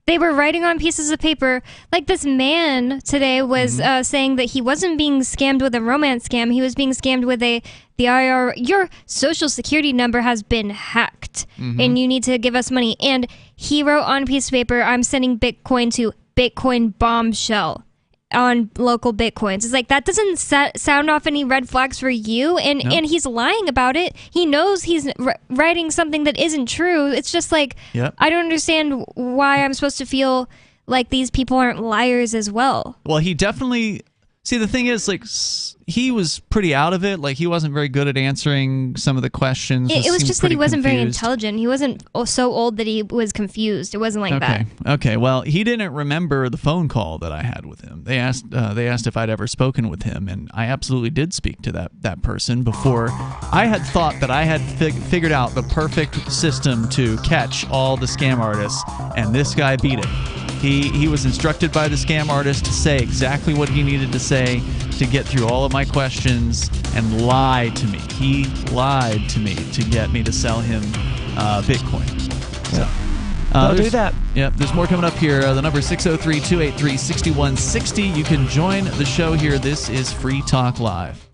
they were writing on pieces of paper. Like this man today was saying that he wasn't being scammed with a romance scam. He was being scammed with the IR. Your social security number has been hacked, and you need to give us money. And he wrote on a piece of paper, I'm sending Bitcoin to Bitcoin bombshell on local Bitcoins. It's like, that doesn't sound off any red flags for you. And and he's lying about it. He knows he's writing something that isn't true. It's just like, I don't understand why I'm supposed to feel like these people aren't liars as well. Well, he definitely... See, the thing is, he was pretty out of it. Like, he wasn't very good at answering some of the questions. It was just that he wasn't very confused. intelligent. He wasn't so old that he was confused. It wasn't like that. Okay. Well, he didn't remember the phone call that I had with him. They asked if I'd ever spoken with him, and I absolutely did speak to that person before. I had thought that I had figured out the perfect system to catch all the scam artists, and this guy beat it. He was instructed by the scam artist to say exactly what he needed to say to get through all of my questions and lie to me. He lied to me to get me to sell him Bitcoin. So, Don't do that. Yep, there's more coming up here. The number is 603-283-6160. You can join the show here. This is Free Talk Live.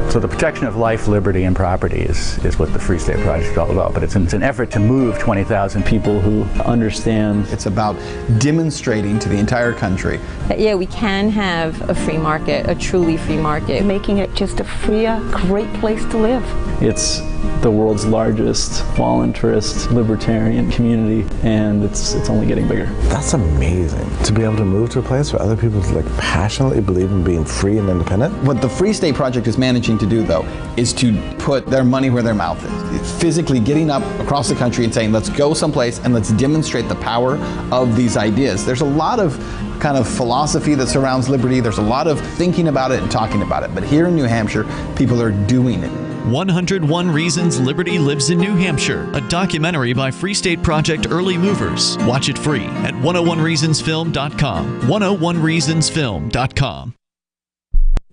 So the protection of life, liberty, and property is what the Free State Project is all about. But it's an effort to move 20,000 people who understand. It's about demonstrating to the entire country that, yeah, we can have a free market, a truly free market. Making it just a freer, great place to live. It's the world's largest voluntarist libertarian community, and it's only getting bigger. That's amazing, to be able to move to a place where other people passionately believe in being free and independent. What the Free State Project is managing to do, though, is to put their money where their mouth is. It's physically getting up across the country and saying, let's go someplace and let's demonstrate the power of these ideas. There's a lot of kind of philosophy that surrounds liberty. There's a lot of thinking about it and talking about it. But here in New Hampshire, people are doing it. 101 Reasons Liberty Lives in New Hampshire, a documentary by Free State Project Early Movers. Watch it free at 101reasonsfilm.com. 101reasonsfilm.com.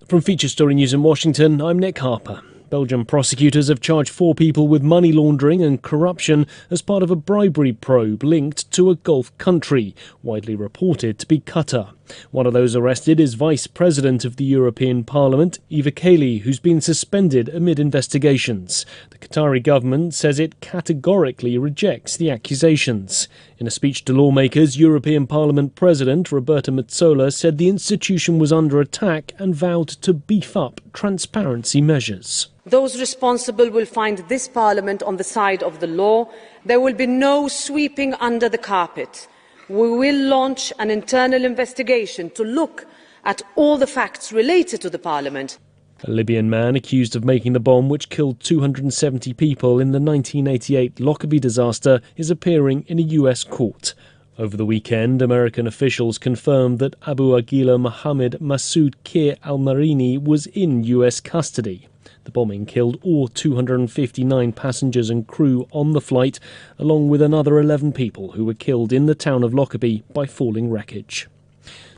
From Feature Story News in Washington, I'm Nick Harper. Belgian prosecutors have charged 4 people with money laundering and corruption as part of a bribery probe linked to a Gulf country, widely reported to be Qatar. One of those arrested is Vice President of the European Parliament, Eva Kaili, who's been suspended amid investigations. The Qatari government says it categorically rejects the accusations. In a speech to lawmakers, European Parliament President Roberta Metsola said the institution was under attack and vowed to beef up transparency measures. Those responsible will find this Parliament on the side of the law. There will be no sweeping under the carpet. We will launch an internal investigation to look at all the facts related to the Parliament. A Libyan man accused of making the bomb which killed 270 people in the 1988 Lockerbie disaster is appearing in a US court. Over the weekend, American officials confirmed that Abu Aguila Mohammed Masoud Kir al-Marini was in US custody. The bombing killed all 259 passengers and crew on the flight, along with another 11 people who were killed in the town of Lockerbie by falling wreckage.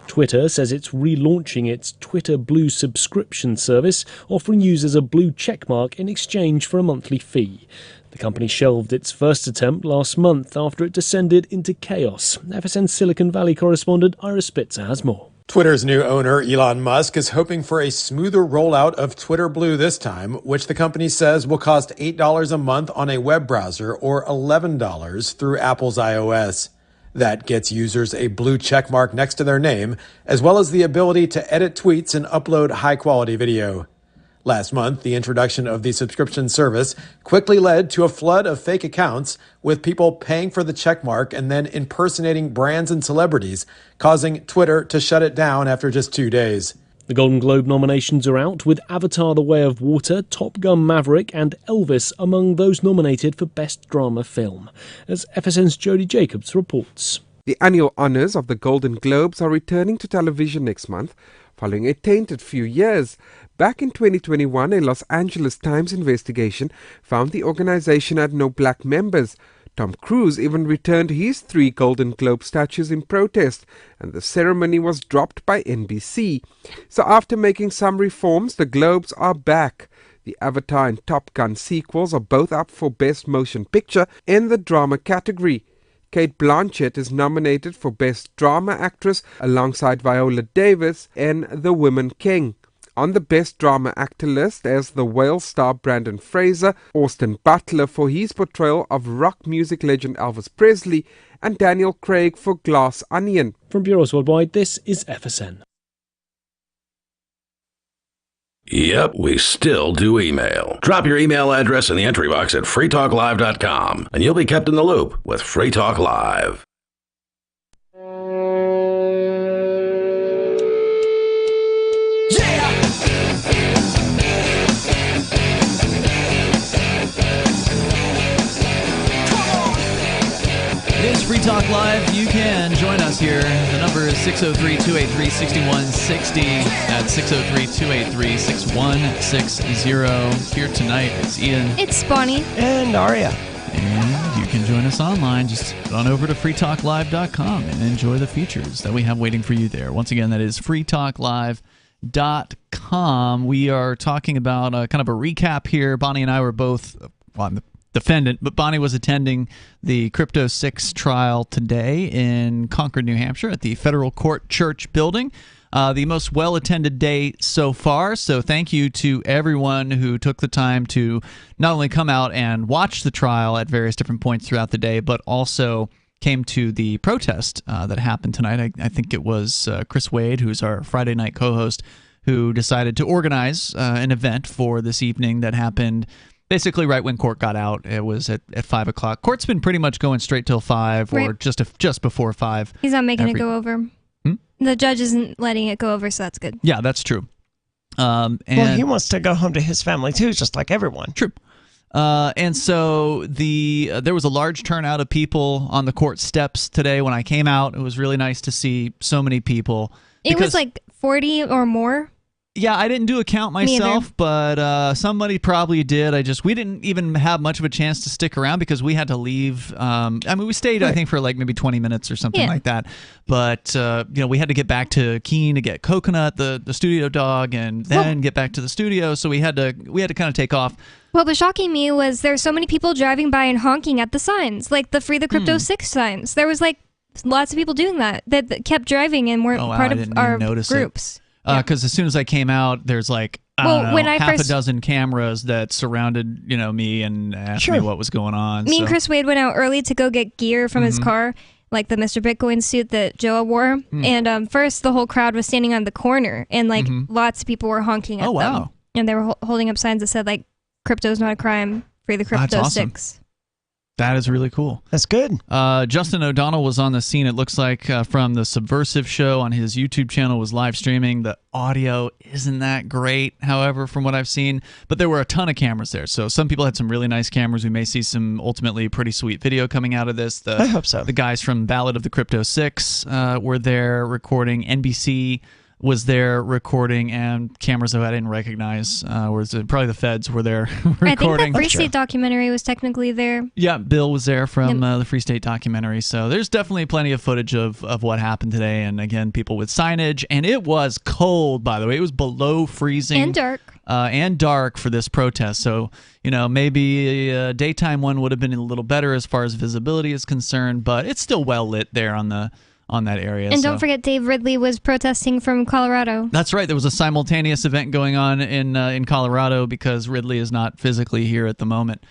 Twitter says it's relaunching its Twitter Blue subscription service, offering users a blue checkmark in exchange for a monthly fee. The company shelved its first attempt last month after it descended into chaos. FSN Silicon Valley correspondent Ira Spitzer has more. Twitter's new owner, Elon Musk, is hoping for a smoother rollout of Twitter Blue this time, which the company says will cost $8 a month on a web browser or $11 through Apple's iOS. That gets users a blue checkmark next to their name, as well as the ability to edit tweets and upload high-quality video. Last month, the introduction of the subscription service quickly led to a flood of fake accounts, with people paying for the checkmark and then impersonating brands and celebrities, causing Twitter to shut it down after just 2 days. The Golden Globe nominations are out, with Avatar: The Way of Water, Top Gun: Maverick and Elvis among those nominated for Best Drama Film. As FSN's Jody Jacobs reports. The annual honours of the Golden Globes are returning to television next month, following a tainted few years. Back in 2021, a Los Angeles Times investigation found the organisation had no black members. Tom Cruise even returned his 3 Golden Globe statues in protest, and the ceremony was dropped by NBC. So after making some reforms, the Globes are back. The Avatar and Top Gun sequels are both up for Best Motion Picture in the drama category. Cate Blanchett is nominated for Best Drama Actress alongside Viola Davis in The Woman King. On the Best Drama Actor list as the Whale star Brandon Fraser, Austin Butler for his portrayal of rock music legend Elvis Presley, and Daniel Craig for Glass Onion. From Bureaus Worldwide, this is FSN. Yep, we still do email. Drop your email address in the entry box at freetalklive.com, and you'll be kept in the loop with Free Talk Live. Free Talk Live. You can join us here. The number is 603-283-6160. That's 603-283-6160. Here tonight, it's Ian. It's Bonnie. And Aria. And you can join us online. Just head on over to freetalklive.com and enjoy the features that we have waiting for you there. Once again, that is freetalklive.com. We are talking about kind of a recap here. Bonnie and I were both, well, I'm the defendant, but Bonnie was attending the Crypto 6 trial today in Concord, New Hampshire at the Federal Court Church building. The most well-attended day so far, so thank you to everyone who took the time to not only come out and watch the trial at various different points throughout the day, but also came to the protest that happened tonight. I think it was Chris Wade, who's our Friday night co-host, who decided to organize an event for this evening that happened basically right when court got out. It was at 5 o'clock. Court's been pretty much going straight till 5 or Right. just before 5. He's not making it go over. Hmm? The judge isn't letting it go over, so that's good. Yeah, that's true. And Well, he wants to go home to his family too, just like everyone. True. And so there was a large turnout of people on the court steps today when I came out. It was really nice to see so many people. It was like 40 or more. Yeah, I didn't do a count myself, but somebody probably did. We didn't even have much of a chance to stick around because we had to leave. We stayed, I think, for like maybe 20 minutes or something like that. But we had to get back to Keene to get Coconut, the studio dog, and then get back to the studio. So we had to kind of take off. What was shocking me was there's so many people driving by and honking at the signs, like the Free the Crypto 6 signs. There was like lots of people doing that kept driving and weren't part of our groups. Because as soon as I came out, there's like half a dozen cameras that surrounded me and asked me what was going on. Me and Chris Wade went out early to go get gear from his car, like the Mr. Bitcoin suit that Joe wore. And first, the whole crowd was standing on the corner, and like lots of people were honking at them. Wow. And they were holding up signs that said like "Crypto's not a crime, free the Crypto That's awesome. 6." That is really cool. That's good. Justin O'Donnell was on the scene, it looks like, from the Subversive Show on his YouTube channel, was live streaming. The audio isn't that great, however, from what I've seen. But there were a ton of cameras there. So some people had some really nice cameras. We may see some ultimately pretty sweet video coming out of this. I hope so. The guys from Ballad of the Crypto 6 were there recording. NBC was there recording, and cameras that I didn't recognize. Probably the feds were there recording. I think the Free State documentary was technically there. Yeah, Bill was there from the Free State documentary. So there's definitely plenty of footage of what happened today. And again, people with signage. And it was cold, by the way. It was below freezing. And dark. And dark for this protest. So, maybe a daytime one would have been a little better as far as visibility is concerned. But it's still well lit there on that area. And don't forget, Dave Ridley was protesting from Colorado. That's right. There was a simultaneous event going on in Colorado because Ridley is not physically here at the moment.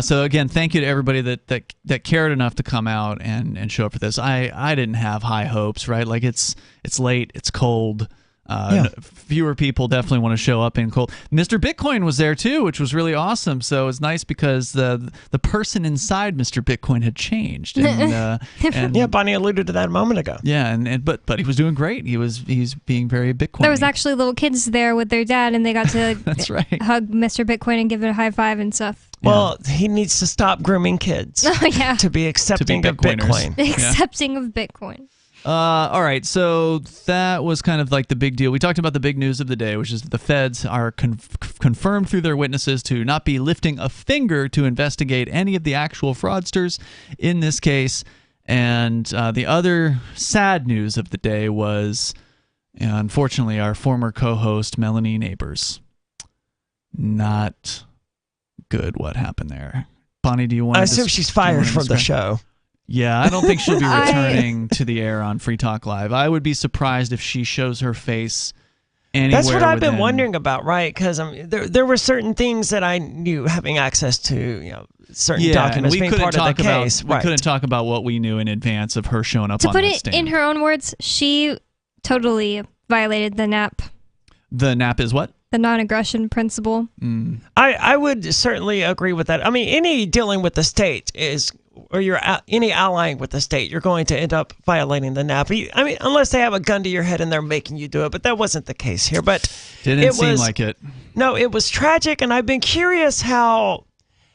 So again, thank you to everybody that cared enough to come out and show up for this. I didn't have high hopes, right? Like it's late, it's cold. Fewer people definitely want to show up in cold. Mr. Bitcoin was there too, which was really awesome. So it's nice because the person inside Mr. Bitcoin had changed. And Bonnie alluded to that a moment ago. Yeah, but he was doing great. He's being very Bitcoin. There was actually little kids there with their dad, and they got to That's right. hug Mr. Bitcoin and give it a high five and stuff. Well, he needs to stop grooming kids to be accepting of Bitcoin. Accepting of Bitcoin. All right, so that was kind of like the big deal. We talked about the big news of the day, which is that the feds are confirmed through their witnesses to not be lifting a finger to investigate any of the actual fraudsters in this case. And the other sad news of the day was, unfortunately, our former co-host, Melanie Neighbors. Not good what happened there. Bonnie, do you want to... I assume she's fired from the show. Yeah, I don't think she'll be returning to the air on Free Talk Live. I would be surprised if she shows her face anywhere. That's what I've been wondering about, right? Because there were certain things that I knew having access to, certain documents being part of the case. We couldn't talk about what we knew in advance of her showing up on that stand. To put it in her own words, she totally violated the NAP. The NAP is what? The non-aggression principle. I would certainly agree with that. I mean, any dealing with the state or any allying with the state, you're going to end up violating the NAP. I mean, unless they have a gun to your head and they're making you do it, but that wasn't the case here. But didn't seem like it. No, it was tragic, and I've been curious how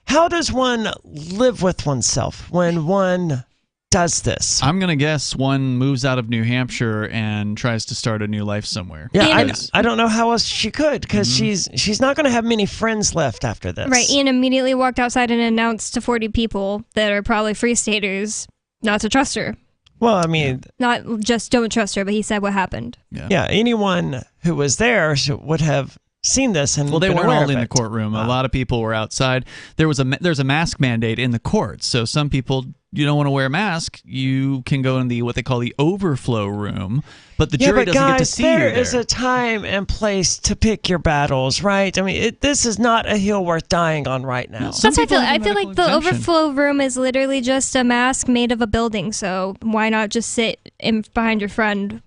does one live with oneself when one does this? I'm going to guess one moves out of New Hampshire and tries to start a new life somewhere. Yeah, I don't know how else she could, because she's not going to have many friends left after this. Right, Ian immediately walked outside and announced to 40 people that are probably Free Staters not to trust her. Well, I mean... Not just don't trust her, but he said what happened. Yeah, anyone who was there would have seen this and they been weren't aware all of in the it. courtroom. A lot of people were outside. There's a mask mandate in the courts, so some people, you don't want to wear a mask, you can go in what they call the overflow room, but the jury doesn't get to see you there. There is a time and place to pick your battles, right? I mean, this is not a hill worth dying on right now. That's how I feel like the overflow room is literally just a mask made of a building, so why not just sit behind your friend?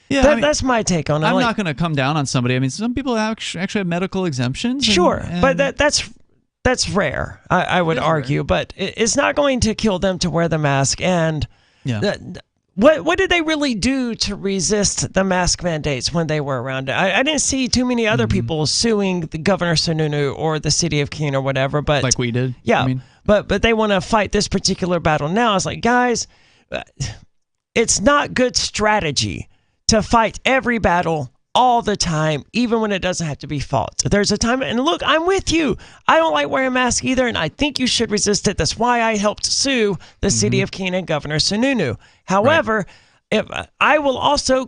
Yeah, that's my take on it. I'm not going to come down on somebody. I mean, some people actually have medical exemptions. Sure, but that's rare, I would argue. But it's not going to kill them to wear the mask. And what did they really do to resist the mask mandates when they were around? I didn't see too many other people suing the Governor Sununu or the city of Keene or whatever. But like we did. Yeah, but they want to fight this particular battle now. It's like, guys, it's not good strategy to fight every battle all the time, even when it doesn't have to be fought. There's a time, and look, I'm with you. I don't like wearing a mask either, and I think you should resist it. That's why I helped sue the city of Keene and Governor Sununu. However, if I will also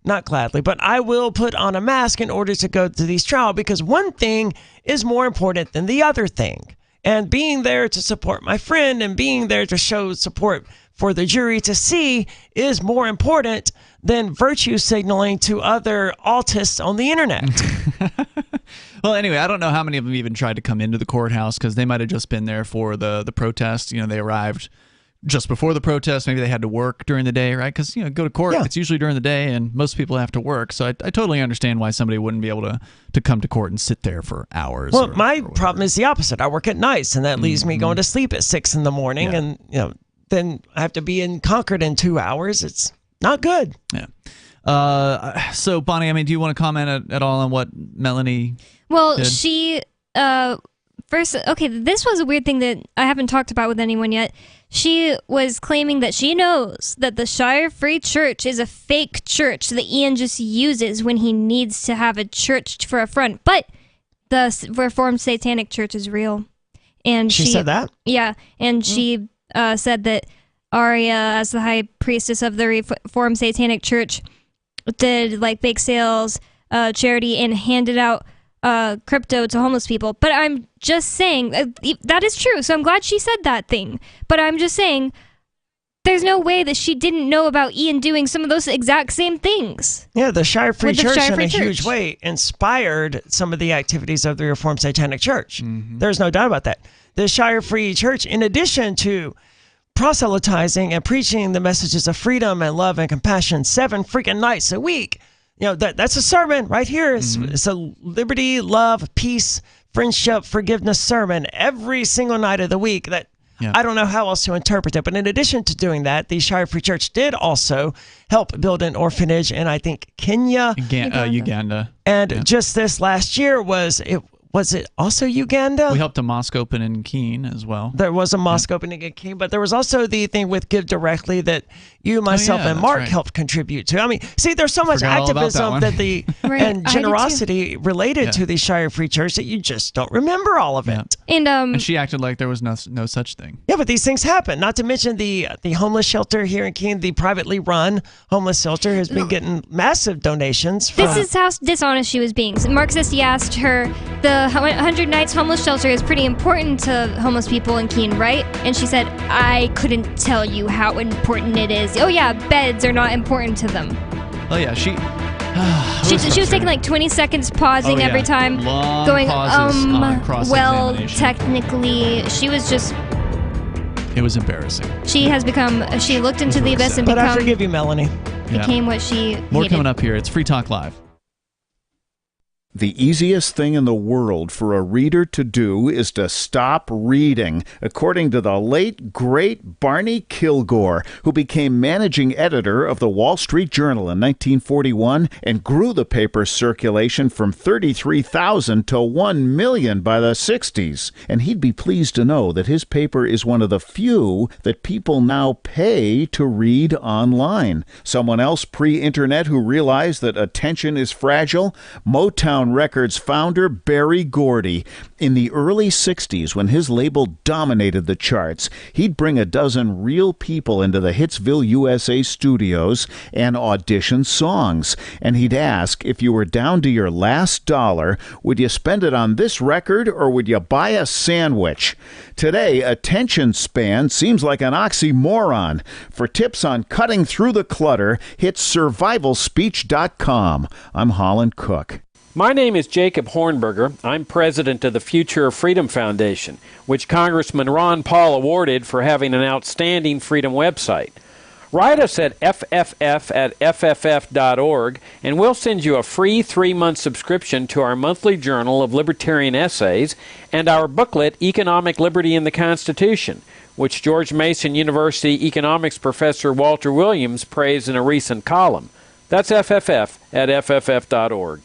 not gladly, but I will put on a mask in order to go to these trials, because one thing is more important than the other thing. And being there to support my friend and being there to show support for the jury to see is more important than virtue signaling to other autists on the internet. Well, anyway, I don't know how many of them even tried to come into the courthouse, because they might have just been there for the protest. They arrived just before the protest. Maybe they had to work during the day, right? Because, go to court, it's usually during the day, and most people have to work. So I totally understand why somebody wouldn't be able to come to court and sit there for hours. Well, my problem is the opposite. I work at nights, and that leaves me going to sleep at 6 in the morning, and, then I have to be in Concord in 2 hours. It's not good. Yeah. So, Bonnie, I mean, do you want to comment at all on what Melanie did? She... First, okay, this was a weird thing that I haven't talked about with anyone yet. She was claiming that she knows that the Shire Free Church is a fake church that Ian just uses when he needs to have a church for a front. But the Reformed Satanic Church is real. And she said that? Yeah, and she said that Aria, as the high priestess of the Reformed Satanic Church, did like bake sales, charity, and handed out crypto to homeless people. But I'm just saying that is true, so I'm glad she said that thing. But I'm just saying there's no way that she didn't know about Ian doing some of those exact same things. Yeah, the Shire Free Church in a huge way inspired some of the activities of the Reformed Satanic Church. There's no doubt about that. The Shire Free Church, in addition to proselytizing and preaching the messages of freedom and love and compassion 7 freaking nights a week, that's a sermon right here. It's a liberty, love, peace, friendship, forgiveness sermon every single night of the week. That I don't know how else to interpret it. But in addition to doing that, the Shire Free Church did also help build an orphanage in, I think, Kenya, Uganda. And just this last year was it also Uganda? We helped a mosque open in Keene as well. There was a mosque opening in Keene, but there was also the thing with Give Directly that you, myself, and Mark helped contribute to. I mean, see, there's so much activism and generosity related to the Shire Free Church that you just don't remember all of it. And she acted like there was no such thing. Yeah, but these things happen. Not to mention the homeless shelter here in Keene, the privately run homeless shelter, has been getting massive donations. This is how dishonest she was being. Mark Zesty asked her, the 100 Nights homeless shelter is pretty important to homeless people in Keene, right? And she said, I couldn't tell you how important it is. Oh yeah, beds are not important to them. Oh yeah, she was taking like 20 seconds pausing every time. Long going, pauses on cross-examination. Technically, she was just... It was embarrassing. She looked into the abyss and But I forgive you, Melanie. Became what she More hated. coming up here. It's Free Talk Live. The easiest thing in the world for a reader to do is to stop reading, according to the late, great Barney Kilgore, who became managing editor of the Wall Street Journal in 1941 and grew the paper's circulation from 33,000 to 1 million by the 60s. And he'd be pleased to know that his paper is one of the few that people now pay to read online. Someone else pre-internet who realized that attention is fragile? Motown Records founder Berry Gordy. In the early 60s, when his label dominated the charts, he'd bring a dozen real people into the Hitsville, USA studios and audition songs. And he'd ask, if you were down to your last dollar, would you spend it on this record or would you buy a sandwich? Today, attention span seems like an oxymoron. For tips on cutting through the clutter, hit survivalspeech.com. I'm Holland Cook. My name is Jacob Hornberger. I'm president of the Future of Freedom Foundation, which Congressman Ron Paul awarded for having an outstanding freedom website. Write us at fff@fff.org, and we'll send you a free 3-month subscription to our monthly journal of libertarian essays and our booklet, Economic Liberty in the Constitution, which George Mason University economics professor Walter Williams praised in a recent column. That's fff@fff.org.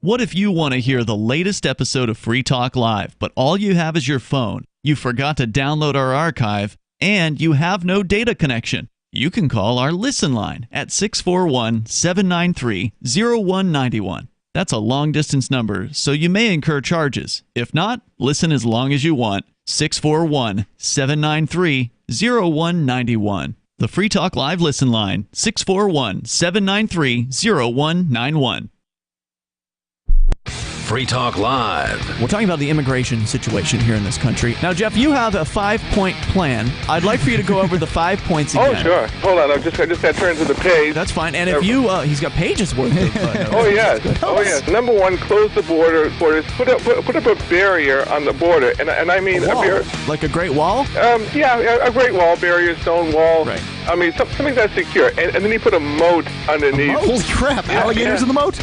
What if you want to hear the latest episode of Free Talk Live, but all you have is your phone, you forgot to download our archive, and you have no data connection? You can call our Listen line at 641-793-0191. That's a long-distance number, so you may incur charges. If not, listen as long as you want. 641-793-0191. The Free Talk Live Listen line, 641-793-0191. Free Talk Live. We're talking about the immigration situation here in this country. Now, Jeff, you have a 5-point plan. I'd like for you to go over the 5 points again. Oh, sure. Hold on. I just got to turn to the page. That's fine. And if you, he's got pages worth of Oh, yes. Oh, yes. Number one, close the borders. Put up a barrier on the border. And I mean a barrier. Like a great wall? Yeah, a great wall, barrier, stone wall. Right. I mean, something that's secure. And then you put a moat underneath. Holy crap. Alligators in the moat?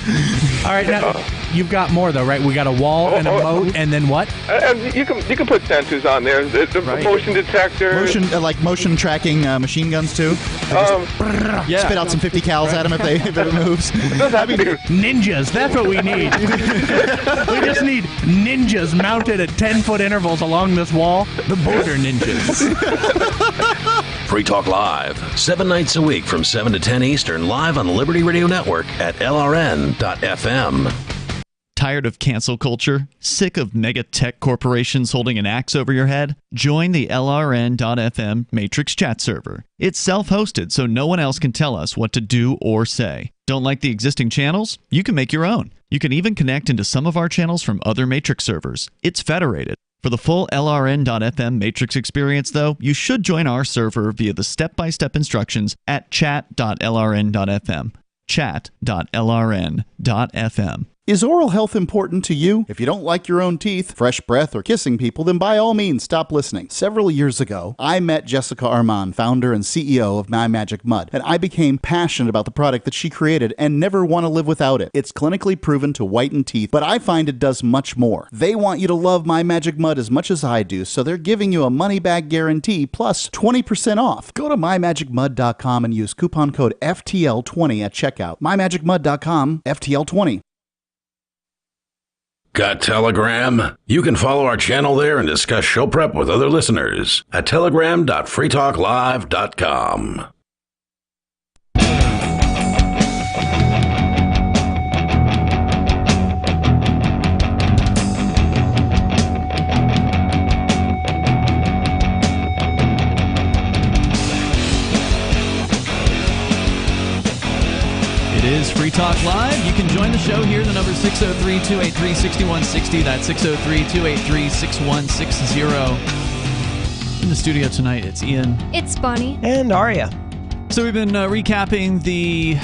All right, now, you've got more, though, right? We got a wall and a moat, and then what? And you can put sensors on there. The motion detector. Motion tracking machine guns, too? Spit out some 50 cals at them if it moves. Ninjas, that's what we need. We just need ninjas mounted at 10-foot intervals along this wall. The border ninjas. Free Talk Live, 7 nights a week from 7 to 10 Eastern, live on the Liberty Radio Network at LRN.FM. Tired of cancel culture? Sick of mega tech corporations holding an axe over your head? Join the LRN.FM Matrix chat server. It's self-hosted, so no one else can tell us what to do or say. Don't like the existing channels? You can make your own. You can even connect into some of our channels from other Matrix servers. It's federated. For the full LRN.FM Matrix experience, though, you should join our server via the step-by-step instructions at chat.lrn.fm. Chat.lrn.fm. Is oral health important to you? If you don't like your own teeth, fresh breath, or kissing people, then by all means stop listening. Several years ago, I met Jessica Armand, founder and CEO of My Magic Mud, and I became passionate about the product that she created and never want to live without it. It's clinically proven to whiten teeth, but I find it does much more. They want you to love My Magic Mud as much as I do, so they're giving you a money-back guarantee plus 20% off. Go to mymagicmud.com and use coupon code FTL20 at checkout. mymagicmud.com, FTL20. Got Telegram? You can follow our channel there and discuss show prep with other listeners at telegram.freetalklive.com. It is Free Talk Live. You can join the show here. The number is 603-283-6160. That's 603-283-6160. In the studio tonight, it's Ian. It's Bonnie. And Aria. So we've been recapping the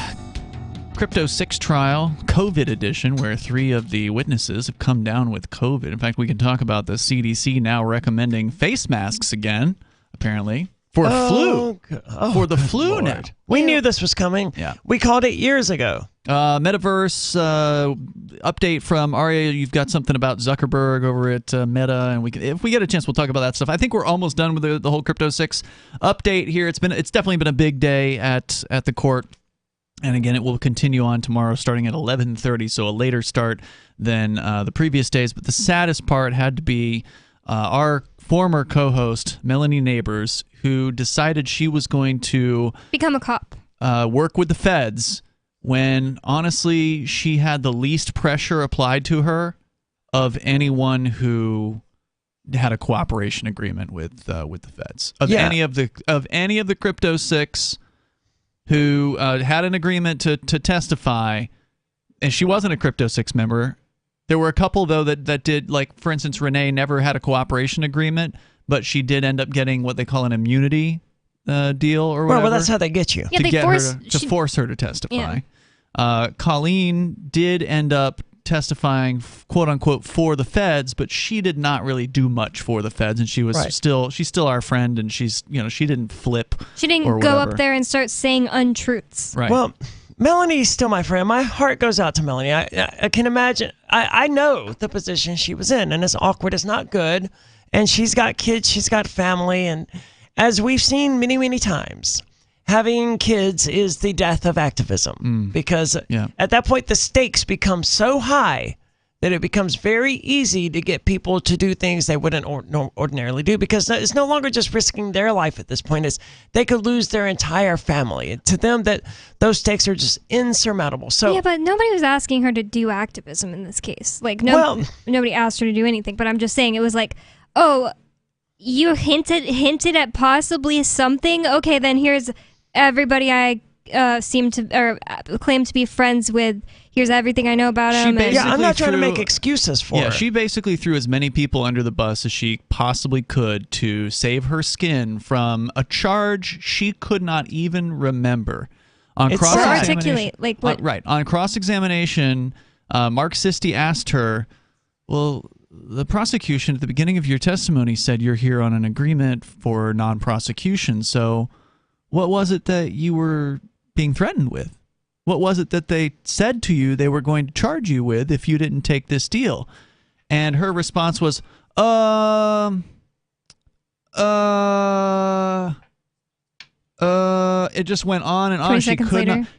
Crypto 6 trial, COVID edition, where 3 of the witnesses have come down with COVID. In fact, we can talk about the CDC now recommending face masks again, apparently. For the flu Lord. now. We knew this was coming. Yeah. We called it years ago. Metaverse update from Arya. You've got something about Zuckerberg over at Meta, and if we get a chance, we'll talk about that stuff. I think we're almost done with the whole Crypto 6 update here. It's definitely been a big day at the court, and again, it will continue on tomorrow, starting at 11:30, so a later start than the previous days. But the saddest part had to be our former co-host Melanie Neighbors, who decided she was going to become a cop, work with the feds, when honestly she had the least pressure applied to her of anyone who had a cooperation agreement with the feds, of any of the Crypto 6 who had an agreement to testify, and she wasn't a Crypto 6 member. There were a couple though that did, like for instance, Renee never had a cooperation agreement, but she did end up getting what they call an immunity deal or whatever. Well, that's how they get you. Yeah, to force her to testify. Yeah. Colleen did end up testifying, quote unquote, for the feds, but she did not really do much for the feds, and she's still our friend, and she didn't flip. She didn't go up there and start saying untruths. Right. Well, Melanie's still my friend. My heart goes out to Melanie. I can imagine. I know the position she was in, and it's awkward. It's not good. And she's got kids. She's got family. And as we've seen many, many times, having kids is the death of activism. Because at that point, the stakes become so high that it becomes very easy to get people to do things they wouldn't ordinarily do, because it's no longer just risking their life at this point. It's they could lose their entire family. And to them, that those stakes are just insurmountable. So yeah, but nobody was asking her to do activism in this case. Like nobody asked her to do anything. But I'm just saying, it was like, oh, you hinted at possibly something. Okay, then here's everybody I claim to be friends with. Here's everything I know about him. I'm not trying to make excuses for her. She basically threw as many people under the bus as she possibly could to save her skin from a charge she could not even remember. On articulate, like what? Right. On cross-examination, Mark Sisti asked her, well, the prosecution at the beginning of your testimony said you're here on an agreement for non-prosecution, so what was it that you were being threatened with? What was it that they said to you they were going to charge you with if you didn't take this deal? And her response was, it just went on and on.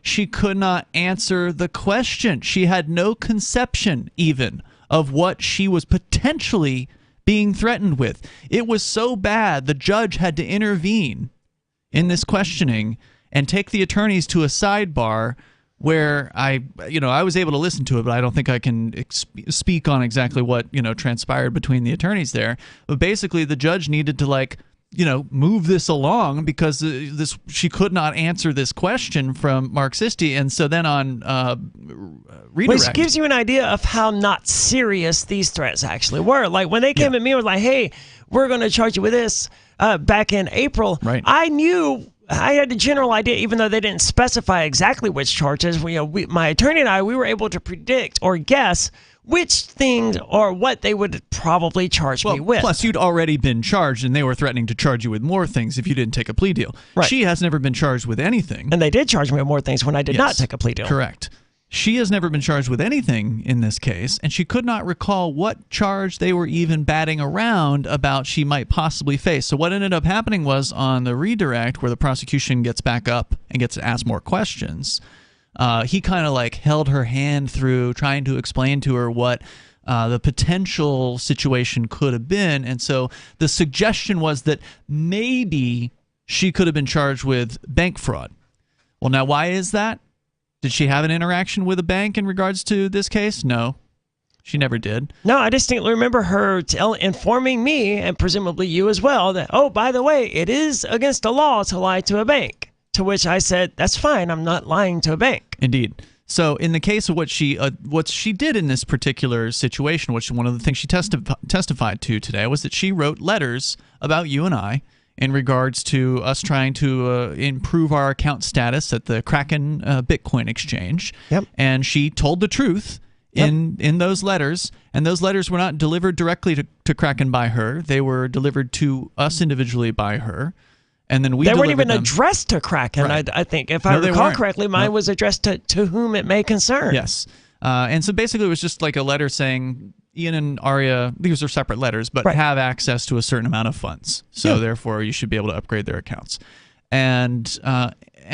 She could not answer the question. She had no conception even of what she was potentially being threatened with. It was so bad, the judge had to intervene in this questioning and take the attorneys to a sidebar where I was able to listen to it, but I don't think I can speak on exactly what, transpired between the attorneys there. But basically, the judge needed to move this along because she could not answer this question from Mark Sisti. And so then on redirect. Which gives you an idea of how not serious these threats actually were. Like when they came at me and was like, hey, we're going to charge you with this back in April. Right. I knew, I had a general idea, even though they didn't specify exactly which charges. My attorney and I, we were able to predict or guess which things or what they would probably charge me with. Plus, you'd already been charged, and they were threatening to charge you with more things if you didn't take a plea deal. Right. She has never been charged with anything. And they did charge me with more things when I did not take a plea deal. Correct. She has never been charged with anything in this case, and she could not recall what charge they were even batting around about she might possibly face. So what ended up happening was on the redirect, where the prosecution gets back up and gets to ask more questions, he kind of held her hand through trying to explain to her what the potential situation could have been. And so the suggestion was that maybe she could have been charged with bank fraud. Well, now, why is that? Did she have an interaction with a bank in regards to this case? No, she never did. No, I distinctly remember her informing me, and presumably you as well, that, oh, by the way, it is against the law to lie to a bank. To which I said, that's fine, I'm not lying to a bank. Indeed. So in the case of what she did in this particular situation, one of the things she testified to today was that she wrote letters about you and I in regards to us trying to improve our account status at the Kraken Bitcoin exchange. Yep. And she told the truth in those letters, and those letters were not delivered directly to Kraken by her. They were delivered to us individually by her. And then we they weren't delivered even them. addressed to Kraken. Right. I think, if No, I they recall weren't. correctly, mine Nope. was addressed to whom it may concern. Yes. And so basically it was just like a letter saying Ian and Aria, these are separate letters, but have access to a certain amount of funds. So therefore you should be able to upgrade their accounts. And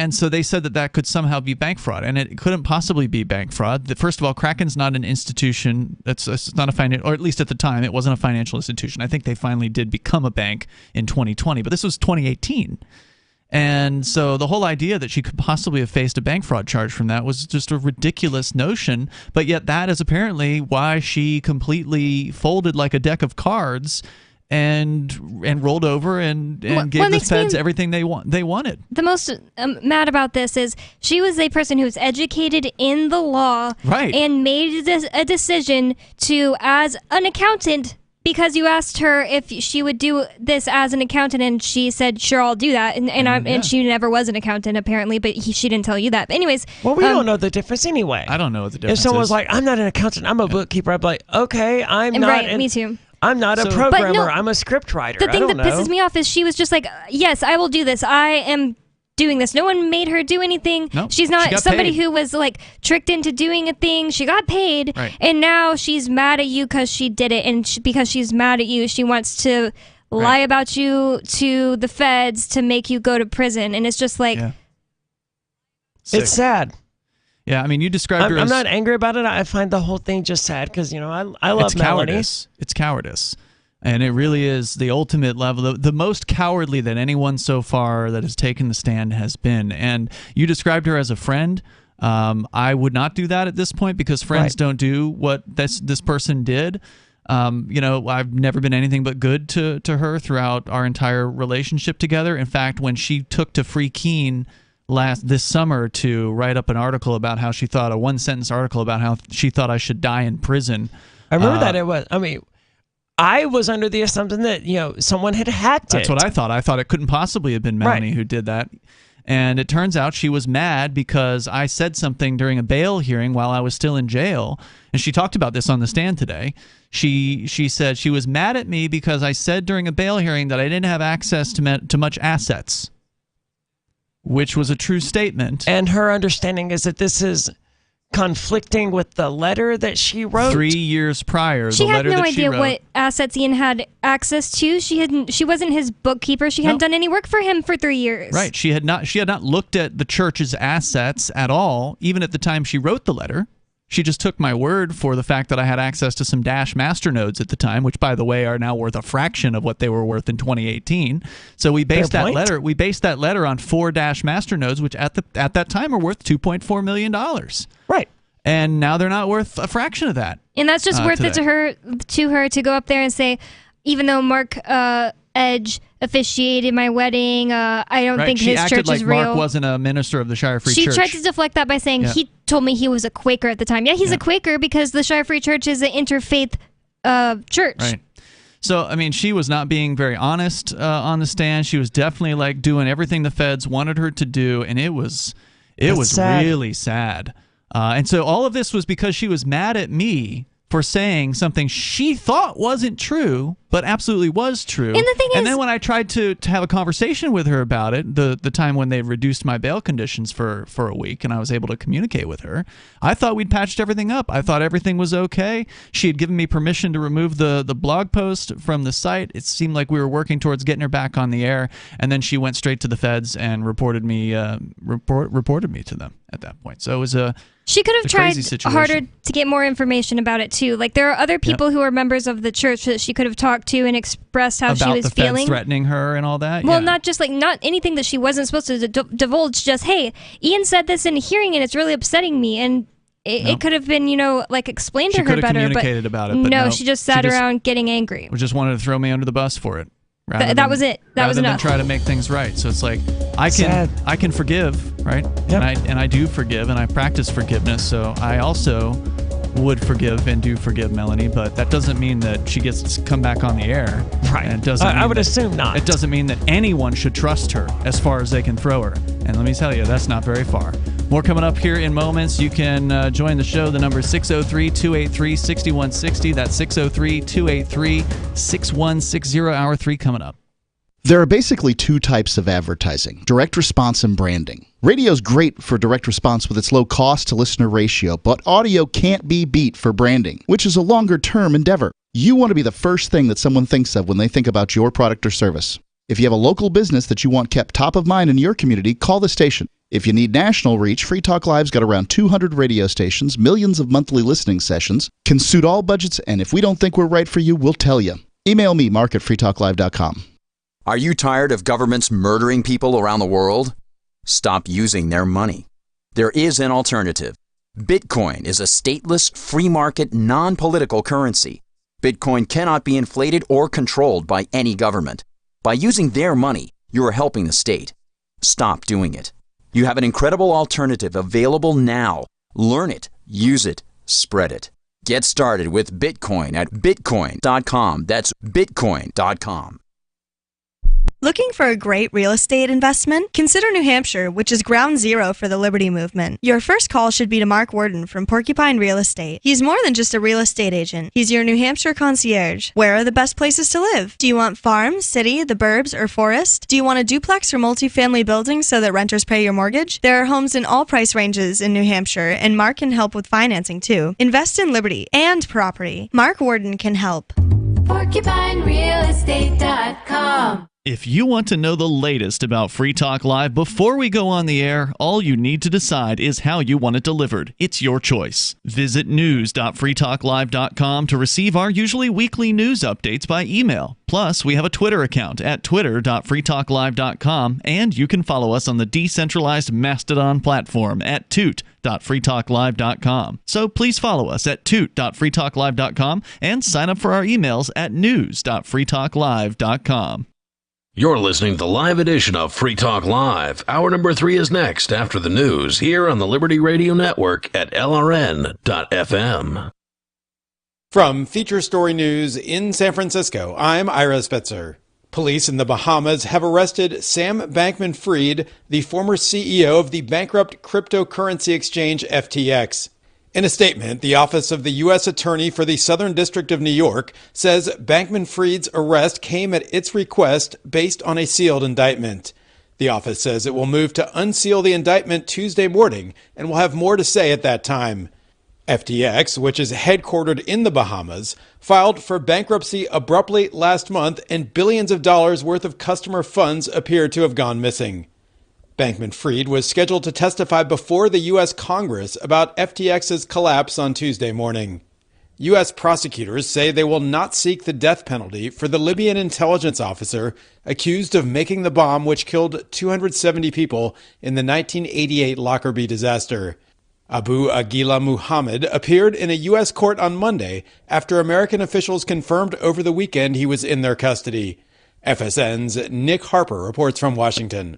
so they said that could somehow be bank fraud, and it couldn't possibly be bank fraud. First of all, Kraken's not an institution. It's not a financial, or at least at the time, it wasn't a financial institution. I think they finally did become a bank in 2020, but this was 2018. And so the whole idea that she could possibly have faced a bank fraud charge from that was just a ridiculous notion. But yet that is apparently why she completely folded like a deck of cards and rolled over and gave the feds everything they wanted. The most mad about this is she was a person who was educated in the law, right, and made a decision to, as an accountant, because you asked her if she would do this as an accountant, and she said, "Sure, I'll do that." And she never was an accountant apparently, but she didn't tell you that. But anyways, well, we don't know the difference anyway. I don't know what the difference If someone's is. like, "I'm not an accountant, I'm a bookkeeper," I'm like, "Okay, I'm not." Right, me too. I'm not a programmer. I'm a script writer. The thing I that don't know. pisses me off is she was just like, "Yes, I will do this. I am doing this." No one made her do anything. Nope, she's she not got somebody paid. who was like tricked into doing a thing. She got paid, Right. and now she's mad at you because she did it, and because she's mad at you, she wants to lie about you to the feds to make you go to prison, and it's just like, it's sad. Yeah, I mean, you described her I'm as... not angry about it. I find the whole thing just sad because, I love it's Melanie. cowardice. It's cowardice. And it really is the ultimate level, the most cowardly that anyone so far that has taken the stand has been. And you described her as a friend. I would not do that at this point because friends don't do what this person did. I've never been anything but good to her throughout our entire relationship together. In fact, when she took to Free Keene this summer to write up an article about how she thought, a one-sentence article about how she thought I should die in prison. I remember that it was, I was under the assumption that, someone had hacked it. That's what I thought. I thought it couldn't possibly have been Melanie who did that. And it turns out she was mad because I said something during a bail hearing while I was still in jail. And she talked about this on the stand today. She said she was mad at me because I said during a bail hearing that I didn't have access to much assets, which was a true statement. And her understanding is that this is conflicting with the letter that she wrote 3 years prior. she the had letter no that idea she wrote, what assets Ian had access to. She wasn't his bookkeeper. She hadn't done any work for him for 3 years. Right. She had not looked at the church's assets at all, even at the time she wrote the letter. She just took my word for the fact that I had access to some Dash Masternodes at the time, which, by the way, are now worth a fraction of what they were worth in 2018. So we based that letter. We based that letter on 4 Dash Masternodes, which at that time were worth $2.4 million. Right. And now they're not worth a fraction of that. And that's just worth today. it to her to go up there and say, even though Mark Edge officiated my wedding, I don't think his church like is real. Mark wasn't a minister of the Shire Free Church. She tried to deflect that by saying he told me he was a Quaker at the time. Yeah, he's a Quaker because the Shire Free Church is an interfaith church. Right. So, I mean, she was not being very honest on the stand. She was definitely like doing everything the feds wanted her to do, and it was sad. really sad. And so all of this was because she was mad at me for saying something she thought wasn't true, but absolutely was true. And the thing is, then when I tried to have a conversation with her about it, the time when they reduced my bail conditions for a week and I was able to communicate with her, I thought we'd patched everything up. I thought everything was okay. She had given me permission to remove the blog post from the site. It seemed like we were working towards getting her back on the air, and then she went straight to the feds and reported me to them at that point. So it was she could have tried situation. harder to get more information about it too. Like there are other people who are members of the church that she could have talked to and expressed how she was the feds feeling. threatening her and all that. Well, not anything that she wasn't supposed to divulge. Just, hey, Ian said this in a hearing and it's really upsetting me. And it could have been, explained She to her could have better. communicated about it, but no, she just sat around getting angry. Just wanted to throw me under the bus for it. That was it. That was rather enough. than try to make things right. So it's like I can forgive, right? Yep. And I do forgive, and I practice forgiveness. So I also would forgive and do forgive Melanie, but that doesn't mean that she gets to come back on the air. Right. And it doesn't. I would assume not. It doesn't mean that anyone should trust her as far as they can throw her. And let me tell you, that's not very far. More coming up here in moments. You can join the show. The number is 603-283-6160. That's 603-283-6160. Hour 3 coming up. There are basically two types of advertising, direct response and branding. Radio's great for direct response with its low cost to listener ratio, but audio can't be beat for branding, which is a longer term endeavor. You want to be the first thing that someone thinks of when they think about your product or service. If you have a local business that you want kept top of mind in your community, call the station. If you need national reach, Free Talk Live's got around 200 radio stations, millions of monthly listening sessions, can suit all budgets, and if we don't think we're right for you, we'll tell you. Email me, mark@freetalklive.com. Are you tired of governments murdering people around the world? Stop using their money. There is an alternative. Bitcoin is a stateless, free market, non-political currency. Bitcoin cannot be inflated or controlled by any government. By using their money, you are helping the state. Stop doing it. You have an incredible alternative available now. Learn it, use it, spread it. Get started with Bitcoin at bitcoin.com. That's bitcoin.com. Looking for a great real estate investment? Consider New Hampshire, which is ground zero for the Liberty Movement. Your first call should be to Mark Worden from Porcupine Real Estate. He's more than just a real estate agent. He's your New Hampshire concierge. Where are the best places to live? Do you want farm, city, the burbs, or forest? Do you want a duplex or multifamily building so that renters pay your mortgage? There are homes in all price ranges in New Hampshire, and Mark can help with financing too. Invest in Liberty and property. Mark Worden can help. PorcupineRealEstate.com. If you want to know the latest about Free Talk Live before we go on the air, all you need to decide is how you want it delivered. It's your choice. Visit news.freetalklive.com to receive our usually weekly news updates by email. Plus, we have a Twitter account at twitter.freetalklive.com, and you can follow us on the decentralized Mastodon platform at toot.freetalklive.com. So please follow us at toot.freetalklive.com and sign up for our emails at news.freetalklive.com. You're listening to the live edition of Free Talk Live. Hour number 3 is next after the news here on the Liberty Radio Network at LRN.FM. From Feature Story News in San Francisco, I'm Ira Spitzer. Police in the Bahamas have arrested Sam Bankman-Fried, the former CEO of the bankrupt cryptocurrency exchange FTX. In a statement, the Office of the U.S. Attorney for the Southern District of New York says Bankman-Fried's arrest came at its request based on a sealed indictment. The office says it will move to unseal the indictment Tuesday morning and will have more to say at that time. FTX, which is headquartered in the Bahamas, filed for bankruptcy abruptly last month, and billions of dollars worth of customer funds appear to have gone missing. Bankman-Fried was scheduled to testify before the U.S. Congress about FTX's collapse on Tuesday morning. U.S. prosecutors say they will not seek the death penalty for the Libyan intelligence officer accused of making the bomb which killed 270 people in the 1988 Lockerbie disaster. Abu Aguila Muhammad appeared in a U.S. court on Monday after American officials confirmed over the weekend he was in their custody. FSN's Nick Harper reports from Washington.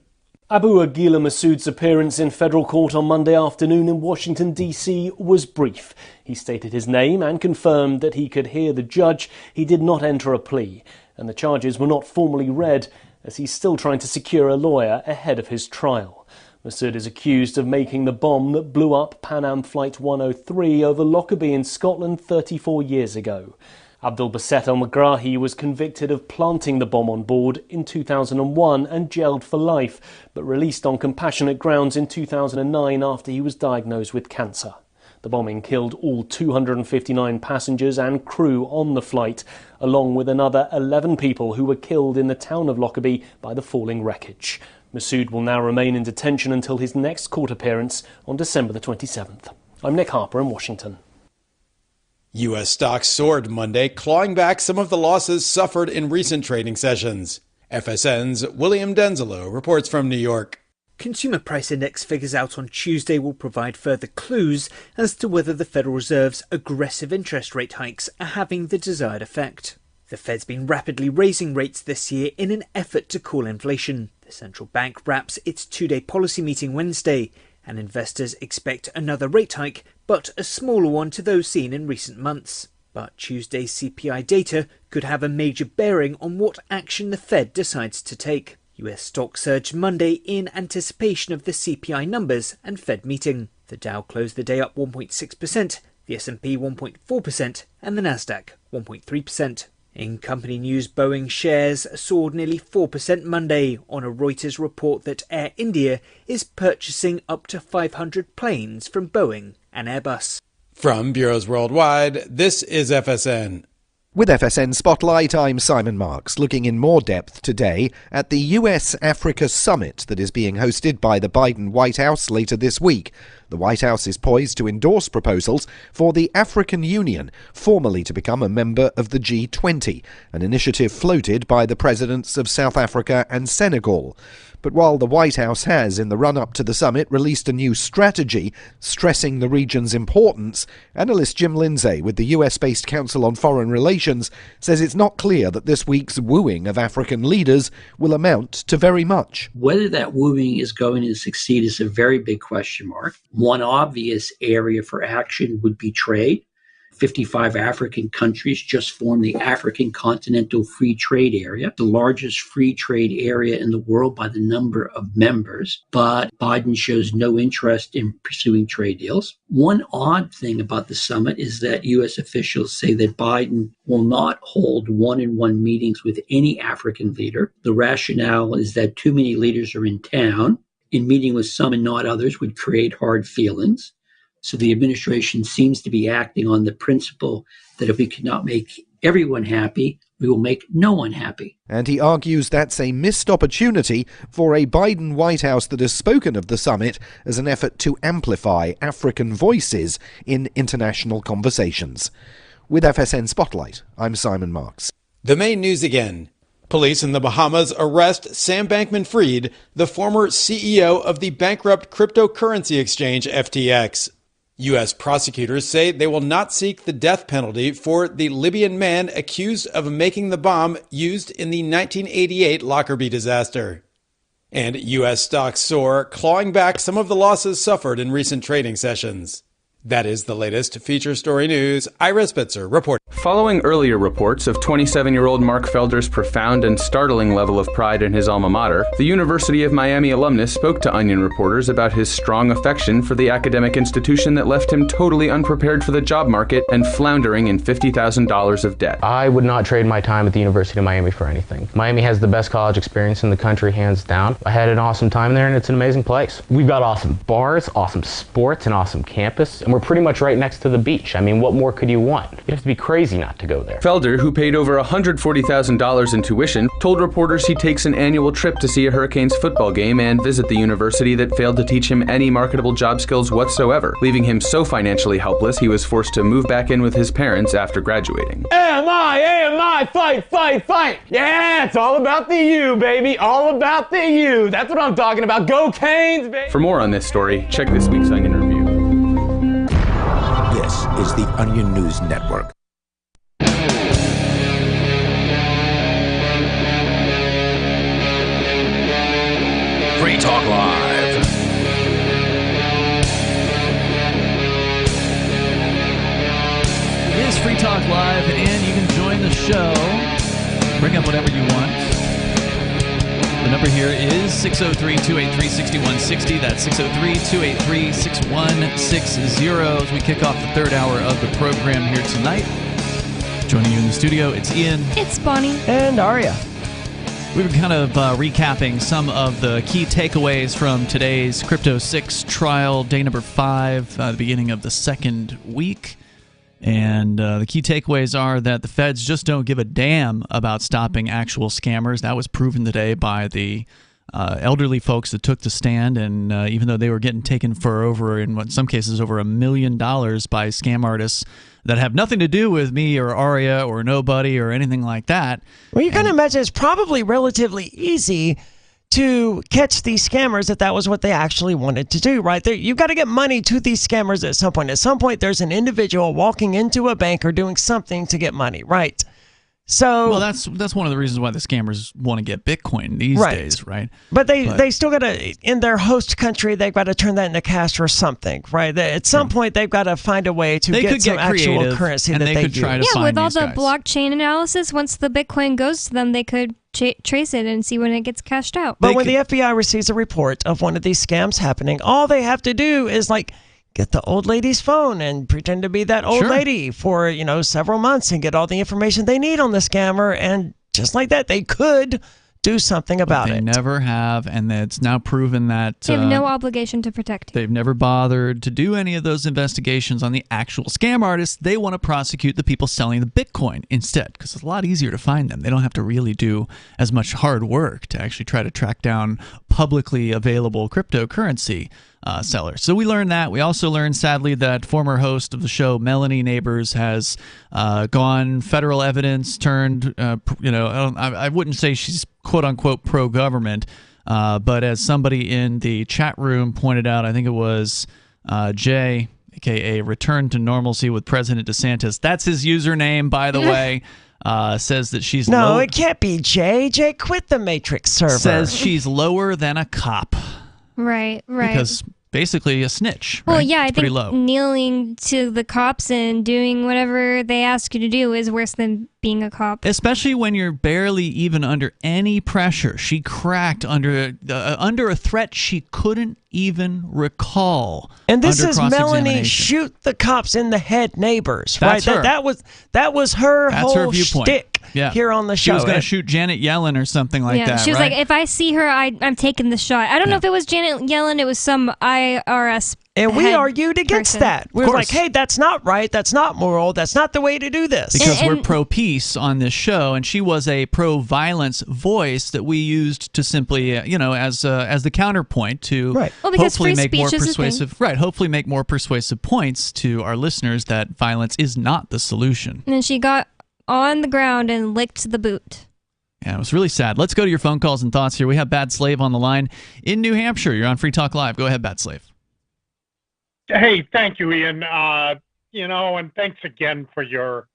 Abu Aguila Massoud's appearance in federal court on Monday afternoon in Washington, D.C. was brief. He stated his name and confirmed that he could hear the judge. He did not enter a plea, and the charges were not formally read, as he's still trying to secure a lawyer ahead of his trial. Massoud is accused of making the bomb that blew up Pan Am Flight 103 over Lockerbie in Scotland 34 years ago. Abdul Baset al-Megrahi was convicted of planting the bomb on board in 2001 and jailed for life, but released on compassionate grounds in 2009 after he was diagnosed with cancer. The bombing killed all 259 passengers and crew on the flight, along with another 11 people who were killed in the town of Lockerbie by the falling wreckage. Massoud will now remain in detention until his next court appearance on December the 27th. I'm Nick Harper in Washington. U.S. stocks soared Monday, clawing back some of the losses suffered in recent trading sessions. FSN's William Denzelo reports from New York. Consumer Price Index figures out on Tuesday will provide further clues as to whether the Federal Reserve's aggressive interest rate hikes are having the desired effect. The Fed's been rapidly raising rates this year in an effort to cool inflation. The central bank wraps its two-day policy meeting Wednesday, and investors expect another rate hike, but a smaller one to those seen in recent months. But Tuesday's CPI data could have a major bearing on what action the Fed decides to take. US stocks surged Monday in anticipation of the CPI numbers and Fed meeting. The Dow closed the day up 1.6%, the S&P 1.4%, and the Nasdaq 1.3%. In company news, Boeing shares soared nearly 4% Monday on a Reuters report that Air India is purchasing up to 500 planes from Boeing and Airbus. From Bureaus Worldwide, this is FSN. With FSN Spotlight, I'm Simon Marks, looking in more depth today at the US-Africa summit that is being hosted by the Biden White House later this week. The White House is poised to endorse proposals for the African Union formally to become a member of the G20, an initiative floated by the presidents of South Africa and Senegal. But while the White House has, in the run-up to the summit, released a new strategy stressing the region's importance, analyst Jim Lindsay with the US-based Council on Foreign Relations says it's not clear that this week's wooing of African leaders will amount to very much. Whether that wooing is going to succeed is a very big question mark. One obvious area for action would be trade. 55 African countries just formed the African Continental Free Trade Area, the largest free trade area in the world by the number of members. But Biden shows no interest in pursuing trade deals. One odd thing about the summit is that U.S. officials say that Biden will not hold one-on-one meetings with any African leader. The rationale is that too many leaders are in town, and meeting with some and not others would create hard feelings. So the administration seems to be acting on the principle that if we cannot make everyone happy, we will make no one happy. And he argues that's a missed opportunity for a Biden White House that has spoken of the summit as an effort to amplify African voices in international conversations. With FSN Spotlight, I'm Simon Marks. The main news again. Police in the Bahamas arrest Sam Bankman-Fried, the former CEO of the bankrupt cryptocurrency exchange FTX. U.S. prosecutors say they will not seek the death penalty for the Libyan man accused of making the bomb used in the 1988 Lockerbie disaster. And U.S. stocks soar, clawing back some of the losses suffered in recent trading sessions. That is the latest feature story news. Ira Spitzer reporting. Following earlier reports of 27-year-old Mark Felder's profound and startling level of pride in his alma mater, the University of Miami alumnus spoke to Onion reporters about his strong affection for the academic institution that left him totally unprepared for the job market and floundering in $50,000 of debt. I would not trade my time at the University of Miami for anything. Miami has the best college experience in the country, hands down. I had an awesome time there, and it's an amazing place. We've got awesome bars, awesome sports, an awesome campus, and we're pretty much right next to the beach. I mean, what more could you want? You have to be crazy not to go there. Felder, who paid over $140,000 in tuition, told reporters he takes an annual trip to see a Hurricanes football game and visit the university that failed to teach him any marketable job skills whatsoever, leaving him so financially helpless he was forced to move back in with his parents after graduating. AMI, fight. Yeah, it's all about the U, baby. All about the U. That's what I'm talking about. Go Canes, baby. For more on this story, check this week's Onion Review. This is the Onion News Network. Free Talk Live. It is Free Talk Live, and you can join the show. Bring up whatever you want. The number here is 603-283-6160. That's 603-283-6160 as we kick off the third hour of the program here tonight. Joining you in the studio, it's Ian. It's Bonnie. And Aria. We were kind of recapping some of the key takeaways from today's Crypto 6 trial, day number 5, the beginning of the second week. And the key takeaways are that the feds just don't give a damn about stopping actual scammers. That was proven today by the elderly folks that took the stand. And even though they were getting taken for over, in some cases, over $1 million by scam artists that have nothing to do with me or Aria or nobody or anything like that. Well, you can imagine it's probably relatively easy to catch these scammers if that was what they actually wanted to do, right? You've got to get money to these scammers at some point. At some point, there's an individual walking into a bank or doing something to get money, right? So, well, that's one of the reasons why the scammers want to get Bitcoin these days, right? But they still got to, in their host country, they've got to turn that into cash or something, right? At some point, they've got to find a way to get some actual currency that they do. Yeah, with all the blockchain analysis, once the Bitcoin goes to them, they could trace it and see when it gets cashed out. But when the FBI receives a report of one of these scams happening, all they have to do is get the old lady's phone and pretend to be that old lady for, several months and get all the information they need on the scammer. And just like that, they could do something about it. They never have, and it's now proven that They have no obligation to protect you. they've never bothered to do any of those investigations on the actual scam artists. They want to prosecute the people selling the Bitcoin instead, because it's a lot easier to find them. They don't have to really do as much hard work to actually try to track down publicly available cryptocurrency sellers. So we learned that. We also learned, sadly, that former host of the show, Melanie Neighbors, has gone federal evidence turned, I wouldn't say she's quote-unquote pro-government, but as somebody in the chat room pointed out, I think it was Jay, a.k.a. Return to Normalcy with President DeSantis. That's his username, by the way. Says that she's No, it can't be Jay. Jay quit the Matrix server. Says she's lower than a cop. Right. Because basically a snitch. Well, right? yeah, It's I pretty think low. kneeling to the cops and doing whatever they ask you to do is worse than being a cop. Especially when you're barely even under any pressure. She cracked under a threat she couldn't even recall. And this under is Melanie cross-examination. shoot the cops in the head Neighbors, That's right? her. That was her That's whole her viewpoint. shtick Yeah. here on the show. She was going to shoot Janet Yellen or something like that, she was right? like, if I see her, I'm taking the shot. I don't know if it was Janet Yellen. It was some IRS And we head argued against person. that. We were like, hey, that's not right. That's not moral. That's not the way to do this. Because we're pro-peace on this show, and she was a pro-violence voice that we used to simply, as the counterpoint to Well, because hopefully free make more speech is a thing. persuasive, hopefully make more persuasive points to our listeners that violence is not the solution. And then she got on the ground and licked the boot. Yeah, it was really sad. Let's go to your phone calls and thoughts here. We have Bad Slave on the line in New Hampshire. You're on Free Talk Live. Go ahead, Bad Slave. Hey, thank you, Ian. And thanks again for your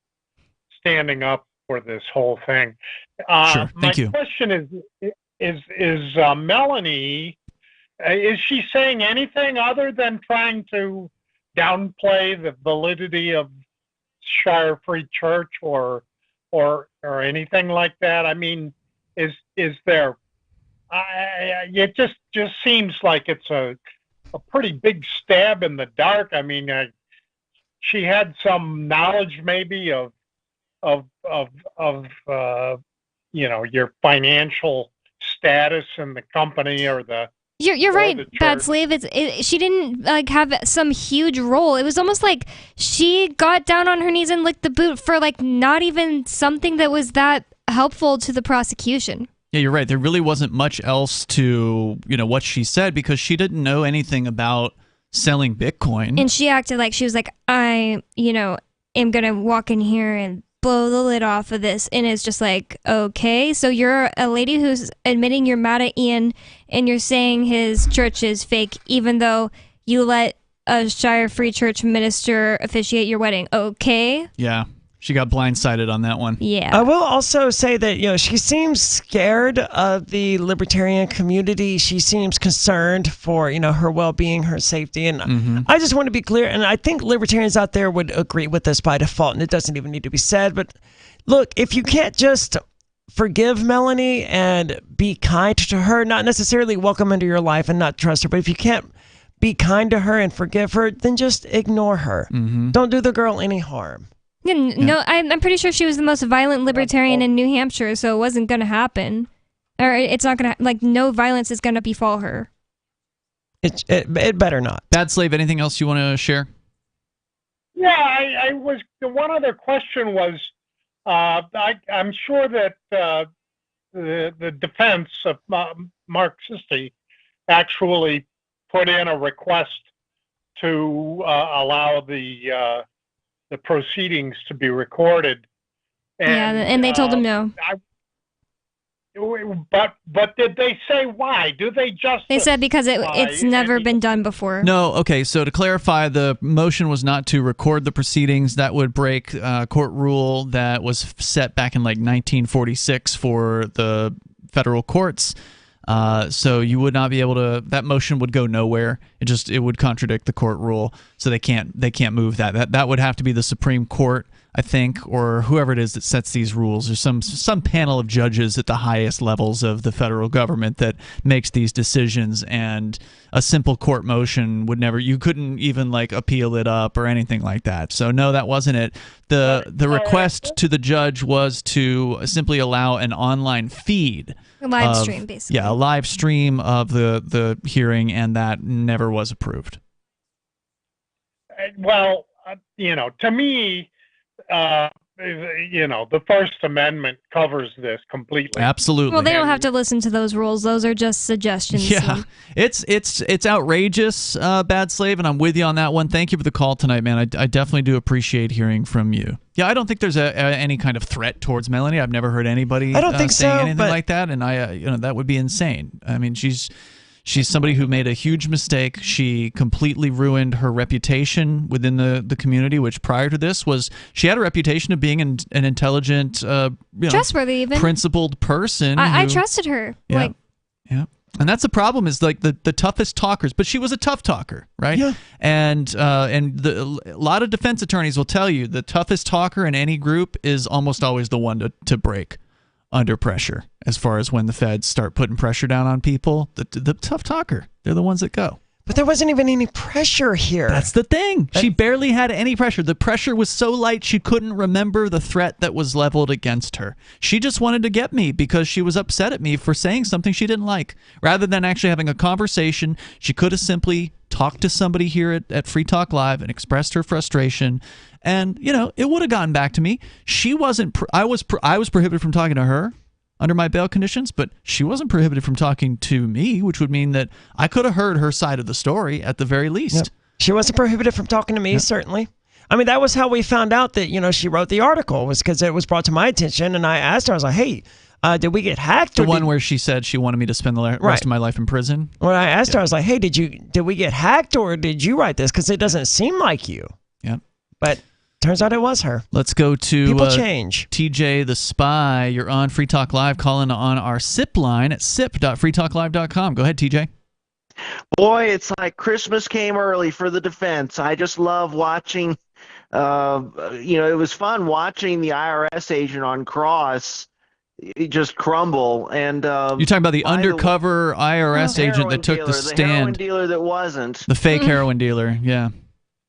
standing up for this whole thing. Sure, thank you. My question is Melanie, is she saying anything other than trying to downplay the validity of Shire Free Church or anything like that? I mean, is there? It just seems like it's a pretty big stab in the dark. I mean, she had some knowledge maybe of your financial status in the company or the. You're right, Bad Slave. She didn't have some huge role. It was almost like she got down on her knees and licked the boot for not even something that was that helpful to the prosecution. Yeah, you're right. There really wasn't much else to what she said because she didn't know anything about selling Bitcoin. And she acted like she was like, I am gonna walk in here and blow the lid off of this, and it's just like, okay, so you're a lady who's admitting you're mad at Ian and you're saying his church is fake even though you let a Shire Free Church minister officiate your wedding. Okay. Yeah, she got blindsided on that one. Yeah. I will also say that, she seems scared of the libertarian community. She seems concerned for, her well-being, her safety. And I just want to be clear, and I think libertarians out there would agree with this by default, and it doesn't even need to be said. But look, if you can't just forgive Melanie and be kind to her, not necessarily welcome into your life and not trust her, but if you can't be kind to her and forgive her, then just ignore her. Don't do the girl any harm. Yeah, no, I'm pretty sure she was the most violent libertarian in New Hampshire, so it wasn't going to happen. Or it's not going to, no violence is going to befall her. It better not. Bad Slave, anything else you want to share? Yeah, I was. The one other question was, I'm sure that the defense of Mark Sisti actually put in a request to allow the proceedings to And be recorded. and they told him no. But did they say why? Do they just? They said because it's never been done before. No, okay, so to clarify, the motion was not to record the proceedings. That would break court rule that was set back in 1946 for the federal courts. So you would not be able to. That motion would go nowhere. It would contradict the court rule. So they can't move that. That would have to be the Supreme Court I think, or whoever it is that sets these rules, or some panel of judges at the highest levels of the federal government that makes these decisions, and a simple court motion would never, you couldn't even like appeal it up or anything like that. So no, that wasn't it. The request to the judge was to simply allow an online feed. A live stream, basically. Yeah, a live stream of the hearing, and that never was approved. Well, to me, the First Amendment covers this completely. Absolutely. Well, they don't have to listen to those rules. Those are just suggestions. Yeah, it's outrageous, Bad Slave, and I'm with you on that one. Thank you for the call tonight, man. I definitely do appreciate hearing from you. Yeah, I don't think there's any kind of threat towards Melanie. I've never heard anybody saying anything like that, and that would be insane. I mean, she's somebody who made a huge mistake. She completely ruined her reputation within the community, which prior to this she had a reputation of being an intelligent, trustworthy, even principled person. I trusted her. Yeah, yeah. And that's the problem, is like the toughest talkers. But she was a tough talker, right? Yeah. And a lot of defense attorneys will tell you the toughest talker in any group is almost always the one to break under pressure. As far as when the feds start putting pressure down on people, the tough talker, they're the ones that go. But there wasn't even any pressure here. That's the thing. She barely had any pressure. The pressure was so light she couldn't remember the threat that was leveled against her. She just wanted to get me because she was upset at me for saying something she didn't like. Rather than actually having a conversation, she could have simply talked to somebody here at Free Talk Live and expressed her frustration. And, it would have gotten back to me. She wasn't. I was prohibited from talking to her under my bail conditions, but she wasn't prohibited from talking to me, which would mean that I could have heard her side of the story at the very least. Yep. She wasn't prohibited from talking to me, certainly. I mean, that was how we found out that, she wrote the article, was because it was brought to my attention, and I asked her, I was like, hey, did we get hacked? The one where she said she wanted me to spend the rest of my life in prison? When I asked her, I was like, hey, did we get hacked, or did you write this? Because it doesn't seem like you. Yeah. But turns out it was her. Let's go to People change. TJ the Spy. You're on Free Talk Live, calling on our SIP line at sip.freetalklive.com. Go ahead, TJ. Boy, it's like Christmas came early for the defense. I just love watching, it was fun watching the IRS agent on Cross just crumble. And you're talking about the undercover IRS agent that took the stand. The heroin dealer that wasn't. The fake heroin dealer, yeah.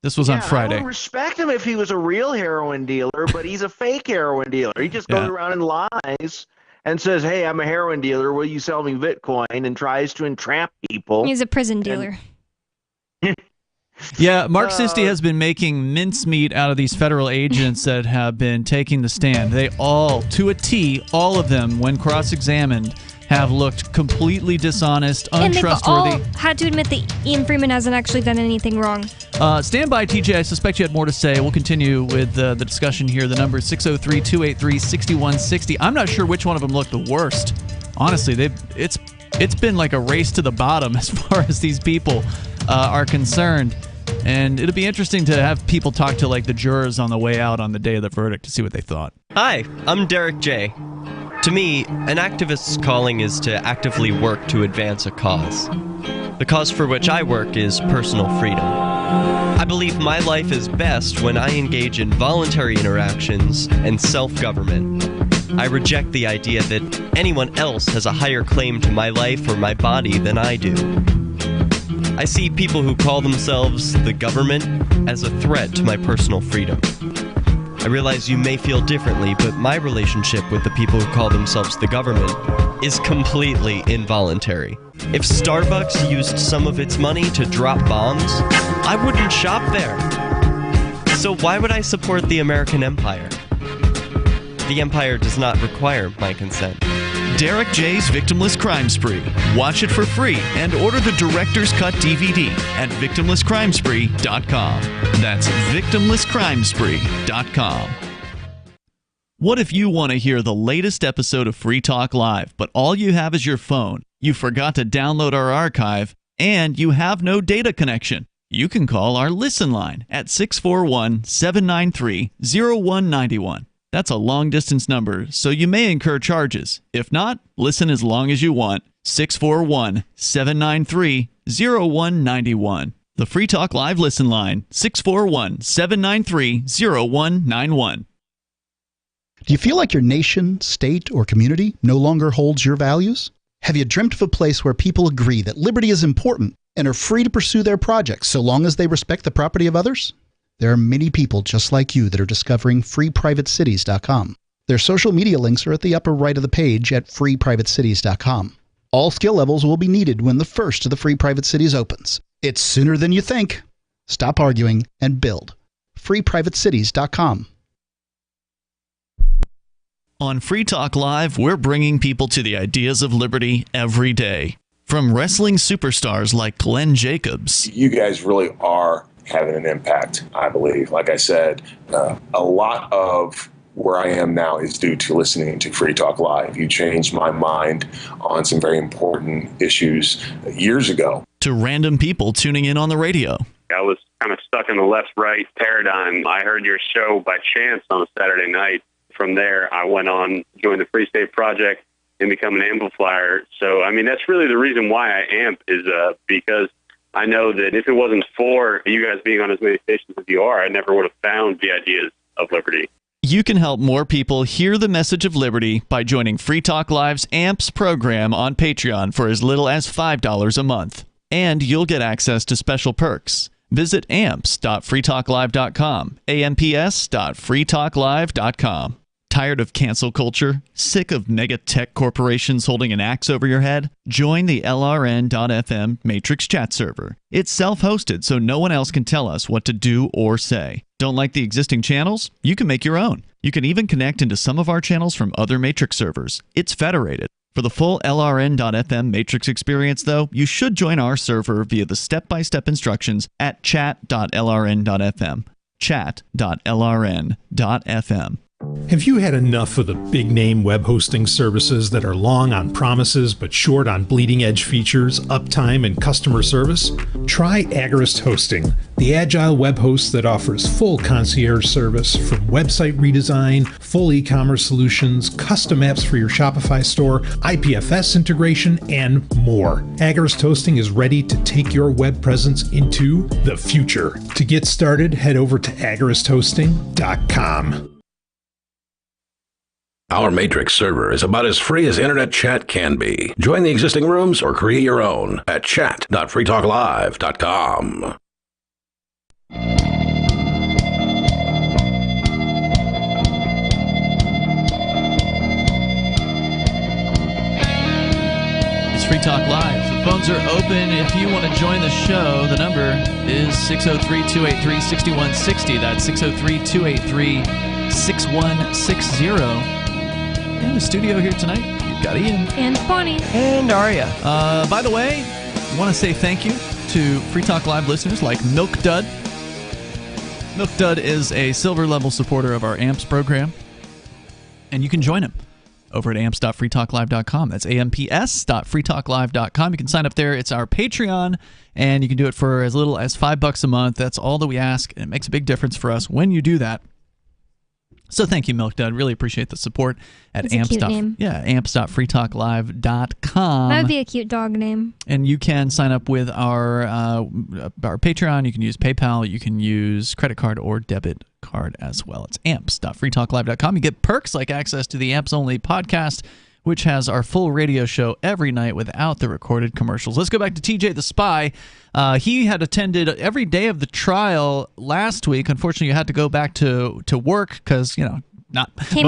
This was on Friday. I would respect him if he was a real heroin dealer, but he's a fake heroin dealer. He just goes around and lies and says, hey, I'm a heroin dealer. Will you sell me Bitcoin? And tries to entrap people. He's a prison dealer. Yeah, Mark Sisti has been making mincemeat out of these federal agents that have been taking the stand. They all, to a T, all of them, when cross-examined, have looked completely dishonest, untrustworthy. And they've all had to admit that Ian Freeman hasn't actually done anything wrong. Stand by, TJ. I suspect you had more to say. We'll continue with the discussion here. The number is 603-283-6160. I'm not sure which one of them looked the worst. Honestly, it's been like a race to the bottom as far as these people are concerned. And it'll be interesting to have people talk to the jurors on the way out on the day of the verdict to see what they thought. Hi, I'm Derek J. To me, an activist's calling is to actively work to advance a cause. The cause for which I work is personal freedom. I believe my life is best when I engage in voluntary interactions and self-government. I reject the idea that anyone else has a higher claim to my life or my body than I do. I see people who call themselves the government as a threat to my personal freedom. I realize you may feel differently, but my relationship with the people who call themselves the government is completely involuntary. If Starbucks used some of its money to drop bombs, I wouldn't shop there. So why would I support the American empire? The empire does not require my consent. Derek J's Victimless Crime Spree. Watch it for free and order the Director's Cut DVD at victimlesscrimespree.com. That's victimlesscrimespree.com. What if you want to hear the latest episode of Free Talk Live, but all you have is your phone, you forgot to download our archive, and you have no data connection? You can call our Listen line at 641-793-0191. That's a long-distance number, so you may incur charges. If not, listen as long as you want. 641-793-0191. The Free Talk Live Listen line, 641-793-0191. Do you feel like your nation, state, or community no longer holds your values? Have you dreamt of a place where people agree that liberty is important and are free to pursue their projects so long as they respect the property of others? There are many people just like you that are discovering freeprivatecities.com. Their social media links are at the upper right of the page at freeprivatecities.com. All skill levels will be needed when the first of the Free Private Cities opens. It's sooner than you think. Stop arguing and build. freeprivatecities.com. On Free Talk Live, we're bringing people to the ideas of liberty every day. From wrestling superstars like Glenn Jacobs. You guys really are having an impact, I believe. Like I said, a lot of where I am now is due to listening to Free Talk Live. You changed my mind on some very important issues years ago. To random people tuning in on the radio. I was kind of stuck in the left-right paradigm. I heard your show by chance on a Saturday night. From there, I went on, joined the Free State Project, and become an amplifier. So, I mean, that's really the reason why I amp is because I know that if it wasn't for you guys being on as many stations as you are, I never would have found the ideas of liberty. You can help more people hear the message of liberty by joining Free Talk Live's AMPS program on Patreon for as little as $5 a month. And you'll get access to special perks. Visit amps.freetalklive.com, amps.freetalklive.com. Tired of cancel culture? Sick of mega tech corporations holding an axe over your head? Join the LRN.FM Matrix chat server. It's self-hosted, so no one else can tell us what to do or say. Don't like the existing channels? You can make your own. You can even connect into some of our channels from other Matrix servers. It's federated. For the full LRN.FM Matrix experience, though, you should join our server via the step-by-step instructions at chat.lrn.fm. chat.lrn.fm. Have you had enough of the big-name web hosting services that are long on promises but short on bleeding-edge features, uptime, and customer service? Try Agorist Hosting, the agile web host that offers full concierge service from website redesign, full e-commerce solutions, custom apps for your Shopify store, IPFS integration, and more. Agorist Hosting is ready to take your web presence into the future. To get started, head over to agoristhosting.com. Our Matrix server is about as free as internet chat can be. Join the existing rooms or create your own at chat.freetalklive.com. It's Free Talk Live. The phones are open. If you want to join the show, the number is 603-283-6160. That's 603-283-6160. In the studio here tonight, you've got Ian. And Bonnie. And Aria. By the way, I want to say thank you to Free Talk Live listeners like Milk Dud. Milk Dud is a silver level supporter of our AMPS program. And you can join him over at amps.freetalklive.com. That's amps.freetalklive.com. You can sign up there. It's our Patreon, and you can do it for as little as $5 a month. That's all that we ask, and it makes a big difference for us when you do that. So thank you, Milk Dud. Really appreciate the support at amps.freetalklive.com. That would be a cute dog name. And you can sign up with our Patreon. You can use PayPal. You can use credit card or debit card as well. It's amps.freetalklive.com. You get perks like access to the Amps Only podcast, which has our full radio show every night without the recorded commercials. Let's go back to TJ the Spy. He had attended every day of the trial last week. Unfortunately, you had to go back to work because, Came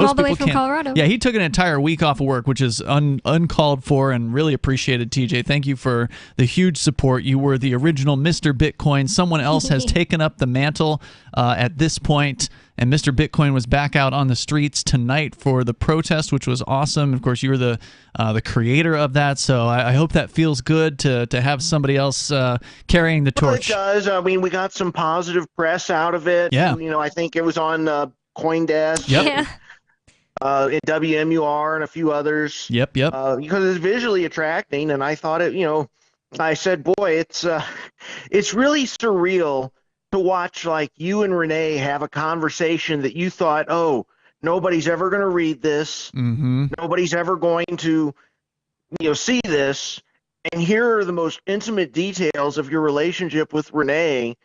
all the way from Colorado. Yeah, he took an entire week off of work, which is uncalled for and really appreciated, TJ. Thank you for the huge support. You were the original Mr. Bitcoin. Someone else has taken up the mantle at this point, and Mr. Bitcoin was back out on the streets tonight for the protest, which was awesome. Of course, you were the creator of that, so I hope that feels good to have somebody else carrying the torch. Well, it does. I mean, we got some positive press out of it. Yeah. I think it was on CoinDesk. Yep. Yeah. In WMUR and a few others. Yep. Because it's visually attracting, and I thought I said, boy, it's really surreal to watch like you and Renee have a conversation that you thought, oh, nobody's ever going to read this. Mm-hmm. Nobody's ever going to, see this. And here are the most intimate details of your relationship with Renee.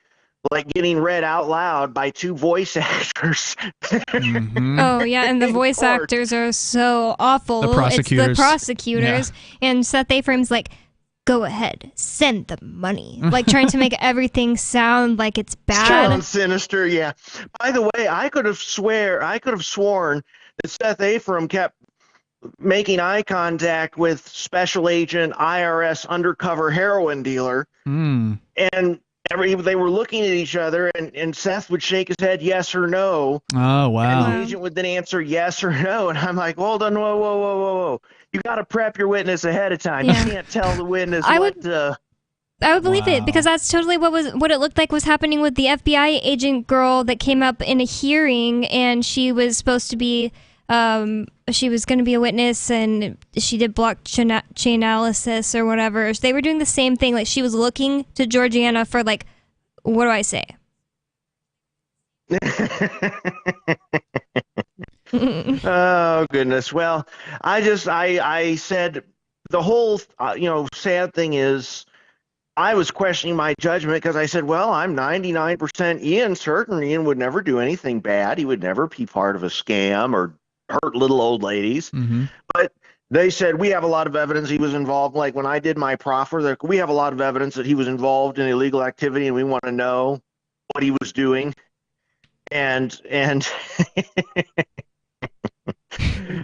like getting read out loud by two voice actors. Oh yeah, and the voice actors are so awful. The prosecutors. It's the prosecutors, and Seth Efraim's like, "Go ahead, send the money," like trying to make everything sound like it's bad. Sounds sinister, yeah. By the way, I could have sworn that Seth Efraim kept making eye contact with special agent IRS undercover heroin dealer, and they were looking at each other, and Seth would shake his head yes or no. Oh, wow. And the agent would then answer yes or no, and I'm like, hold on, whoa. You got to prep your witness ahead of time. Yeah. You can't tell the witness I what... would believe it, because that's totally what it looked like was happening with the FBI agent girl that came up in a hearing, and she was supposed to be... she was going to be a witness, and she did blockchain analysis or whatever. They were doing the same thing. Like, she was looking to Georgiana for, like, what do I say? Oh, goodness. Well, I said the whole, sad thing is I was questioning my judgment because I said, well, I'm 99% Ian certain Ian would never do anything bad. He would never be part of a scam or hurt little old ladies. But they said, we have a lot of evidence he was involved. Like when I did my proffer, we have a lot of evidence that he was involved in illegal activity, and we want to know what he was doing. And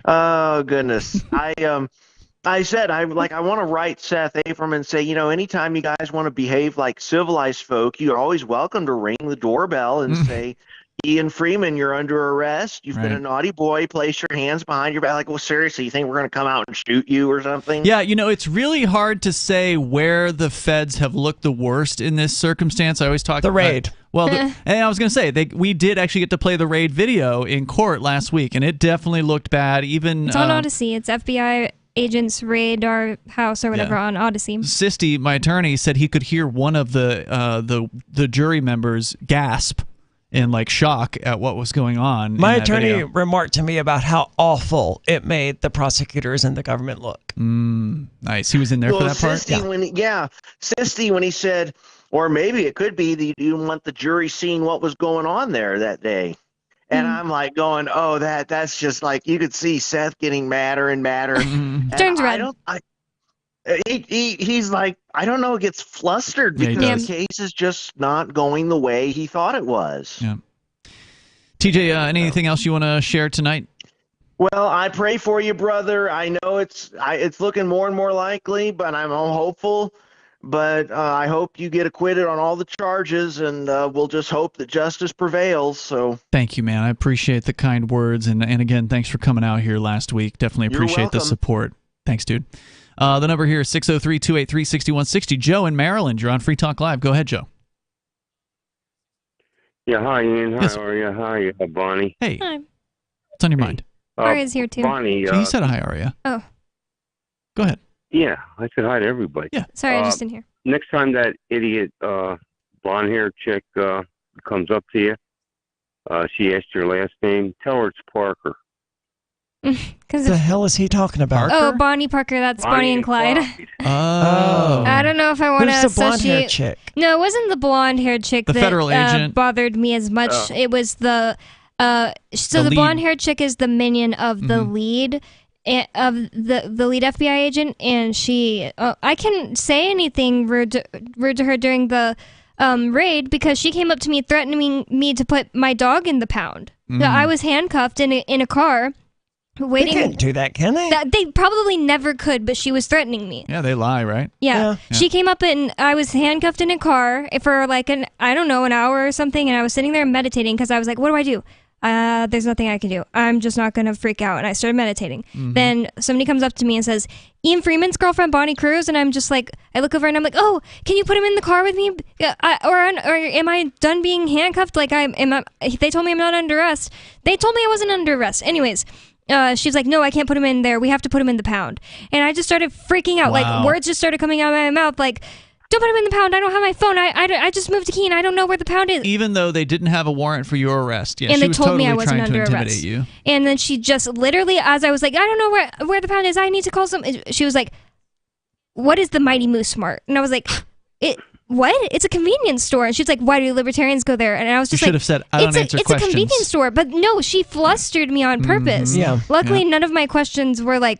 oh goodness. I said, I want to write Seth Efraim and say, anytime you guys want to behave like civilized folk, you're always welcome to ring the doorbell and say, Ian Freeman, you're under arrest. You've been a naughty boy. Place your hands behind your back. Like, well, seriously, you think we're going to come out and shoot you or something? Yeah, it's really hard to say where the feds have looked the worst in this circumstance. I always talk the raid. And I was going to say, we did actually get to play the raid video in court last week, and it definitely looked bad. Even it's on Odyssey. It's FBI agents raid our house or whatever on Odyssey. Sisti, my attorney, said he could hear one of the jury members gasp in like shock at what was going on. My attorney remarked to me about how awful it made the prosecutors and the government look. Nice. He was in there for that part? Sisti, when he said, or maybe it could be that you didn't want the jury seeing what was going on there that day. And I'm like going, oh, that's just like, you could see Seth getting madder and madder. Turns red. He's like, I don't know, gets flustered because the case is just not going the way he thought it was. Yeah. TJ, anything else you want to share tonight? Well, I pray for you, brother. I know it's looking more and more likely, but I'm hopeful. But I hope you get acquitted on all the charges, and we'll just hope that justice prevails. So thank you, man. I appreciate the kind words, and again, thanks for coming out here last week. Definitely appreciate the support. Thanks, dude. The number here is 603-283-6160. Joe in Maryland, you're on Free Talk Live. Go ahead, Joe. Yeah, hi, Ian. How are you? Hi, Bonnie. Hey. Hi. What's on your mind? Aria's here, too. Bonnie. You said hi, Aria. Oh. Go ahead. Yeah, I said hi to everybody. Yeah. Sorry, I just didn't hear. Next time that idiot blonde-haired chick comes up to you, she asked your last name, tell her it's Parker. The hell is he talking about? Oh, Bonnie Parker. That's Bonnie and Clyde. Oh. I don't know if I want to associate. Who's the blonde-haired chick? No, it wasn't the blonde-haired chick the that federal agent. Bothered me as much. It was the the blonde-haired chick is the minion of the lead. Of the lead FBI agent, and she I can't say anything rude to her during the raid because she came up to me threatening me to put my dog in the pound. So I was handcuffed in a car waiting. They can't do that, can they? They probably never could, but she was threatening me. Yeah, they lie, right? Yeah. She came up and I was handcuffed in a car for like an hour or something, and I was sitting there meditating because I was like, what do I do? There's nothing I can do. I'm just not going to freak out. And I started meditating. Then somebody comes up to me and says, Ian Freeman's girlfriend, Bonnie Cruz. And I'm just like, I look over and I'm like, oh, can you put him in the car with me? Or am I done being handcuffed? Like, they told me I'm not under arrest. They told me I wasn't under arrest. Anyways, she's like, no, I can't put him in there. We have to put him in the pound. And I just started freaking out. Wow. Like, words just started coming out of my mouth. Like, don't put him in the pound. I don't have my phone. I just moved to Keene. I don't know where the pound is. Even though they didn't have a warrant for your arrest. Yeah, and she they was told totally me I wasn't trying under to intimidate arrest. you. And then she just literally, as I was like, I don't know where the pound is. I need to call some. She was like, what is the Mighty Moose Mart? And I was like, what? It's a convenience store. And she's like, why do libertarians go there? And I was just should have said, I don't answer it's questions. a convenience store. But no, she flustered me on purpose. Yeah. Luckily, none of my questions were like,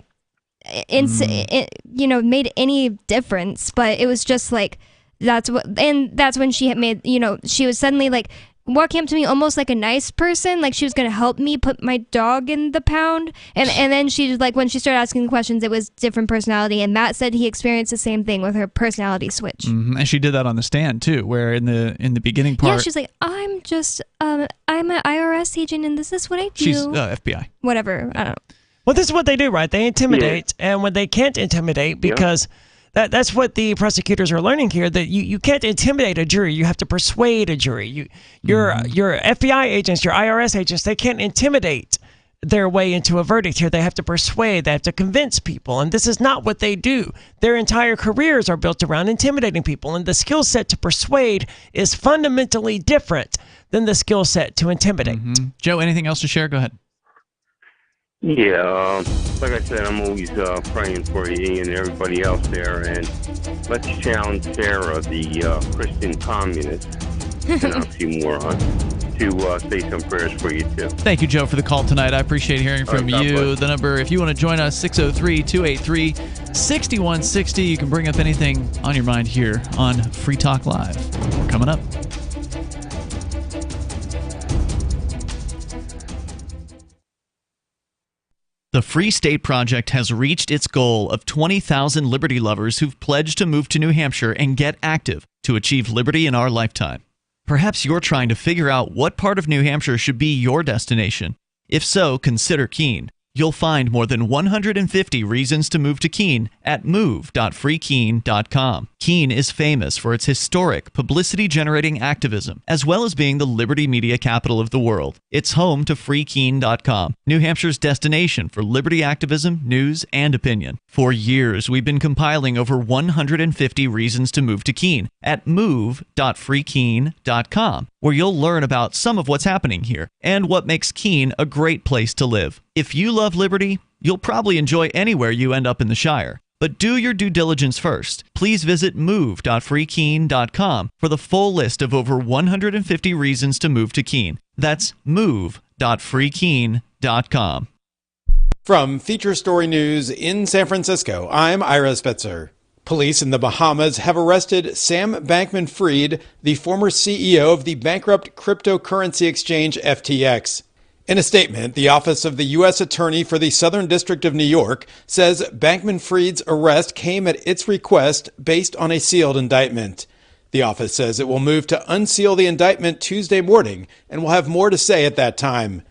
made any difference. But it was just like, that's when she had made, she was suddenly like, walking up to me almost like a nice person, like she was going to help me put my dog in the pound. And then she was like, when she started asking questions, it was different personality. And Matt said he experienced the same thing with her personality switch. Mm-hmm. And she did that on the stand too, where in the beginning part, yeah, she's like, I'm just I'm an IRS agent and this is what I do. She's FBI. Whatever, I don't know. Well, this is what they do, right? They intimidate, and when they can't intimidate, because that's what the prosecutors are learning here, that you can't intimidate a jury. You have to persuade a jury. Your FBI agents, your IRS agents, they can't intimidate their way into a verdict here. They have to persuade. They have to convince people. And this is not what they do. Their entire careers are built around intimidating people. And the skill set to persuade is fundamentally different than the skill set to intimidate. Mm-hmm. Joe, anything else to share? Go ahead. Yeah, like I said, I'm always praying for you, Ian, and everybody else there. And let's challenge Sarah, the Christian communist, an oxymoron, to say some prayers for you, too. Thank you, Joe, for the call tonight. I appreciate hearing from you. The number, if you want to join us, 603-283-6160. You can bring up anything on your mind here on Free Talk Live. We're coming up. The Free State Project has reached its goal of 20,000 liberty lovers who've pledged to move to New Hampshire and get active to achieve liberty in our lifetime. Perhaps you're trying to figure out what part of New Hampshire should be your destination. If so, consider Keene. You'll find more than 150 reasons to move to Keene at move.freekeene.com. Keene is famous for its historic, publicity-generating activism, as well as being the liberty media capital of the world. It's home to freekeene.com, New Hampshire's destination for liberty activism, news, and opinion. For years, we've been compiling over 150 reasons to move to Keene at move.freekeene.com, where you'll learn about some of what's happening here and what makes Keene a great place to live. If you love liberty, you'll probably enjoy anywhere you end up in the Shire. But do your due diligence first. Please visit move.freekeene.com for the full list of over 150 reasons to move to Keene. That's move.freekeene.com. From Feature Story News in San Francisco, I'm Ira Spitzer. Police in the Bahamas have arrested Sam Bankman-Fried, the former CEO of the bankrupt cryptocurrency exchange FTX. In a statement, the Office of the U.S. Attorney for the Southern District of New York says Bankman-Fried's arrest came at its request based on a sealed indictment. The office says it will move to unseal the indictment Tuesday morning and will have more to say at that time.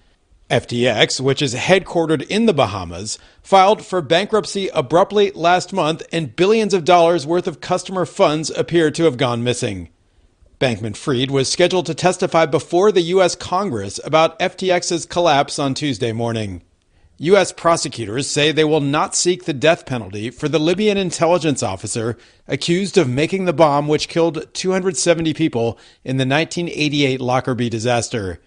FTX, which is headquartered in the Bahamas, filed for bankruptcy abruptly last month, and billions of dollars worth of customer funds appear to have gone missing. Bankman-Fried was scheduled to testify before the U.S. Congress about FTX's collapse on Tuesday morning. U.S. prosecutors say they will not seek the death penalty for the Libyan intelligence officer accused of making the bomb which killed 270 people in the 1988 Lockerbie disaster.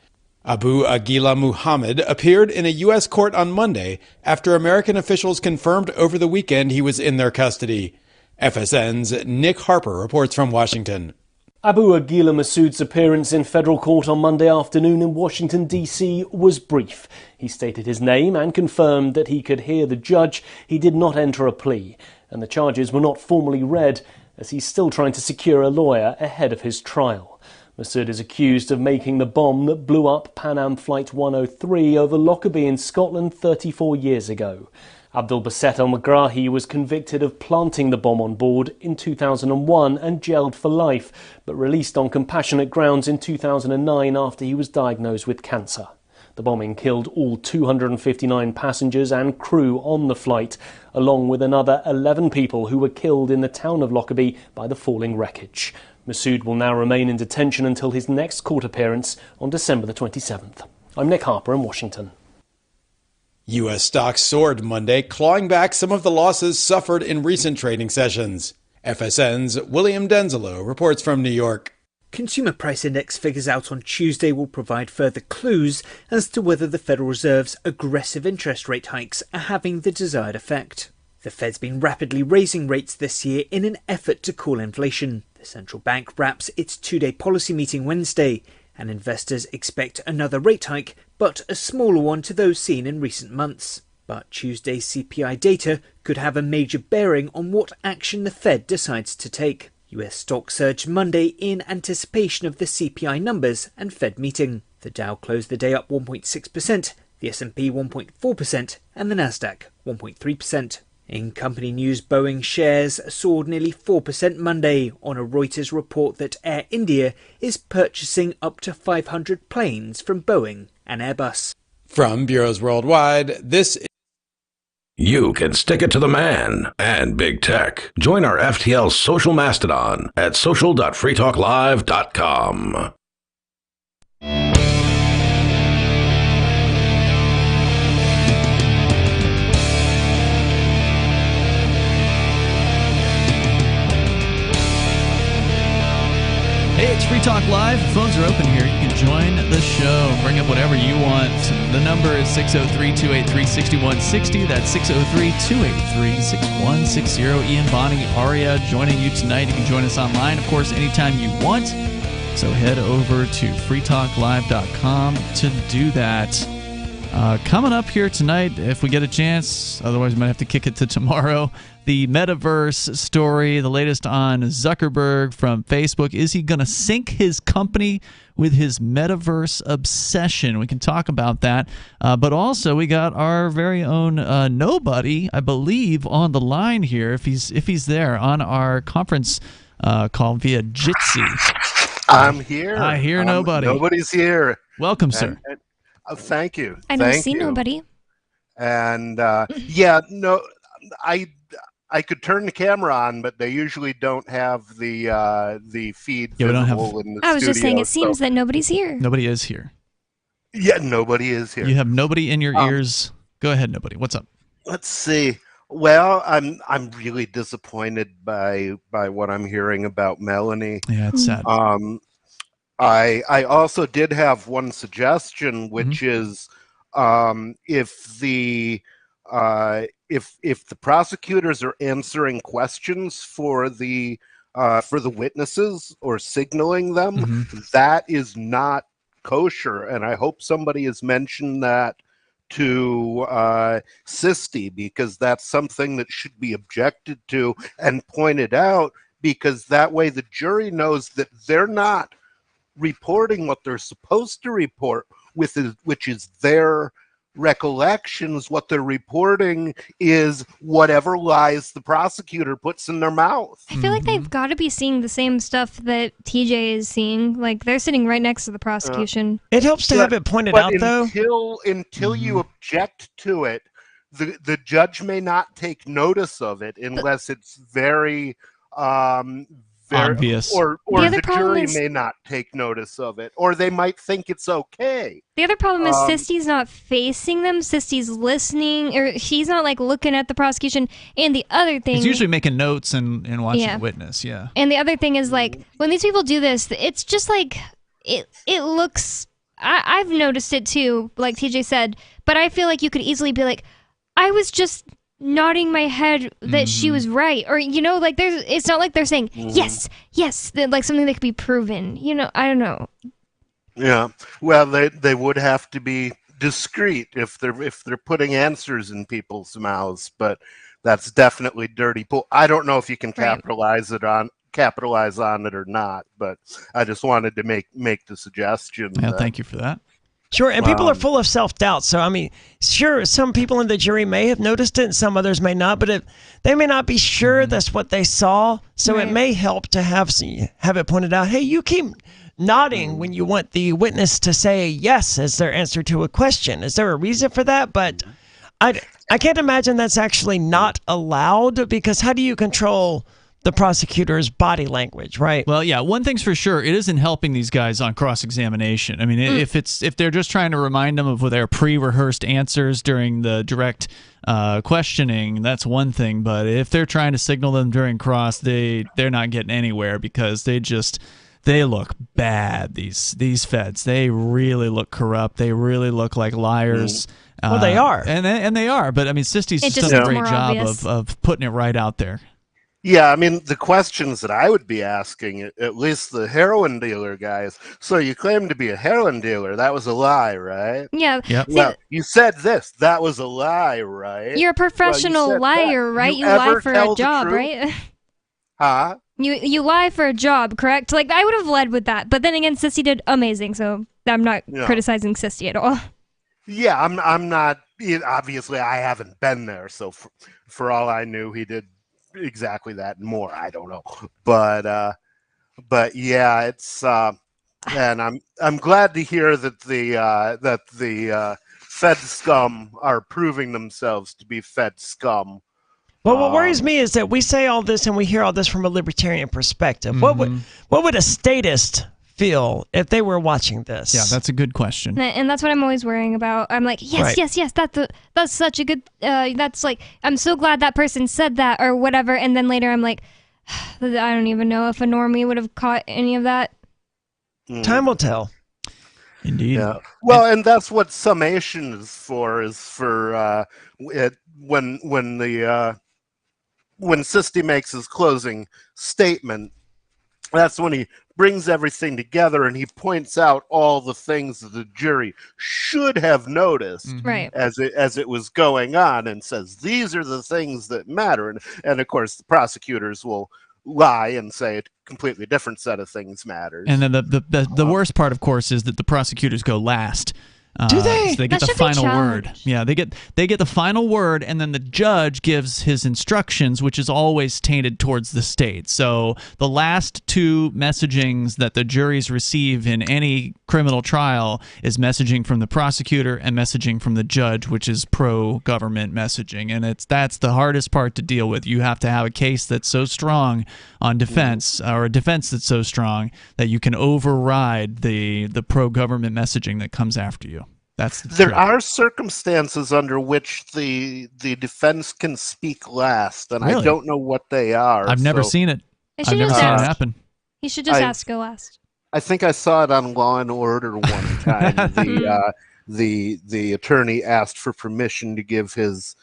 Abu Aguila Muhammad appeared in a U.S. court on Monday after American officials confirmed over the weekend he was in their custody. FSN's Nick Harper reports from Washington. Abu Aguila Masood's appearance in federal court on Monday afternoon in Washington, D.C. was brief. He stated his name and confirmed that he could hear the judge. He did not enter a plea, and the charges were not formally read, as he's still trying to secure a lawyer ahead of his trial. Masood is accused of making the bomb that blew up Pan Am Flight 103 over Lockerbie in Scotland 34 years ago. Abdul Baset al-Megrahi was convicted of planting the bomb on board in 2001 and jailed for life, but released on compassionate grounds in 2009 after he was diagnosed with cancer. The bombing killed all 259 passengers and crew on the flight, along with another 11 people who were killed in the town of Lockerbie by the falling wreckage. Masood will now remain in detention until his next court appearance on December the 27th. I'm Nick Harper in Washington. U.S. stocks soared Monday, clawing back some of the losses suffered in recent trading sessions. FSN's William Denzelo reports from New York. Consumer Price Index figures out on Tuesday will provide further clues as to whether the Federal Reserve's aggressive interest rate hikes are having the desired effect. The Fed's been rapidly raising rates this year in an effort to cool inflation. The central bank wraps its two-day policy meeting Wednesday, and investors expect another rate hike, but a smaller one to those seen in recent months. But Tuesday's CPI data could have a major bearing on what action the Fed decides to take. US stocks surged Monday in anticipation of the CPI numbers and Fed meeting. The Dow closed the day up 1.6%, the S&P 1.4%, and the Nasdaq 1.3%. In company news, Boeing shares soared nearly 4% Monday on a Reuters report that Air India is purchasing up to 500 planes from Boeing and Airbus. From Bureaus Worldwide, this is... You can stick it to the man and big tech. Join our FTL social mastodon at social.freetalklive.com. Hey, it's Free Talk Live. Phones are open here. You can join the show. Bring up whatever you want. The number is 603-283-6160. That's 603-283-6160. Ian, Bonnie, Aria joining you tonight. You can join us online, of course, anytime you want. So head over to freetalklive.com to do that. Coming up here tonight, if we get a chance, otherwise we might have to kick it to tomorrow, the metaverse story, the latest on Zuckerberg from Facebook. Is he going to sync his company with his metaverse obsession? We can talk about that. But also, we got our very own Nobody, I believe, on the line here, if he's there, on our conference call via Jitsi. I'm here. I hear Nobody. Nobody's here. Welcome, sir. Thank you. I don't see nobody. And I could turn the camera on, but they usually don't have the feed visible in the I was studio, just saying, it seems that nobody's here. Nobody is here. Yeah, nobody is here. You have nobody in your ears. Go ahead, Nobody. What's up? Let's see. Well, I'm really disappointed by what I'm hearing about Melanie. Yeah, it's sad. I also did have one suggestion, which is if the prosecutors are answering questions for the witnesses or signaling them, that is not kosher, and I hope somebody has mentioned that to Sisti, because that's something that should be objected to and pointed out, because that way the jury knows that they're not reporting what they're supposed to report, which is their recollections. What they're reporting is whatever lies the prosecutor puts in their mouth. I feel like they've got to be seeing the same stuff that TJ is seeing. Like, they're sitting right next to the prosecution. It helps to have it pointed out, though. Until you object to it, the judge may not take notice of it unless it's very obvious, or the jury may not take notice of it, or they might think it's okay. The other problem is Sisti's not facing them. Sisti's listening, or he's not like looking at the prosecution. And the other thing, he's usually making notes and watching the witness. Yeah. And the other thing is, like, when these people do this, it's just like it looks. I've noticed it too, like TJ said, but I feel like you could easily be like, I was just nodding my head that she was right, or like it's not like they're saying yes, like something that could be proven. I don't know. Yeah, well, they would have to be discreet if they're putting answers in people's mouths, but that's definitely dirty pool. I don't know if you can capitalize on it or not, but I just wanted to make the suggestion. Yeah, thank you for that. Sure, and people are full of self-doubt. So, I mean, sure, some people in the jury may have noticed it and some others may not, but they may not be sure that's what they saw. So it may help to have it pointed out, hey, you keep nodding when you want the witness to say yes as their answer to a question. Is there a reason for that? But I can't imagine that's actually not allowed, because how do you control the prosecutor's body language, right? Well, yeah, one thing's for sure, it isn't helping these guys on cross-examination. I mean, if they're just trying to remind them of their pre-rehearsed answers during the direct questioning, that's one thing. But if they're trying to signal them during cross, they're not getting anywhere, because they look bad. These feds, they really look corrupt. They really look like liars. Well, they are, and they are. But I mean, Sisti's just done a great job of putting it right out there. Yeah, I mean, the questions that I would be asking, at least the heroin dealer guys, so you claim to be a heroin dealer. That was a lie, right? Yeah. Yep. Well, you said this. That was a lie, right? You're a professional Well, you said liar, that. right? You ever lie for tell a the job, truth? right? Huh? You lie for a job, correct? Like, I would have led with that. But then again, Sissy did amazing, so I'm not Yeah. criticizing Sissy at all. Yeah, I'm not. Obviously, I haven't been there, so for all I knew, he did exactly that and more. I don't know, but yeah, it's and I'm glad to hear that the Fed scum are proving themselves to be Fed scum. Well, what worries me is that we say all this and we hear all this from a libertarian perspective. Mm-hmm. What would a statist feel if they were watching this? Yeah, that's a good question. And that's what I'm always worrying about. I'm like, yes, Right. yes, that's such a good. That's like, I'm so glad that person said that or whatever. And then later, I'm like, I don't even know if a normie would have caught any of that. Time will tell. Indeed. Yeah. Well, and that's what summation is for when Sisti makes his closing statement. That's when he brings everything together and he points out all the things that the jury should have noticed Right. as it was going on, and says these are the things that matter. And of course, the prosecutors will lie and say a completely different set of things matters. And then the worst part, of course, is that the prosecutors go last. Do they? So they get That the should be final word. challenged. Yeah, they get the final word, and then the judge gives his instructions, which is always tainted towards the state. So the last two messagings that the juries receive in any criminal trial is messaging from the prosecutor and messaging from the judge, which is pro-government messaging, and that's the hardest part to deal with. You have to have a case that's so strong on defense, or a defense that's so strong that you can override the pro-government messaging that comes after you. That's the There trick. are circumstances under which the defense can speak last, and I Really? don't know what they are. I've never so seen it. They I've should never just seen it ask. happen. He should just I- ask go last. I think I saw it on Law and Order one time. The attorney asked for permission to give his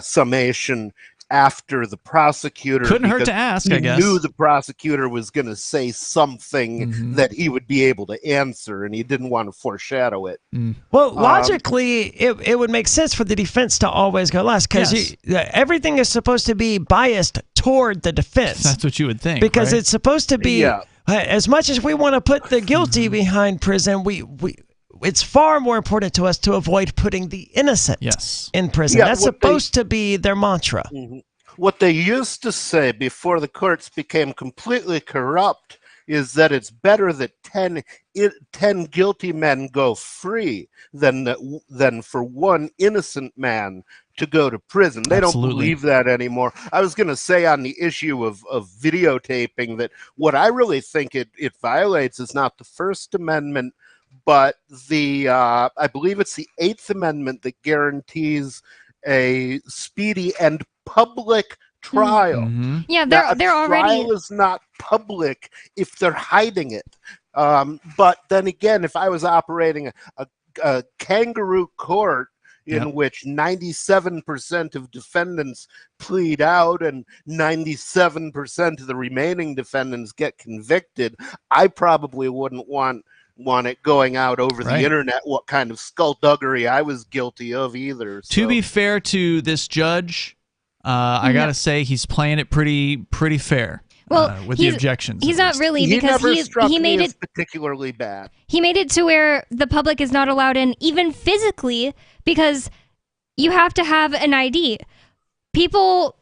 summation after the prosecutor. Couldn't hurt because to ask, he I guess. knew the prosecutor was going to say something Mhm. that he would be able to answer, and he didn't want to foreshadow it. Well, logically, it would make sense for the defense to always go last because Yes. everything is supposed to be biased toward the defense. That's what you would think. Because right? it's supposed to be, Yeah. as much as we want to put the guilty behind prison, it's far more important to us to avoid putting the innocent in prison. Yeah, That's what they- supposed to be their mantra. What they used to say before the courts became completely corrupt is that it's better that 10 guilty men go free than for one innocent man to go to prison. They Absolutely. don't believe that anymore. I was going to say on the issue of videotaping that what I really think it violates is not the First Amendment, but I believe it's the Eighth Amendment that guarantees a speedy and public trial. Yeah, Now, they're a already. trial is not public if they're hiding it. But then again, if I was operating a kangaroo court in which 97% of defendants plead out and 97% of the remaining defendants get convicted, I probably wouldn't want it going out over Right. the internet what kind of skullduggery I was guilty of either. To so. be fair to this judge, I gotta say he's playing it pretty fair. Well, with the he's- objections. He's at not least. really He because never struck he made me it. as particularly bad. He made it to where the public is not allowed in, even physically, because you have to have an ID. People,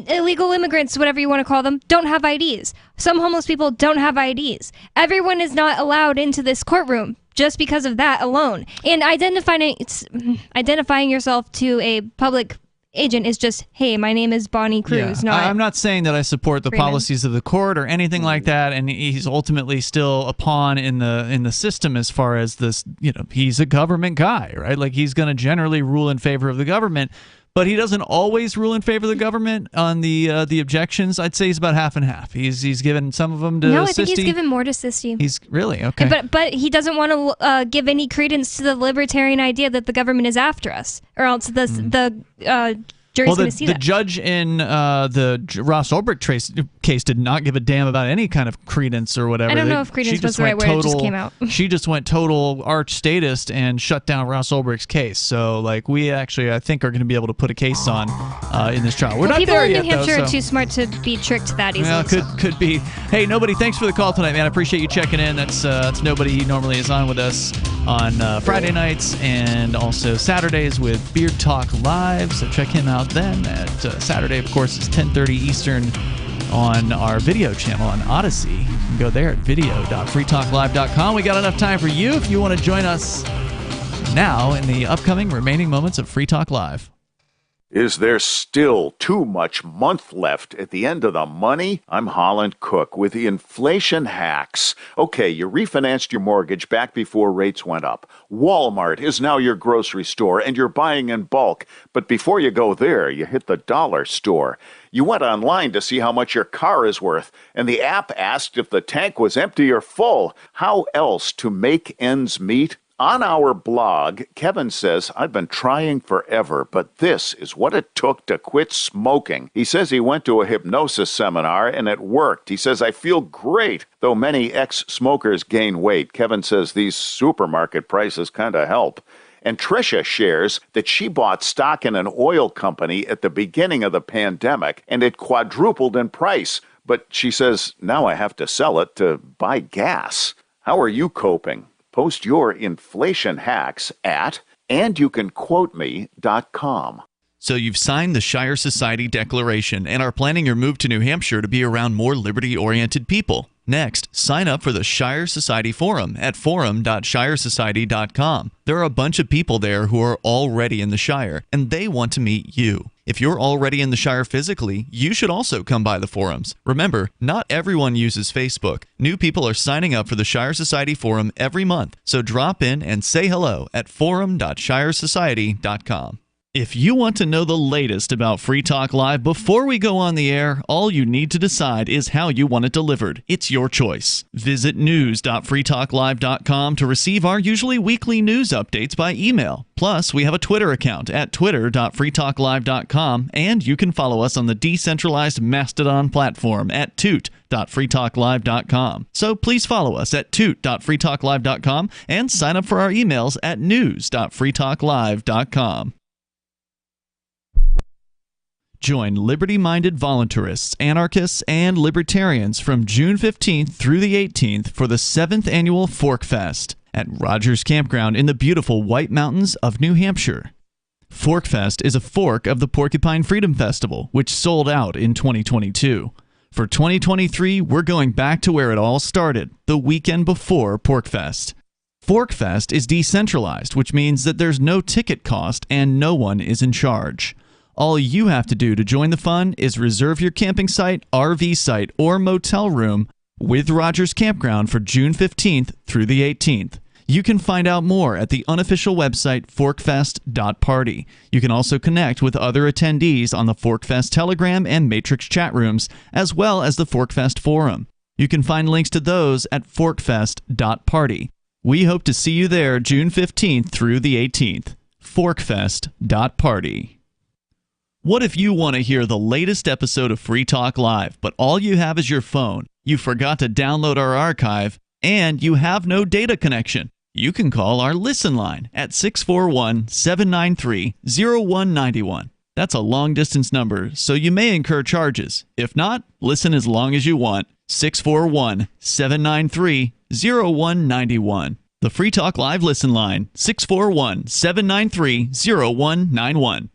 illegal immigrants, whatever you want to call them, don't have IDs. Some homeless people don't have IDs. Everyone is not allowed into this courtroom just because of that alone. And identifying yourself to a public agent is just, hey, my name is Bonnie Cruz. I'm not saying that I support the Freeman. policies of the court or anything like that, and he's ultimately still a pawn in the system as far as this. He's a government guy, right? Like he's going to generally rule in favor of the government, but he doesn't always rule in favor of the government on the objections. I'd say he's about half and half. He's given some of them to No, I think he's Sisti. given more to Sisti. He's really okay. But he doesn't want to give any credence to the libertarian idea that the government is after us, or else the jury's going to see the that. judge in the Ross Ulbricht case did not give a damn about any kind of credence or whatever. I don't know if credence was the right word. It just came out. She just went total arch statist and shut down Ross Ulbricht's case. So, like, we actually, I think, are going to be able to put a case on in this trial. We're not people there in yet, New Hampshire though, are too smart to be tricked that easily. Yeah, could be. Hey, Nobody, thanks for the call tonight, man. I appreciate you checking in. That's Nobody. He normally is on with us on Friday nights and also Saturdays with Beard Talk Live. So check him out then. At Saturday, of course, it's 10:30 Eastern on our video channel on Odyssey. You can go there at video.freetalklive.com. We got enough time for you if you want to join us now in the upcoming remaining moments of Free Talk Live. Is there still too much month left at the end of the money? I'm Holland Cook with the Inflation Hacks. Okay, you refinanced your mortgage back before rates went up. Walmart is now your grocery store and you're buying in bulk. But before you go there, you hit the dollar store. You went online to see how much your car is worth, and the app asked if the tank was empty or full. How else to make ends meet? On our blog, Kevin says, I've been trying forever, but this is what it took to quit smoking. He says he went to a hypnosis seminar and it worked. He says, I feel great. Though many ex-smokers gain weight, Kevin says these supermarket prices kind of help. And Tricia shares that she bought stock in an oil company at the beginning of the pandemic and it quadrupled in price. But she says, now I have to sell it to buy gas. How are you coping? Post your inflation hacks at andyoucanquoteme.com. So you've signed the Shire Society Declaration and are planning your move to New Hampshire to be around more liberty-oriented people. Next, sign up for the Shire Society Forum at forum.shiresociety.com. There are a bunch of people there who are already in the Shire, and they want to meet you. If you're already in the Shire physically, you should also come by the forums. Remember, not everyone uses Facebook. New people are signing up for the Shire Society Forum every month, so drop in and say hello at forum.shiresociety.com. If you want to know the latest about Free Talk Live before we go on the air, all you need to decide is how you want it delivered. It's your choice. Visit news.freetalklive.com to receive our usually weekly news updates by email. Plus, we have a Twitter account at twitter.freetalklive.com, and you can follow us on the decentralized Mastodon platform at toot.freetalklive.com. So please follow us at toot.freetalklive.com and sign up for our emails at news.freetalklive.com. Join liberty-minded voluntarists, anarchists, and libertarians from June 15th through the 18th for the 7th annual Fork Fest at Rogers Campground in the beautiful White Mountains of New Hampshire. Fork Fest is a fork of the Porcupine Freedom Festival, which sold out in 2022. For 2023, we're going back to where it all started, the weekend before PorcFest. ForkFest is decentralized, which means that there's no ticket cost and no one is in charge. All you have to do to join the fun is reserve your camping site, RV site, or motel room with Rogers Campground for June 15th through the 18th. You can find out more at the unofficial website forkfest.party. You can also connect with other attendees on the ForkFest Telegram and Matrix chat rooms, as well as the ForkFest forum. You can find links to those at forkfest.party. We hope to see you there June 15th through the 18th. forkfest.party. What if you want to hear the latest episode of Free Talk Live, but all you have is your phone, you forgot to download our archive, and you have no data connection? You can call our Listen line at 641-793-0191. That's a long-distance number, so you may incur charges. If not, listen as long as you want. 641-793-0191. The Free Talk Live Listen line, 641-793-0191.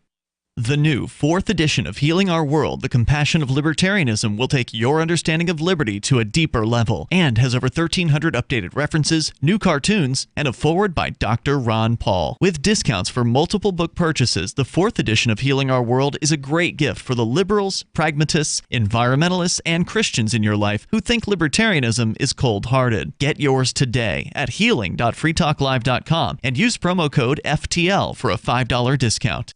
The new 4th edition of Healing Our World, The Compassion of Libertarianism, will take your understanding of liberty to a deeper level and has over 1,300 updated references, new cartoons, and a foreword by Dr. Ron Paul. With discounts for multiple book purchases, the 4th edition of Healing Our World is a great gift for the liberals, pragmatists, environmentalists, and Christians in your life who think libertarianism is cold-hearted. Get yours today at healing.freetalklive.com and use promo code FTL for a $5 discount.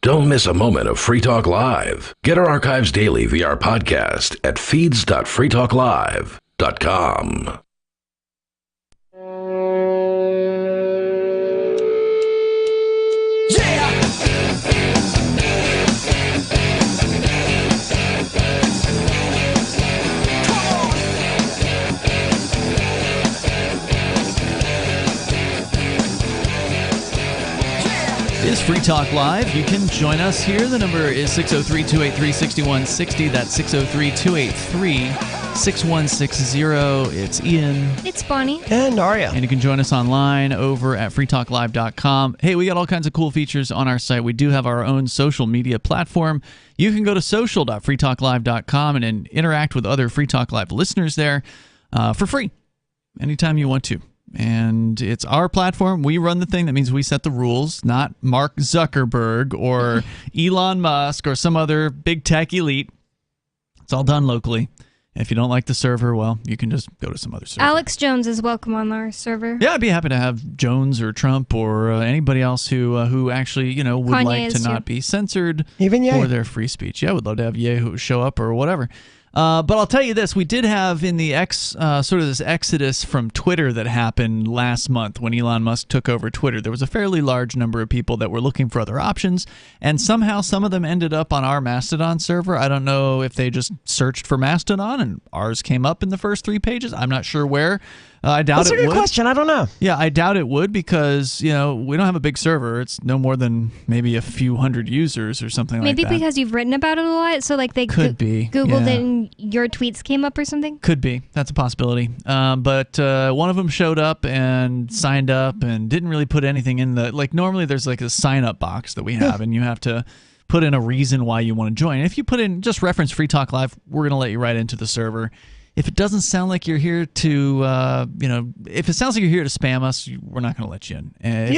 Don't miss a moment of Free Talk Live. Get our archives daily via our podcast at feeds.freetalklive.com. Yeah! is Free Talk Live. You can join us here. The number is 603-283-6160. That's 603-283-6160. It's Ian. It's Bonnie. And Aria. And you can join us online over at freetalklive.com. Hey, we got all kinds of cool features on our site. We do have our own social media platform. You can go to social.freetalklive.com and interact with other Free Talk Live listeners there for free anytime you want to. And it's our platform. We run the thing. That means we set the rules, not Mark Zuckerberg or Elon Musk or some other big tech elite. It's all done locally. If you don't like the server, well, you can just go to some other server. Alex Jones is welcome on our server. Yeah, I'd be happy to have Jones or Trump or anybody else who actually, would Kanye like to is not be censored Even Ye. for their free speech. Yeah, I would love to have Ye who show up or whatever. But I'll tell you this, we did have in the sort of this exodus from Twitter that happened last month when Elon Musk took over Twitter. There was a fairly large number of people that were looking for other options, and somehow some of them ended up on our Mastodon server. I don't know if they just searched for Mastodon and ours came up in the first 3 pages. I'm not sure where. I doubt That's it a good would. question. I don't know. Yeah, I doubt it would because, we don't have a big server. It's no more than maybe a few hundred users or something Maybe like that. because you've written about it a lot, so like they Could be, Googled yeah. it and your tweets came up or something? Could be. That's a possibility. But one of them showed up and signed up and didn't really put anything in the... Like, normally there's like a sign-up box that we have, and you have to put in a reason why you want to join. If you put in just reference Free Talk Live, we're going to let you right into the server. If it doesn't sound like you're here to, if it sounds like you're here to spam us, we're not going to let you in.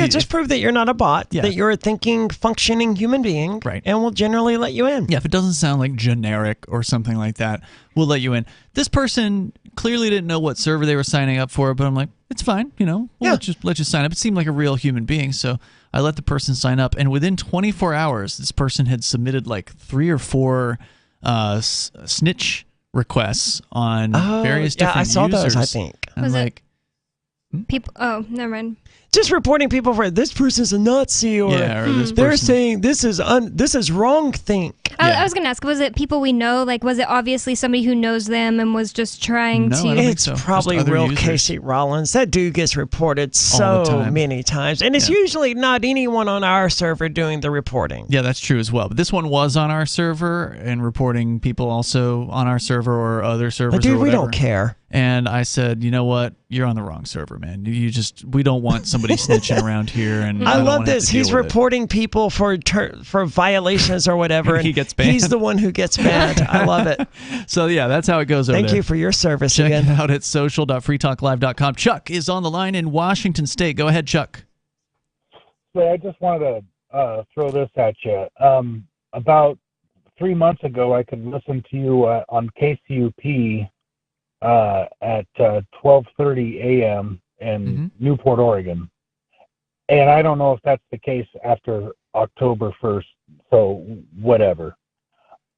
Just prove that you're not a bot, that you're a thinking, functioning human being, right? And we'll generally let you in. Yeah, if it doesn't sound like generic or something like that, we'll let you in. This person clearly didn't know what server they were signing up for, but I'm like, it's fine, we'll let you sign up. It seemed like a real human being, so I let the person sign up, and within 24 hours, this person had submitted like 3 or 4 snitch requests on various different users. I saw those, I think. I'm like, people? Oh, never mind. Just reporting people for this person's a Nazi, or or this they're person. saying this is wrong. Think. I was going to ask, was it people we know? Like, was it obviously somebody who knows them and was just trying to... It's probably real users. Casey Rollins. That dude gets reported so many times. And it's usually not anyone on our server doing the reporting. Yeah, that's true as well. But this one was on our server and reporting people also on our server or other servers. But dude, or whatever. we don't care. And I said, you know what? You're on the wrong server, man. We don't want somebody snitching around here. And I love this. He's reporting people for violations or whatever. And he gets banned. He's the one who gets banned. I love it. So yeah, that's how it goes over there. Thank you for your service. Check again. it out at social.freetalklive.com. Chuck is on the line in Washington State. Go ahead, Chuck. So I just wanted to throw this at you. About 3 months ago, I could listen to you on KCUP at 12:30 a.m. in Newport, Oregon. And I don't know if that's the case after October 1st, so whatever.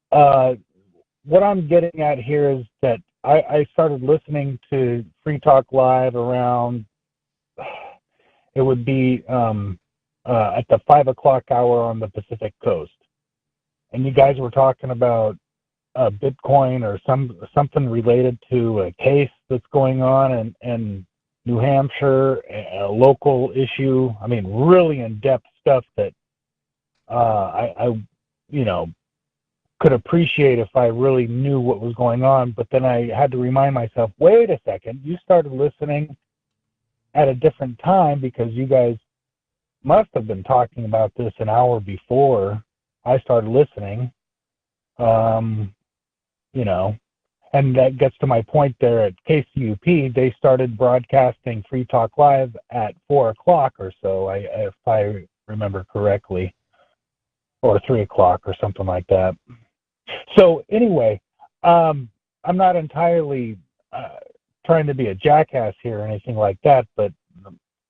What I'm getting at here is that I started listening to Free Talk Live around, it would be at the 5 o'clock hour on the Pacific Coast. And you guys were talking about Bitcoin or something related to a case that's going on in New Hampshire, a local issue. I mean, really in-depth stuff that I could appreciate if I really knew what was going on. But then I had to remind myself, wait a second, you started listening at a different time because you guys must have been talking about this an hour before I started listening. And that gets to my point there at KCUP. They started broadcasting Free Talk Live at 4 o'clock or so, if I remember correctly, or 3 o'clock or something like that. So anyway, I'm not entirely trying to be a jackass here or anything like that, but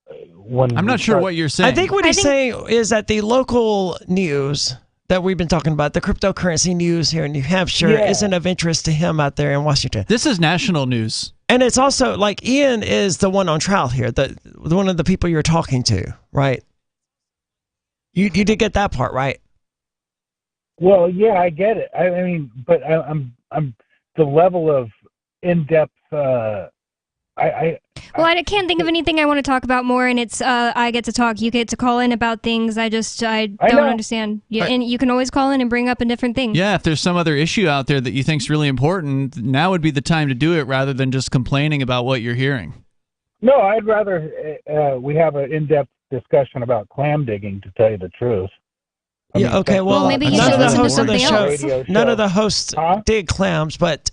I'm not sure what you're saying. I think what he's saying is that the local news that we've been talking about, the cryptocurrency news here in New Hampshire, isn't of interest to him out there in Washington. This is national news. And it's also, like, Ian is the one on trial here, one of the people you're talking to, right? You did get that part, right? Well, yeah, I get it. I mean, but I'm the level of in-depth Well, I can't think of anything I want to talk about more, and it's I get to talk. You get to call in about things. I don't understand. Yeah, and you can always call in and bring up a different thing. Yeah, if there's some other issue out there that you think's really important, now would be the time to do it rather than just complaining about what you're hearing. No, I'd rather we have an in-depth discussion about clam digging, to tell you the truth. Yeah, okay, well maybe you none should of the listen to hosts of the something show, else. none of the hosts dig clams, but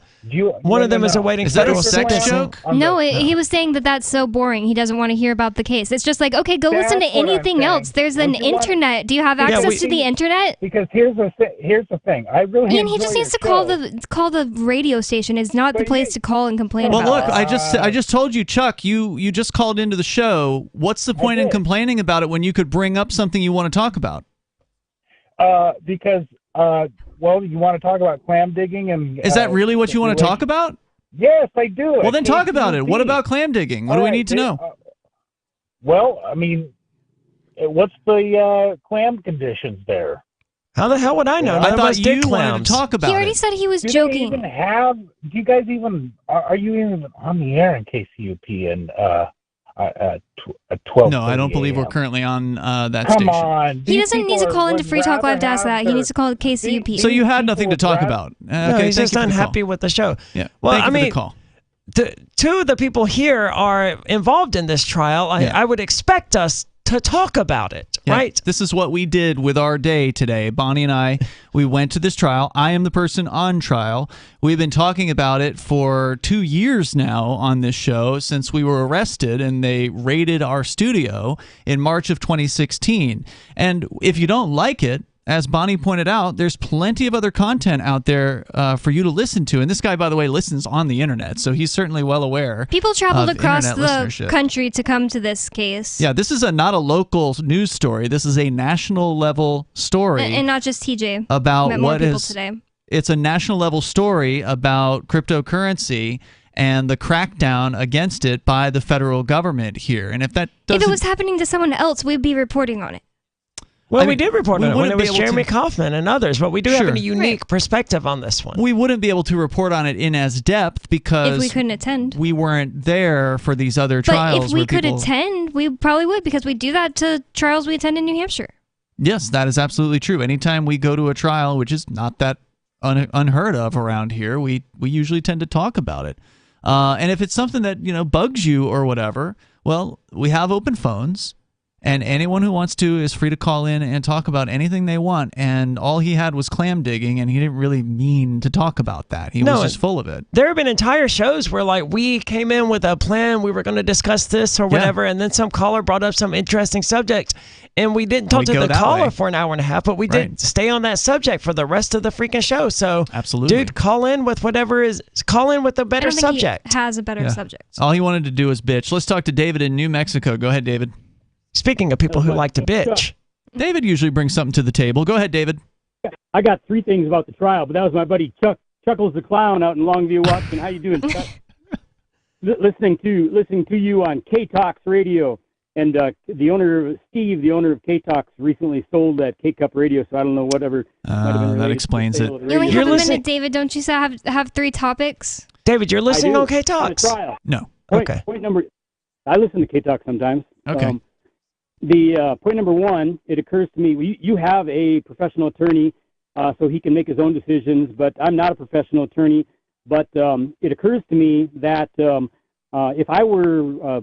one of them is awaiting Is that a federal sex sentencing. joke? No, he was saying that that's so boring. He doesn't want to hear about the case. It's just like, okay, go listen to That's what I'm anything saying. else. There's an Don't you want- internet. Do you have access to the internet? Because here's the thing. I really Ian, he enjoy just your needs to show. call the radio station. It's not the place to call and complain Well, about. look, I just told you, Chuck, you just called into the show. What's the point in complaining about it when you could bring up something you want to talk about? Because well, you want to talk about clam digging and Is that really what you want to talk about? Yes, I do. Well, then talk about it. What about clam digging? What do we need to know? Well, I mean, what's the clam conditions there? How the hell would I know? I None of thought us dig you wanted clams. to talk about He already it. said he was Do joking. They even have? Do you guys even? Are you even on the air in KCUP and at 12? No, I don't believe we're currently on that Come station. on. He These doesn't need to people call into would Free Talk Live to ask rather that. He have needs to call KCUP. So you had nothing to talk about. No, Okay, he's thank just you for the unhappy call. with the show. Yeah. Well, Thank you I for the mean, call. Two of the people here are involved in this trial. I would expect us to talk about it, Yeah, right? This is what we did with our day today. Bonnie and I, we went to this trial. I am the person on trial. We've been talking about it for 2 years now on this show since we were arrested and they raided our studio in March of 2016. And if you don't like it, as Bonnie pointed out, there's plenty of other content out there for you to listen to. And this guy, by the way, listens on the internet, so he's certainly well aware. People traveled of across internet the listenership. country to come to this case. Yeah, this is not a local news story. This is a national level story And not just TJ. about Met more what people is. today. It's a national level story about cryptocurrency and the crackdown against it by the federal government here. And if that doesn't, If it was happening to someone else, we'd be reporting on it. Well, we did report on it when wouldn't it be was able Jeremy to- Kaufman and others, but we do have Sure. a unique perspective on this one. we wouldn't be able to report on it in as depth because If we couldn't attend. we weren't there for these other But trials. if we where could people- attend, we probably would because we do that to trials we attend in New Hampshire. Yes, that is absolutely true. Anytime we go to a trial, which is not that unheard of around here, we usually tend to talk about it. And if it's something that bugs you or whatever, well, we have open phones, and anyone who wants to is free to call in and talk about anything they want. And all he had was clam digging, and he didn't really mean to talk about that. He was just full of it. There have been entire shows where, like, we came in with a plan, we were going to discuss this or whatever, and then some caller brought up some interesting subject, and we didn't talk We to go the that caller way. for an hour and a half, but we did stay on that subject for the rest of the freaking show. So, absolutely, dude, call in with a better I don't think subject. He has a better Yeah. subject. All he wanted to do was bitch. Let's talk to David in New Mexico. Go ahead, David. Speaking of people who like to bitch, David usually brings something to the table. Go ahead, David. I got three things about the trial, but that was my buddy Chuckles the Clown out in Longview, Washington. How you doing, Chuck? listening to you on K-Talks Radio, and the owner of K-Talks, recently sold that K-Cup Radio, so I don't know whatever. That explains it. You only have a minute, David. Don't you have three topics? David, you're listening I do. on K-Talks? On the trial. No. Point number. I listen to K-Talk sometimes. Okay. The point number one, it occurs to me, you have a professional attorney, so he can make his own decisions, but I'm not a professional attorney. But it occurs to me that if I were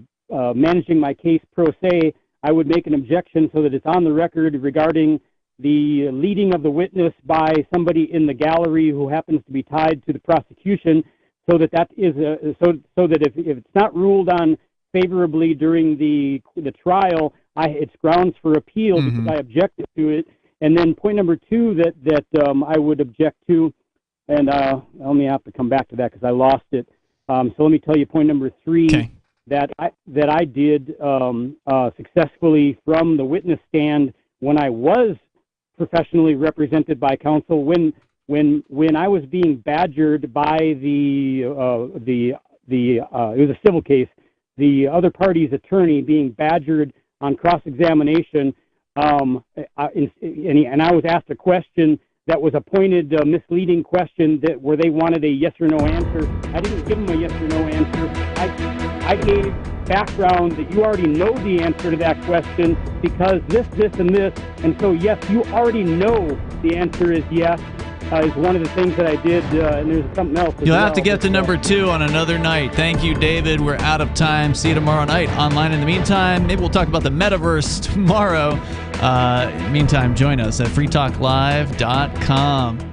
managing my case pro se, I would make an objection so that it's on the record regarding the leading of the witness by somebody in the gallery who happens to be tied to the prosecution, so that is so that if it's not ruled on favorably during the trial, it's grounds for appeal because I objected to it. And then point number two that I would object to, and I only have to come back to that because I lost it. So let me tell you point number three that I did successfully from the witness stand when I was professionally represented by counsel. When I was being badgered by it was a civil case, the other party's attorney being badgered on cross-examination, and I was asked a question that was a pointed, misleading question where they wanted a yes or no answer. I didn't give them a yes or no answer. I gave background that you already know the answer to that question because this, and this. And so, yes, you already know the answer is yes. Is one of the things that I did, and there's something else. You'll have to get to number 2 on another night. Thank you, David. We're out of time. See you tomorrow night online. In the meantime, maybe we'll talk about the metaverse tomorrow. Meantime, join us at freetalklive.com.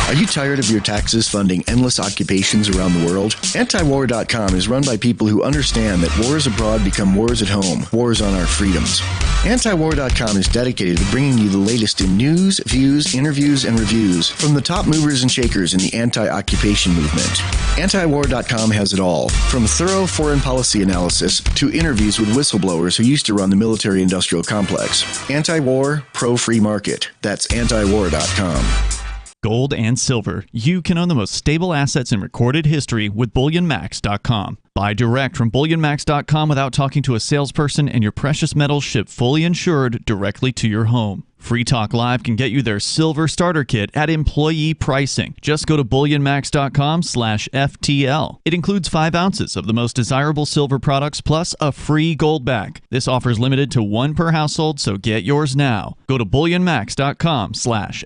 Are you tired of your taxes funding endless occupations around the world? Antiwar.com is run by people who understand that wars abroad become wars at home, wars on our freedoms. Antiwar.com is dedicated to bringing you the latest in news, views, interviews, and reviews from the top movers and shakers in the anti-occupation movement. Antiwar.com has it all, from thorough foreign policy analysis to interviews with whistleblowers who used to run the military-industrial complex. Anti-war, pro-free market. That's antiwar.com. Gold and silver. You can own the most stable assets in recorded history with BullionMax.com. Buy direct from BullionMax.com without talking to a salesperson, and your precious metals shipped fully insured directly to your home. Free Talk Live can get you their silver starter kit at employee pricing. Just go to BullionMax.com/FTL. It includes 5 ounces of the most desirable silver products plus a free gold bag. This offer is limited to 1 per household, so get yours now. Go to BullionMax.com/FTL.